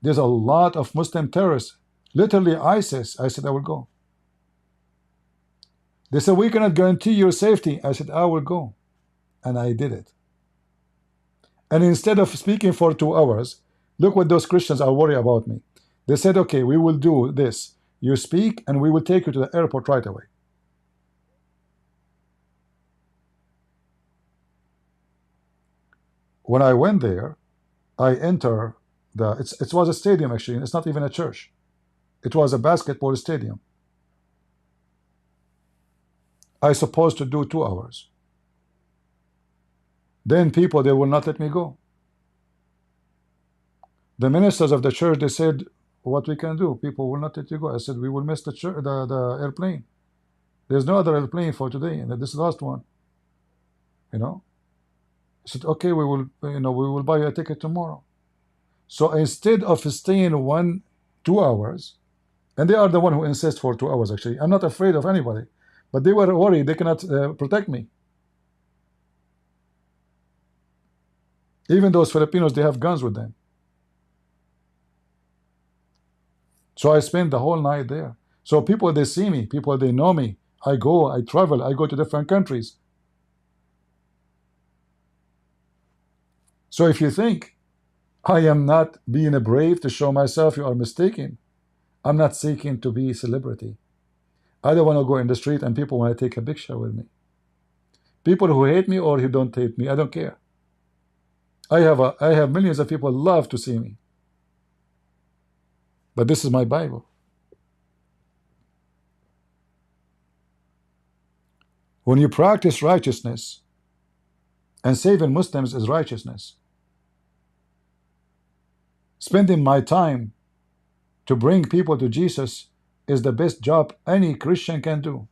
There's a lot of Muslim terrorists, literally ISIS. I said, I will go. They said, we cannot guarantee your safety. I said, I will go. And I did it. And instead of speaking for 2 hours, look what those Christians are worried about me. They said, okay, we will do this. You speak, and we will take you to the airport right away. When I went there, I enter it was a stadium, actually. It's not even a church. It was a basketball stadium. I supposed to do 2 hours. Then people, they will not let me go. The ministers of the church, they said, what we can do? People will not let you go. I said, we will miss the airplane. There's no other airplane for today, and this is the last one. You know. I said, okay, we will buy you a ticket tomorrow. So instead of staying 2 hours, and they are the one who insist for 2 hours, actually. I'm not afraid of anybody, but they were worried they cannot protect me. Even those Filipinos, they have guns with them. So I spent the whole night there. So people, they see me. People, they know me. I go, I travel, I go to different countries. So if you think I am not being brave to show myself, you are mistaken. I'm not seeking to be a celebrity. I don't want to go in the street and people want to take a picture with me. People who hate me or who don't hate me, I don't care. I have millions of people love to see me. But this is my Bible. When you practice righteousness, and saving Muslims is righteousness. Spending my time to bring people to Jesus is the best job any Christian can do.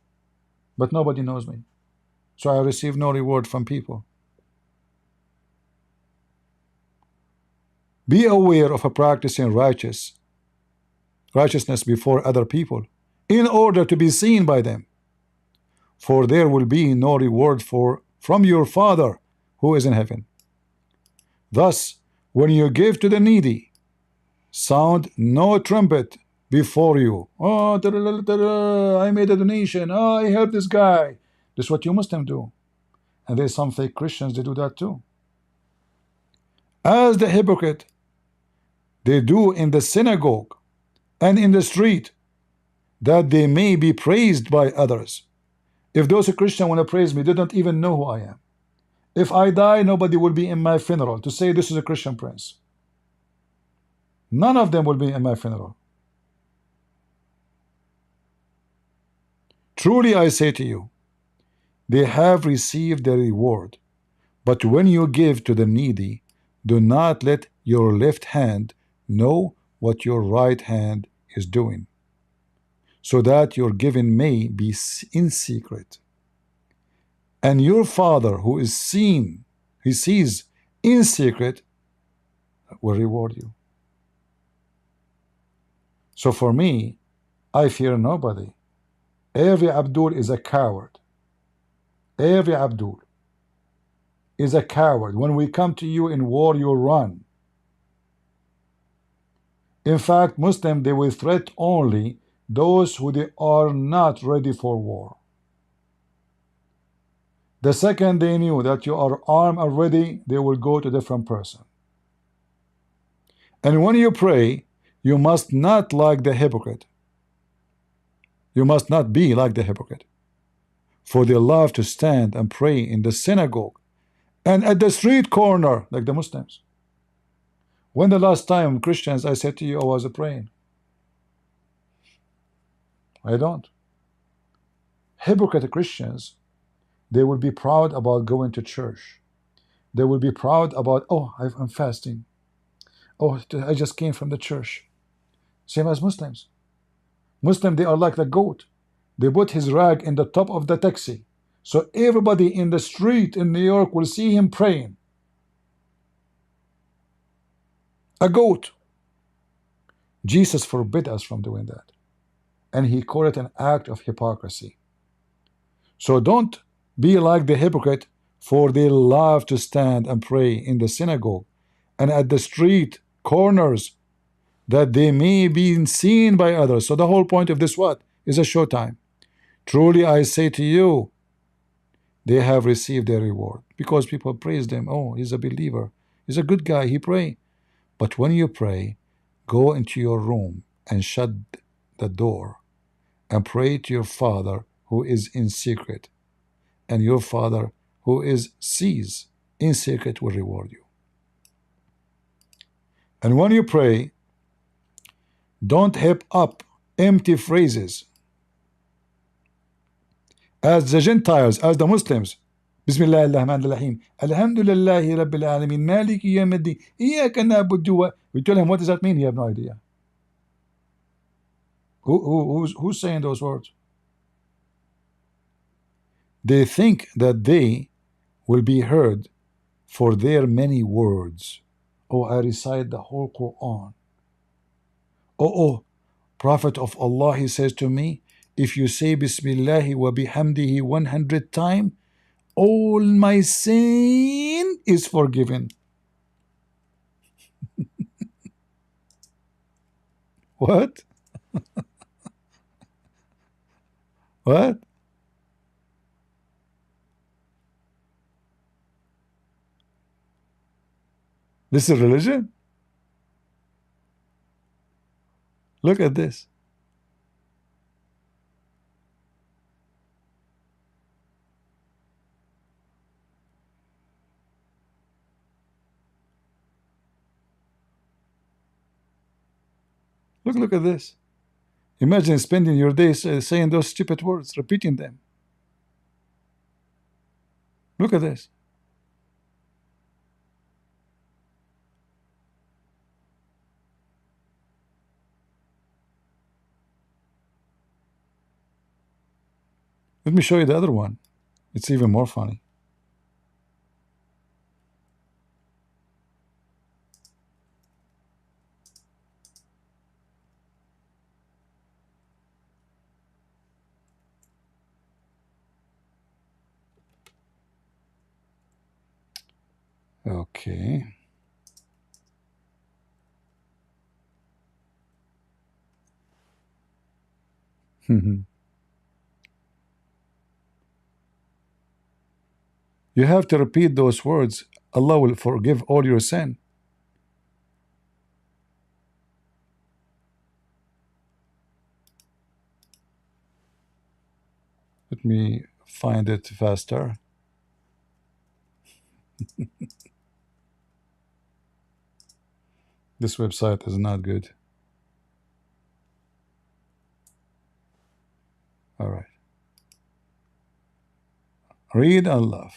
But nobody knows me. So I receive no reward from people. Be aware of practicing righteousness before other people in order to be seen by them. For there will be no reward from your Father who is in heaven. Thus, when you give to the needy, sound no trumpet before you. Oh, I made a donation. Oh, I helped this guy. This is what you Muslims do. And there's some fake Christians, they do that too. As the hypocrite, they do in the synagogue and in the street, that they may be praised by others. If those Christians want to praise me, they don't even know who I am. If I die, nobody will be in my funeral to say this is a Christian Prince. None of them will be in my funeral. Truly I say to you, they have received their reward. But when you give to the needy, do not let your left hand know what your right hand is doing, so that your giving may be in secret. And your Father who is seen, he sees in secret, will reward you. So for me, I fear nobody. Every Abdul is a coward. Every Abdul is a coward. When we come to you in war, you run. In fact, Muslims, they will threat only those who they are not ready for war. The second they knew that you are armed and ready, they will go to a different person. And when you pray, you must not like the hypocrite. You must not be like the hypocrite. For they love to stand and pray in the synagogue and at the street corner, like the Muslims. When the last time, Christians, I said to you, I was praying? I don't. Hypocrite Christians, they will be proud about going to church. They will be proud about, oh, I'm fasting. Oh, I just came from the church. Same as Muslims. Muslims, they are like the goat. They put his rag in the top of the taxi, so everybody in the street in New York will see him praying. A goat. Jesus forbid us from doing that, and he called it an act of hypocrisy. So don't be like the hypocrite, for they love to stand and pray in the synagogue and at the street corners, that they may be seen by others. So the whole point of this what? Is a showtime. Truly I say to you, they have received their reward, because people praise them. Oh, he's a believer, he's a good guy, he pray. But when you pray, go into your room and shut the door and pray to your Father who is in secret, and your Father who is sees in secret will reward you. And when you pray, don't heap up empty phrases as the Gentiles, as the Muslims. Bismillah ar-Rahman ar-Rahim. Alhamdulillahi Rabbil Alameen. Maliki Yawmiddin. Iyyaka na'budu wa. We tell him, what does that mean? He have no idea. Who's saying those words? They think that they will be heard for their many words. Oh, I recite the whole Quran. Oh, Prophet of Allah, he says to me, if you say Bismillah wa bihamdihi 100 times, all my sin is forgiven. What? What? This is religion? Look at this. Look at this. Imagine spending your days saying those stupid words, repeating them. Look at this. Let me show you the other one. It's even more funny. Okay. You have to repeat those words. Allah will forgive all your sin. Let me find it faster. This website is not good. All right. Read and love.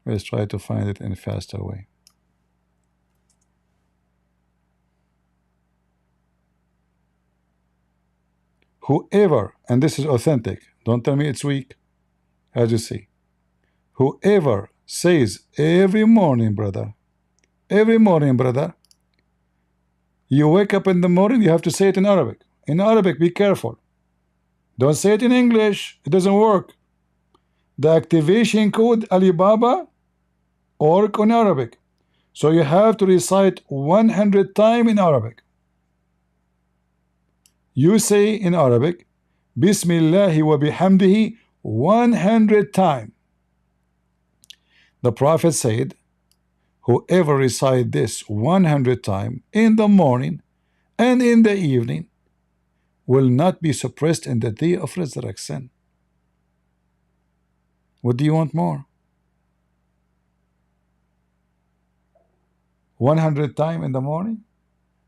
Let's try to find it in a faster way. Whoever, and this is authentic, don't tell me it's weak, as you see. Whoever says every morning, brother, you wake up in the morning, you have to say it in Arabic. In Arabic, be careful. Don't say it in English. It doesn't work. The activation code Alibaba work on Arabic. So you have to recite 100 times in Arabic. You say in Arabic, Bismillahi wa bihamdihi 100 times. The Prophet said, whoever recite this 100 times in the morning and in the evening will not be suppressed in the day of resurrection. What do you want more? 100 times in the morning,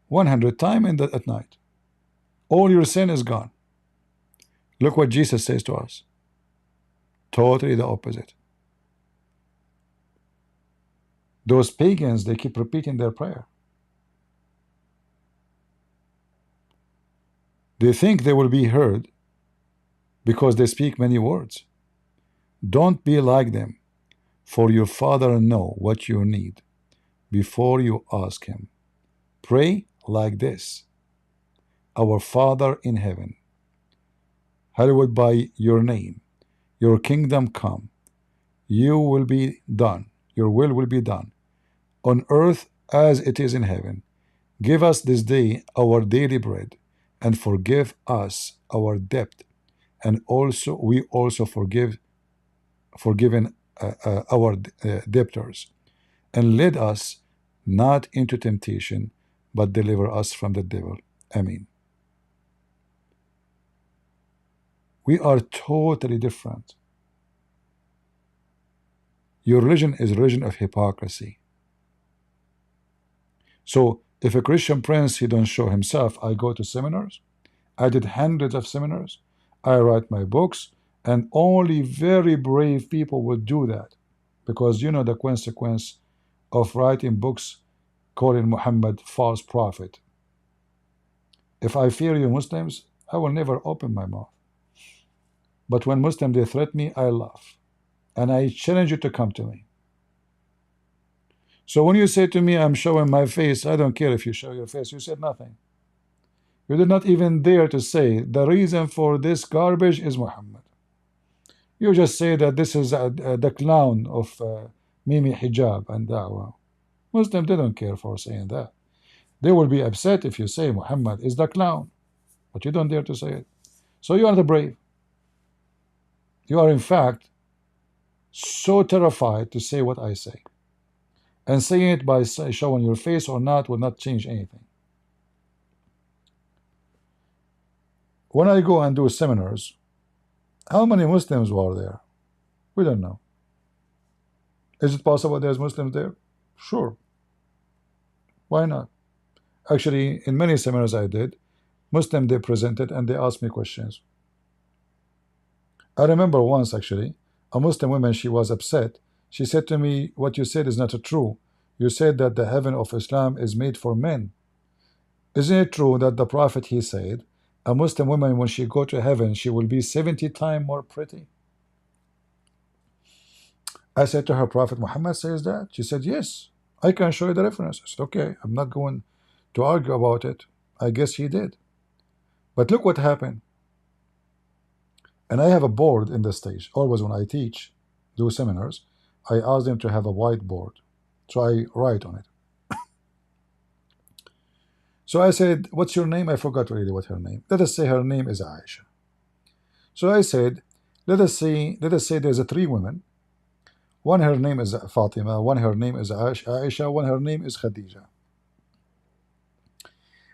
100 times at night. All your sin is gone. Look what Jesus says to us. Totally the opposite. Those pagans, they keep repeating their prayer. They think they will be heard because they speak many words. Don't be like them, for your Father knows what you need before you ask Him. Pray like this. Our Father in heaven, hallowed by your name. Your kingdom come. You will be done. Your will be done on earth as it is in heaven. Give us this day our daily bread, and forgive us our debt, and also we also forgiven our debtors, and lead us not into temptation, but deliver us from the devil. Amen. We are totally different. Your religion is a religion of hypocrisy. So if a Christian Prince, he don't show himself, I go to seminars, I did hundreds of seminars, I write my books, and only very brave people would do that, because you know the consequence of writing books calling Muhammad false prophet. If I fear you Muslims, I will never open my mouth. But when Muslims they threaten me, I laugh, and I challenge you to come to me. So when you say to me, I'm showing my face, I don't care if you show your face. You said nothing. You did not even dare to say the reason for this garbage is Muhammad. You just say that this is the clown of Mimi Hijab and Da'wah. Muslims, they don't care for saying that. They will be upset if you say Muhammad is the clown, but you don't dare to say it. So you are the brave. You are in fact so terrified to say what I say. And saying it by showing your face or not will not change anything. When I go and do seminars, how many Muslims were there? We don't know. Is it possible there's Muslims there? Sure. Why not? Actually, in many seminars I did, Muslims they presented and they asked me questions. I remember once actually, a Muslim woman, she was upset. She said to me, what you said is not true. You said that the heaven of Islam is made for men. Isn't it true that the Prophet, he said, a Muslim woman, when she go to heaven, she will be 70 times more pretty? I said to her, Prophet Muhammad says that? She said, yes, I can show you the reference. I said, okay, I'm not going to argue about it. I guess he did. But look what happened. And I have a board in the stage. Always when I teach, do seminars, I ask them to have a whiteboard. So I write on it. So I said, what's your name? I forgot really what her name. Let us say her name is Aisha. So I said, let us say there's 3 women. One her name is Fatima, one her name is Aisha, one her name is Khadija.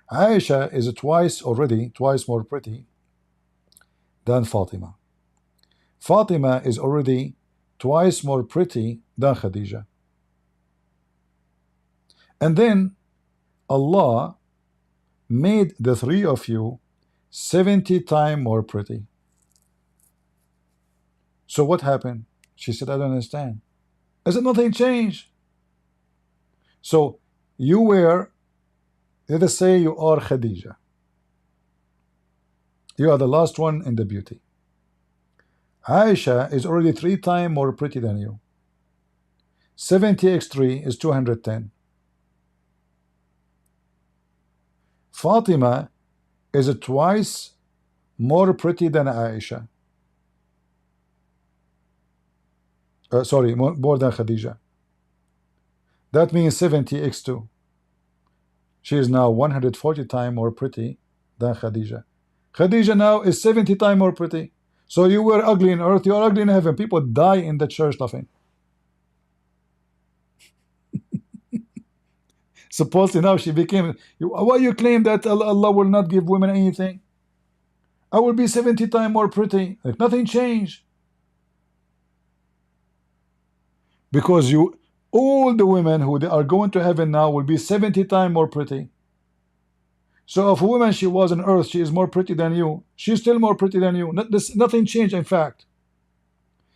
Aisha is twice more pretty than Fatima. Fatima is already twice more pretty than Khadija. And then Allah made the three of you 70 times more pretty. So what happened? She said, I don't understand. I said, nothing changed. So you were, let us say you are Khadija. You are the last one in the beauty. Aisha is already 3 times more pretty than you. 70 x 3 is 210. Fatima is twice more pretty than Aisha. Sorry, more than Khadija. That means 70 x 2. She is now 140 times more pretty than Khadija. Khadija now is 70 times more pretty. So you were ugly in earth, you are ugly in heaven. People die in the church laughing. Supposedly now she became. Why you claim that Allah will not give women anything? I will be 70 times more pretty. Like nothing changed. Because all the women who are going to heaven now will be 70 times more pretty. So if a woman she was on earth, she is more pretty than you. She's still more pretty than you. Nothing changed, in fact.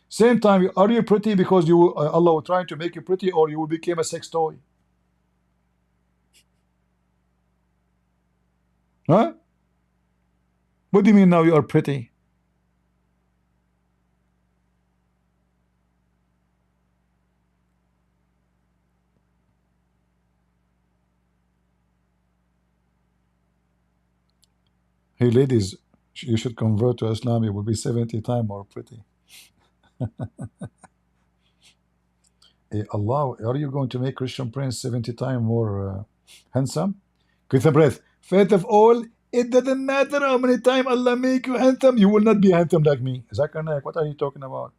Same time, are you pretty because Allah was trying to make you pretty, or you will become a sex toy? Huh? What do you mean now you are pretty? Hey ladies, you should convert to Islam. You will be 70 times more pretty. Hey, Allah, are you going to make Christian Prince 70 times more handsome? Christian Prince, first of all, it doesn't matter how many times Allah make you handsome, you will not be handsome like me. Zakanak, what are you talking about?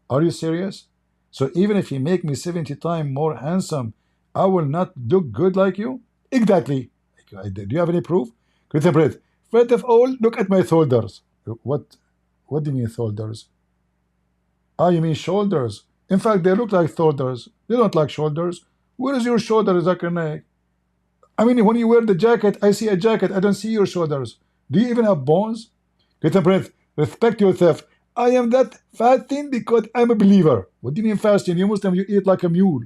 Are you serious? So even if you make me 70 times more handsome, I will not look good like you? Exactly. Do you have any proof? Christian Prince, first of all, look at my shoulders. What do you mean shoulders? Ah, you mean shoulders. In fact, they look like shoulders. They don't like shoulders. Where is your shoulder, Zakanak? I mean, when you wear the jacket, I see a jacket. I don't see your shoulders. Do you even have bones? Get a breath. Respect yourself. I am that fasting because I'm a believer. What do you mean fasting? You Muslim, you eat like a mule,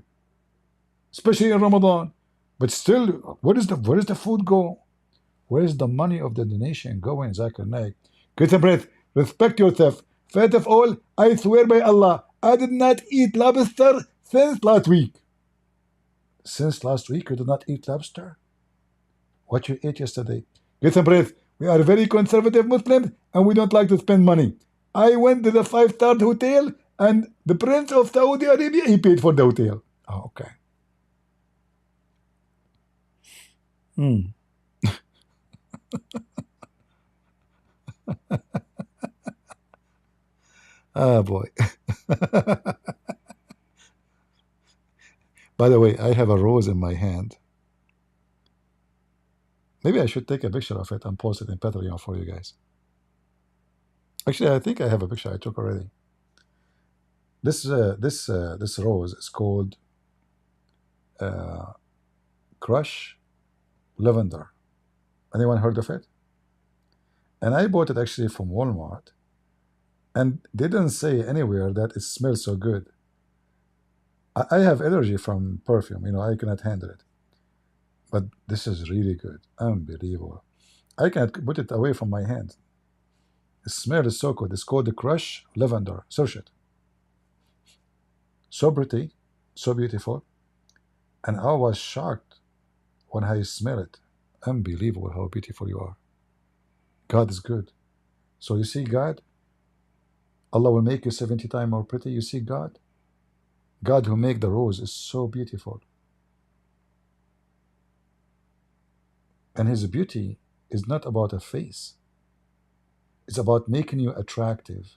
especially in Ramadan. But still, where does the food go? Where is the money of the donation going, Zakir Naik? Get a breath. Respect yourself. First of all, I swear by Allah, I did not eat lobster since last week. Since last week, you did not eat lobster? What you ate yesterday? Get some breath. We are very conservative Muslims and we don't like to spend money. I went to the 5-star hotel and the Prince of Saudi Arabia, he paid for the hotel. Oh, okay. Ah, boy. By the way, I have a rose in my hand. Maybe I should take a picture of it and post it in Patreon for you guys. Actually, I think I have a picture I took already. This rose is called Crush Lavender. Anyone heard of it? And I bought it actually from Walmart, and they didn't say anywhere that it smells so good. I have allergy from perfume, I cannot handle it. But this is really good, unbelievable. I can't put it away from my hand. The smell is so good. It's called the Crush Lavender. Search it. So pretty, so beautiful, and I was shocked when I smell it. Unbelievable how beautiful you are. God is good. So you see God, Allah will make you 70 times more pretty. You see God? God who made the rose is so beautiful. And his beauty is not about a face. It's about making you attractive.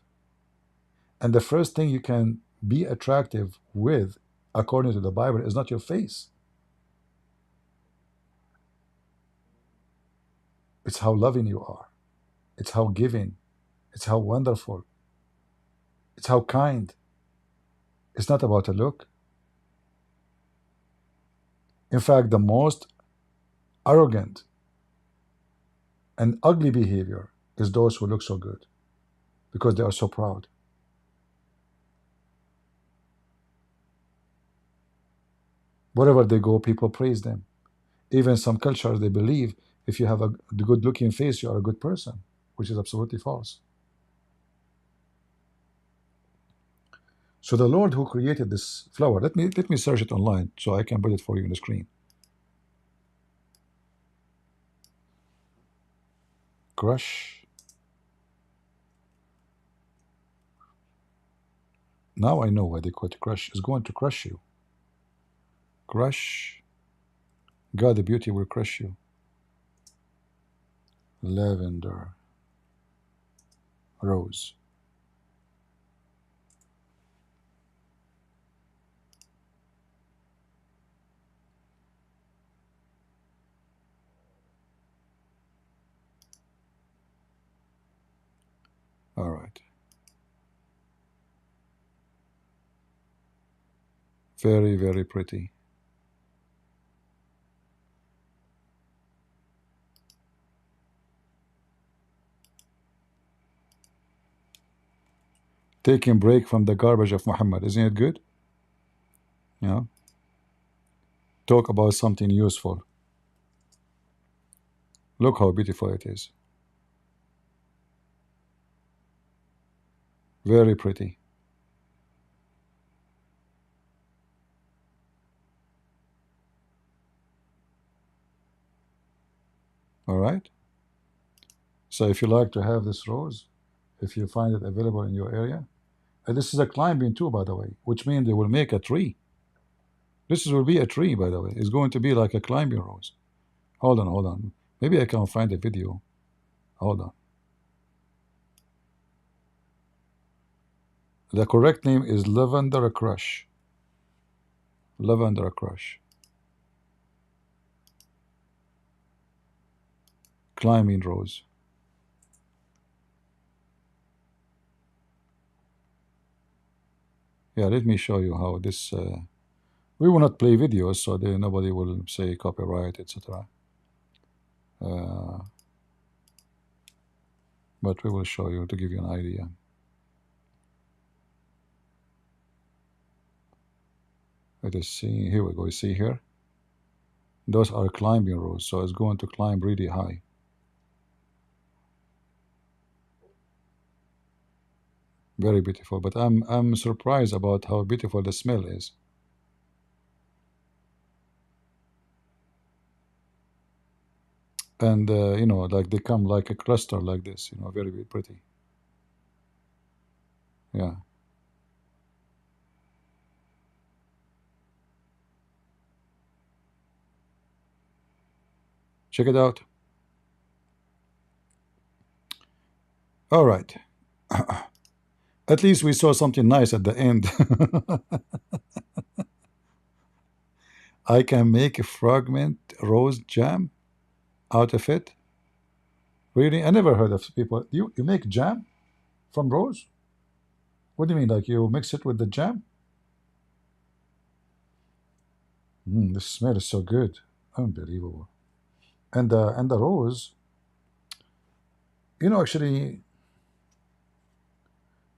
And the first thing you can be attractive with, according to the Bible, is not your face. It's how loving you are. It's how giving. It's how wonderful. It's how kind. It's not about a look. In fact, the most arrogant and ugly behavior is those who look so good because they are so proud. Wherever they go, people praise them. Even some cultures, they believe if you have a good looking face, you are a good person, which is absolutely false. So the Lord who created this flower, let me search it online so I can put it for you on the screen. Crush. Now I know why they call it crush. It's going to crush you. Crush. God, the beauty will crush you. Lavender. Rose. All right. Very, very pretty. Taking break from the garbage of Muhammad. Isn't it good? Yeah. Talk about something useful. Look how beautiful it is. Very pretty. All right. So if you like to have this rose, if you find it available in your area, and this is a climbing too, by the way, which means they will make a tree. This will be a tree, by the way. It's going to be like a climbing rose. Hold on, hold on. Maybe I can find a video. Hold on. The correct name is Lavender Crush. Lavender Crush. Climbing rose. Yeah, let me show you how this. We will not play videos, so nobody will say copyright, etc. But we will show you to give you an idea. Let us see. Here we go. You see here? Those are climbing rows, so it's going to climb really high. Very beautiful. But I'm surprised about how beautiful the smell is. And you know, like they come like a cluster like this. You know, very, very pretty. Yeah. Check it out. All right. At least we saw something nice at the end. I can make a fragment rose jam out of it. Really? I never heard of people. You make jam from rose? What do you mean? Like you mix it with the jam? The smell is so good. Unbelievable. And the rose, you know, actually,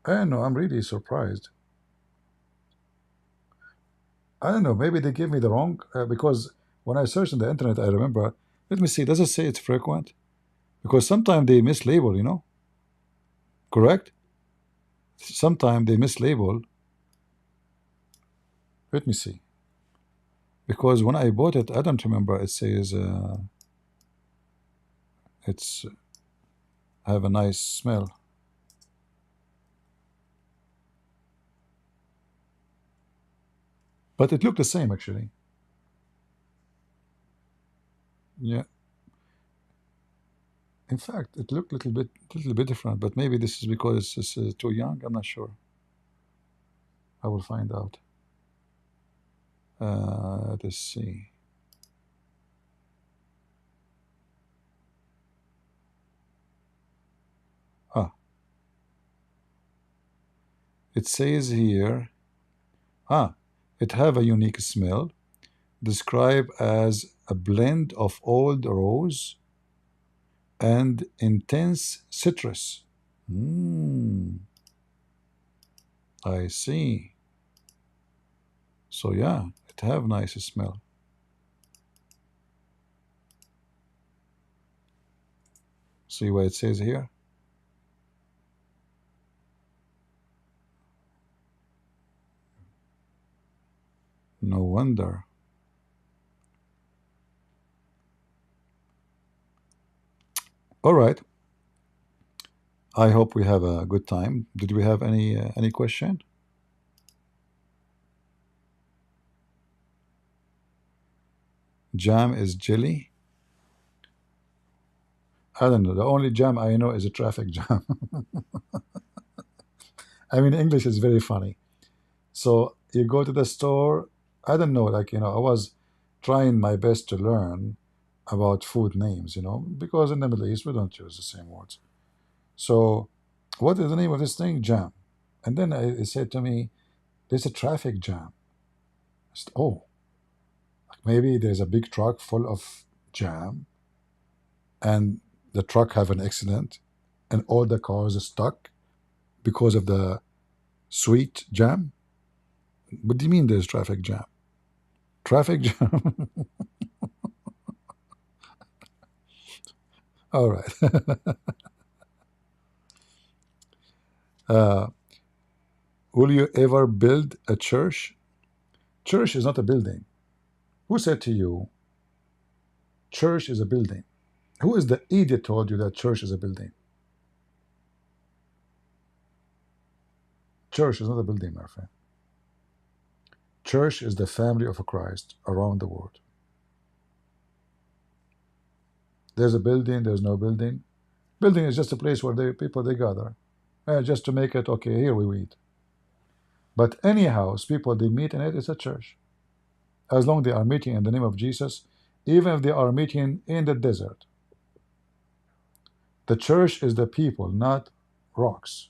I don't know. I'm really surprised. I don't know. Maybe they gave me the wrong because when I searched on the internet, I remember. Let me see. Does it say it's frequent? Because sometimes they mislabel. You know, correct? Sometimes they mislabel. Let me see. Because when I bought it, I don't remember. It says it's have a nice smell. But it looked the same actually. Yeah. In fact, it looked a little bit different. But maybe this is because it's too young. I'm not sure. I will find out. Let's see. Ah, It says here, it have a unique smell, described as a blend of old rose and intense citrus. I see. So yeah, it have nice smell. See what it says here? No wonder. All right. I hope we have a good time. Did we have any question? Jam is jelly? I don't know. The only jam I know is a traffic jam. I mean, English is very funny. So you go to the store, I don't know, like, I was trying my best to learn about food names, because in the Middle East we don't use the same words. So, what is the name of this thing? Jam. And then it said to me, there's a traffic jam. I said, oh, maybe there's a big truck full of jam and the truck have an accident and all the cars are stuck because of the sweet jam. What do you mean there's traffic jam? Traffic jam? All right. Will you ever build a church? Church is not a building. Who said to you, church is a building? Who is the idiot told you that church is a building? Church is not a building, my friend. Church is the family of Christ around the world. There's a building, there's no building. Building is just a place where people gather, just to make it, okay, here we meet. But any house, people, they meet in it, it's a church. As long as they are meeting in the name of Jesus, even if they are meeting in the desert. The church is the people, not rocks.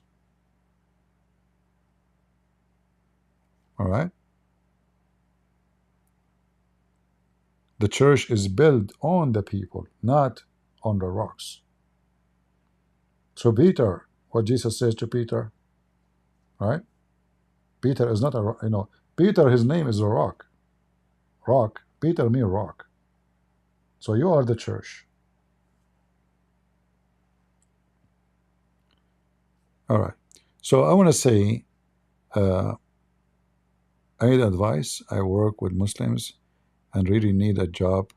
All right? The church is built on the people, not on the rocks. So Peter, what Jesus says to Peter, right? Peter is not a, Peter, his name is a rock. Rock. Peter means rock. So you are the church. All right. So I want to say, I need advice. I work with Muslims and really need a job,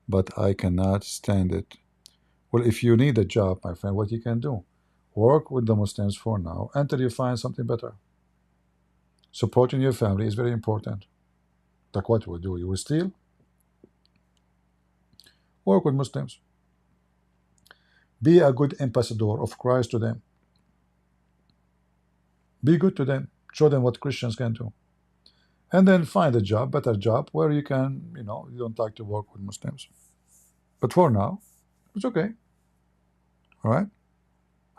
but I cannot stand it. Well, if you need a job, my friend, what you can do? Work with the Muslims for now until you find something better. Supporting your family is very important. Like what you will do? You will steal? Work with Muslims. Be a good ambassador of Christ to them. Be good to them. Show them what Christians can do. And then find a job, better job, where you can, you don't like to work with Muslims. But for now, it's okay. All right?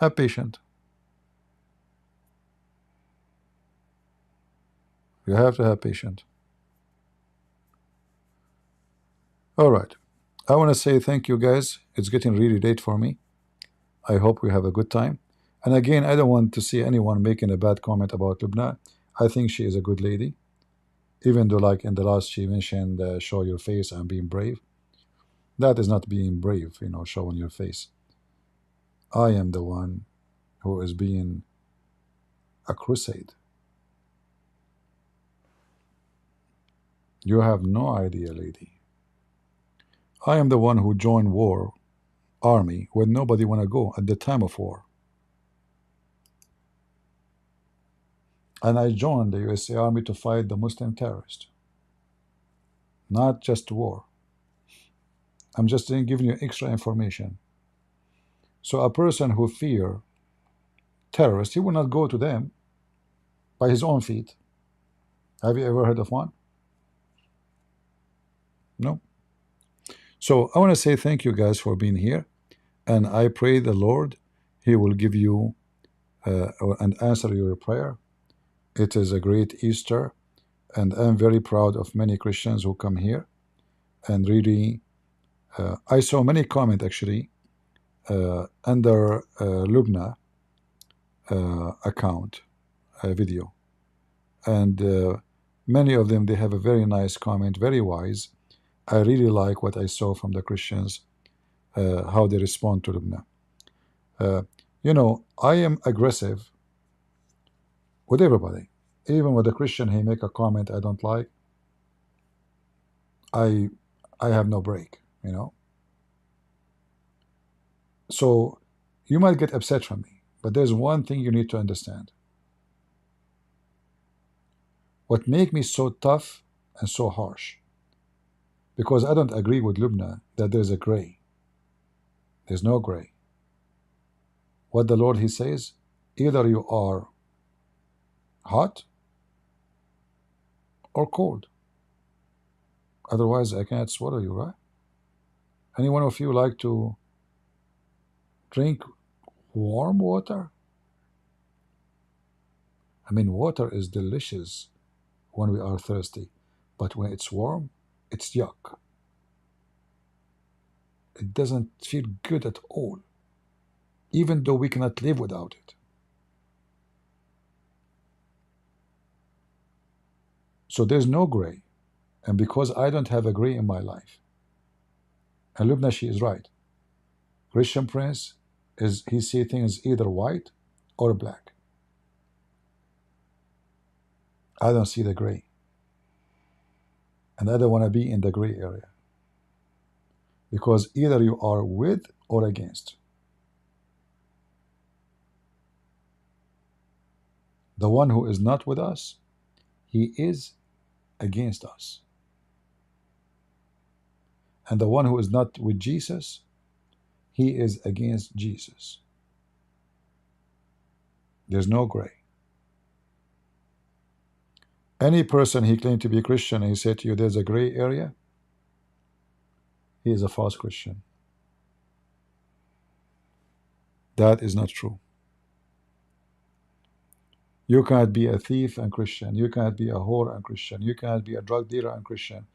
Have patience. You have to have patience. All right. I want to say thank you, guys. It's getting really late for me. I hope we have a good time. And again, I don't want to see anyone making a bad comment about Lubna. I think she is a good lady. Even though, like in the last, she mentioned, show your face and being brave. That is not being brave, showing your face. I am the one who is being a crusade. You have no idea, lady. I am the one who joined army when nobody want to go at the time of war. And I joined the USA Army to fight the Muslim terrorists. Not just war. I'm just giving you extra information. So a person who fear terrorists, he will not go to them by his own feet. Have you ever heard of one? No. So I want to say thank you guys for being here. And I pray the Lord, He will give you and answer your prayer. It is a great Easter, and I'm very proud of many Christians who come here. And really, I saw many comments actually under Lubna account video, and many of them, they have a very nice comment, very wise. I really like what I saw from the Christians, how they respond to Lubna. I am aggressive with everybody. Even with a Christian, he make a comment I don't like, I have no break. So you might get upset from me, but there's one thing you need to understand. What make me so tough and so harsh? Because I don't agree with Lubna that there's a gray. There's no gray. What the Lord, he says, either you are hot or cold. Otherwise, I cannot swallow you, right? Any one of you like to drink warm water? I mean, water is delicious when we are thirsty, but when it's warm, it's yuck. It doesn't feel good at all, even though we cannot live without it. So there's no gray. And because I don't have a gray in my life, and Lubna, she is right. Christian Prince, he sees things either white or black. I don't see the gray. And I don't want to be in the gray area. Because either you are with or against. The one who is not with us, he is against us. And the one who is not with Jesus, he is against Jesus. There's no gray. Any person he claimed to be a Christian and he said to you there's a gray area, he is a false Christian. That is not true. You cannot be a thief and Christian. You cannot be a whore and Christian. You cannot be a drug dealer and Christian.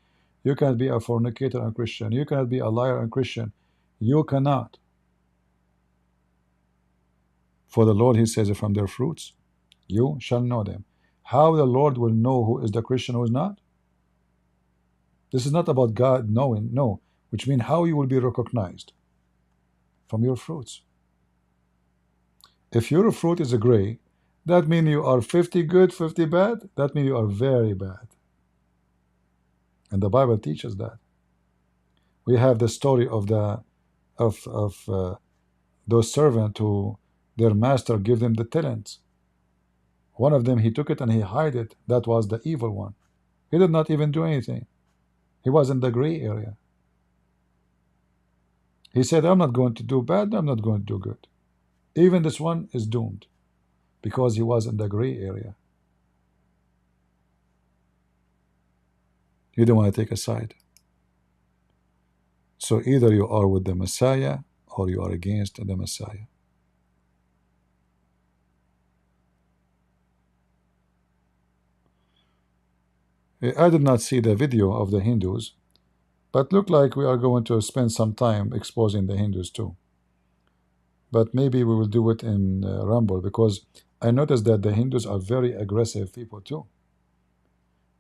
You cannot be a fornicator and Christian. You cannot be a liar and Christian. You cannot. For the Lord, he says, from their fruits, you shall know them. How the Lord will know who is the Christian, who is not? This is not about God knowing, no, which means how you will be recognized from your fruits. If your fruit is a gray, that means you are 50 good, 50 bad. That means you are very bad. And the Bible teaches that. We have the story of those servants who their master gave them the talents. One of them, he took it and he hid it. That was the evil one. He did not even do anything. He was in the gray area. He said, I'm not going to do bad, I'm not going to do good. Even this one is doomed because he was in the gray area. You don't want to take a side. So either you are with the Messiah or you are against the Messiah. I did not see the video of the Hindus, but look like we are going to spend some time exposing the Hindus too. But maybe we will do it in Rumble, because I noticed that the Hindus are very aggressive people too.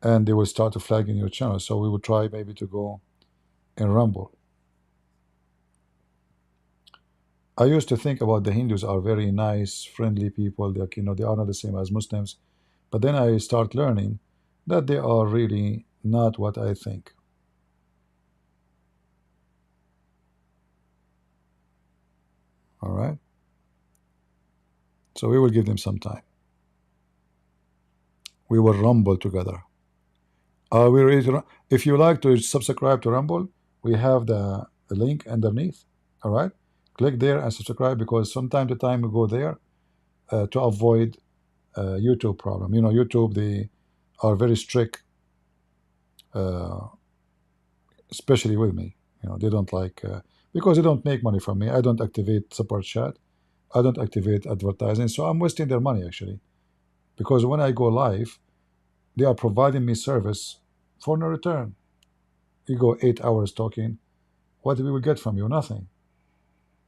And they will start to flag in your channel. So we will try maybe to go in Rumble. I used to think about the Hindus are very nice, friendly people. They are not the same as Muslims. But then I start learning that they are really not what I think. All right? So we will give them some time. We will rumble together. Are we ready to? If you like to subscribe to Rumble, we have the link underneath. All right? Click there and subscribe, because from time to time we go there to avoid YouTube problem. YouTube, they are very strict, especially with me. They don't like, because they don't make money from me. I don't activate support chat. I don't activate advertising. So I'm wasting their money, actually. Because when I go live, they are providing me service for no return. You go 8 hours talking, what we will get from you? Nothing.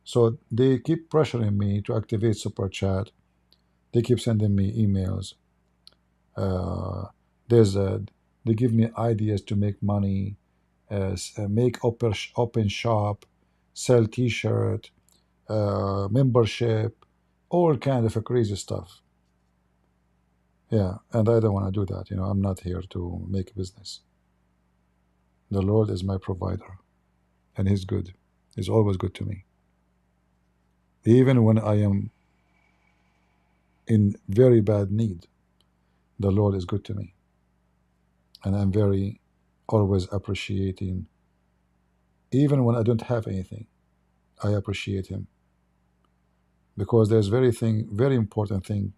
So they keep pressuring me to activate super chat. They keep sending me emails. Uh, there's a, they give me ideas to make money, make open shop, sell T-shirt, membership, all kind of crazy stuff. Yeah, and I don't want to do that. I'm not here to make business. The Lord is my provider, and He's good. He's always good to me. Even when I am in very bad need, the Lord is good to me. And I'm very always appreciating. Even when I don't have anything, I appreciate Him. Because there's very important thing.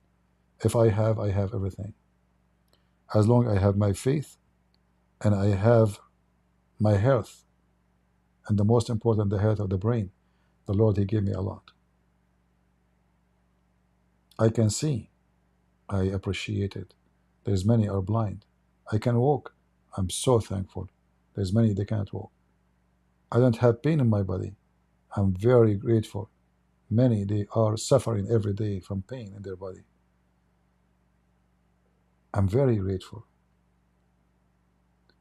If I have everything. As long as I have my faith and I have my health, and the most important, the health of the brain, the Lord, He gave me a lot. I can see, I appreciate it. There's many are blind. I can walk. I'm so thankful. There's many they can't walk. I don't have pain in my body. I'm very grateful. Many, they are suffering every day from pain in their body. I'm very grateful.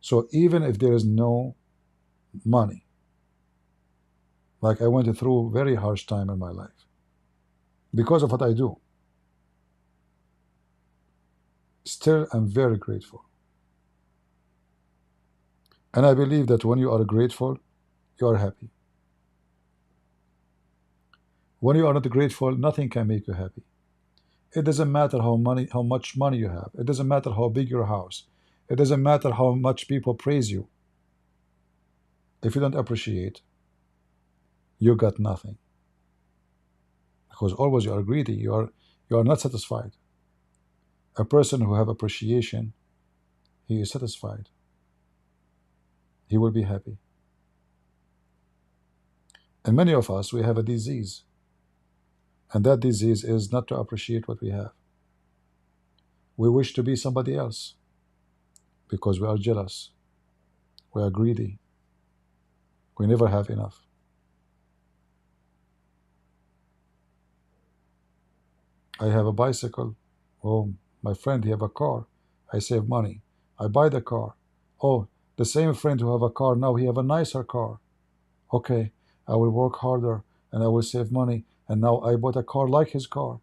So even if there is no money, like I went through a very harsh time in my life, because of what I do, still I'm very grateful. And I believe that when you are grateful, you are happy. When you are not grateful, nothing can make you happy. It doesn't matter how much money you have. It doesn't matter how big your house. It doesn't matter how much people praise you. If you don't appreciate, you got nothing. Because always you are greedy. You are not satisfied. A person who have appreciation, he is satisfied. He will be happy. And many of us, we have a disease. And that disease is not to appreciate what we have. We wish to be somebody else because we are jealous. We are greedy. We never have enough. I have a bicycle. Oh, my friend, he have a car. I save money. I buy the car. Oh, the same friend who have a car, now he have a nicer car. Okay, I will work harder and I will save money. And now I bought a car like his car.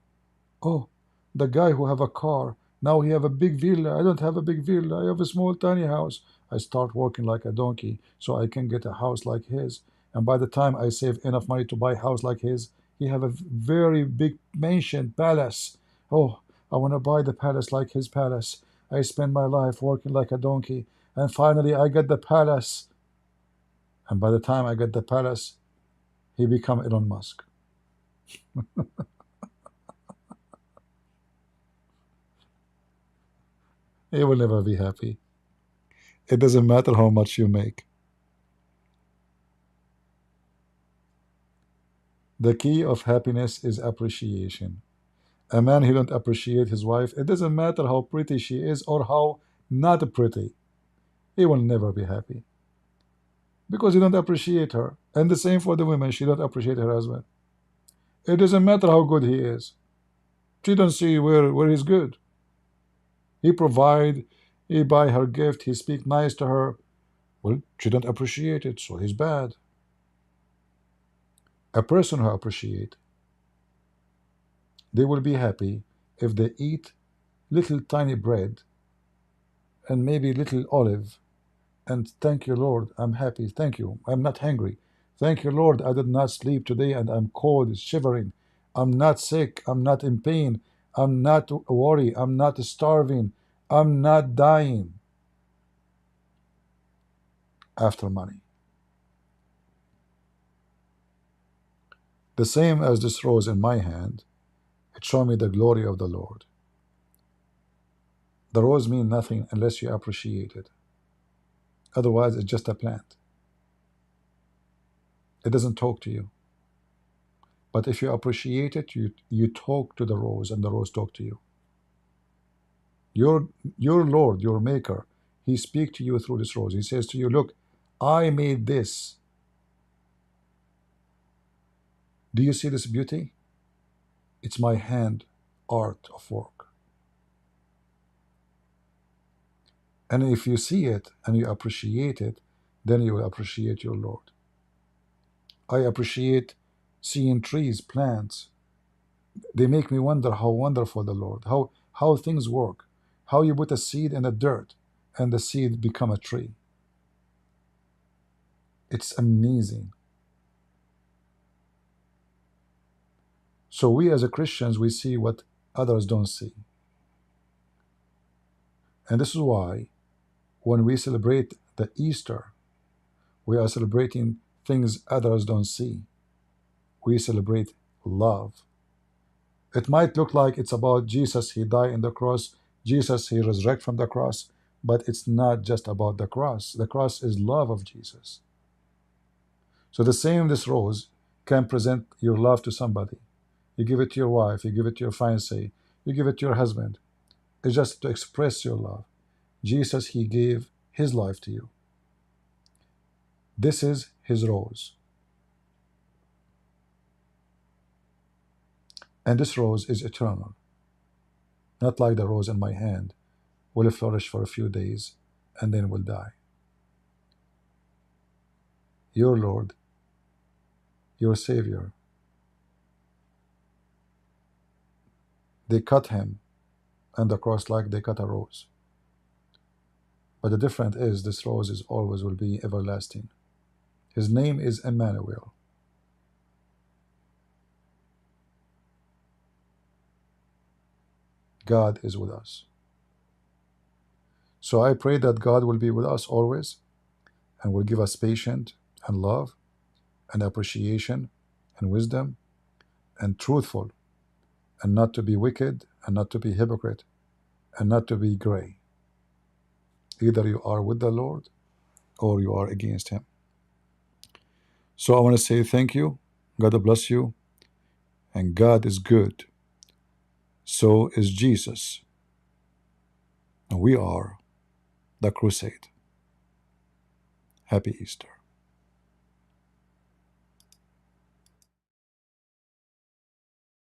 Oh, the guy who have a car, now he have a big villa. I don't have a big villa. I have a small tiny house. I start working like a donkey so I can get a house like his. And by the time I save enough money to buy a house like his, he have a very big mansion, palace. Oh, I want to buy the palace like his palace. I spend my life working like a donkey. And finally I get the palace. And by the time I get the palace, he become Elon Musk. He will never be happy. It doesn't matter how much you make. The key of happiness is appreciation. A man who don't appreciate his wife, it doesn't matter how pretty she is or how not pretty, he will never be happy. Because he don't appreciate her. And the same for the women, she don't appreciate her husband. It doesn't matter how good he is. She don't see where he's good. He provide, he buy her gift, he speak nice to her. Well, she don't appreciate it, so he's bad. A person who appreciate, they will be happy if they eat little tiny bread and maybe little olive and thank you, Lord, I'm happy. Thank you. I'm not hungry. Thank you, Lord, I did not sleep today and I'm cold, shivering. I'm not sick. I'm not in pain. I'm not worried. I'm not starving. I'm not dying after money. The same as this rose in my hand, it showed me the glory of the Lord. The rose means nothing unless you appreciate it. Otherwise, it's just a plant. It doesn't talk to you. But if you appreciate it, you talk to the rose and the rose talk to you. Your Lord, your Maker, He speaks to you through this rose. He says to you, look, I made this. Do you see this beauty? It's my hand art of work. And if you see it and you appreciate it, then you will appreciate your Lord. I appreciate seeing trees, plants. They make me wonder how wonderful the Lord, how things work, how you put a seed in the dirt and the seed become a tree. It's amazing. So we as a Christians, we see what others don't see. And this is why when we celebrate the Easter, we are celebrating things others don't see. We celebrate love. It might look like it's about Jesus, He died on the cross, Jesus, He resurrected from the cross, but it's not just about the cross. The cross is love of Jesus. So the same, this rose can present your love to somebody. You give it to your wife, you give it to your fiancé, you give it to your husband. It's just to express your love. Jesus, He gave His life to you. This is His rose. And this rose is eternal. Not like the rose in my hand, will flourish for a few days and then will die. Your Lord, your Savior, they cut Him on the cross like they cut a rose. But the difference is this rose is always will be everlasting. His name is Emmanuel. God is with us. So I pray that God will be with us always and will give us patience and love and appreciation and wisdom and truthful, and not to be wicked and not to be hypocrite and not to be gray. Either you are with the Lord or you are against Him. So I want to say thank you. God bless you. And God is good. So is Jesus. And we are the crusade. Happy Easter.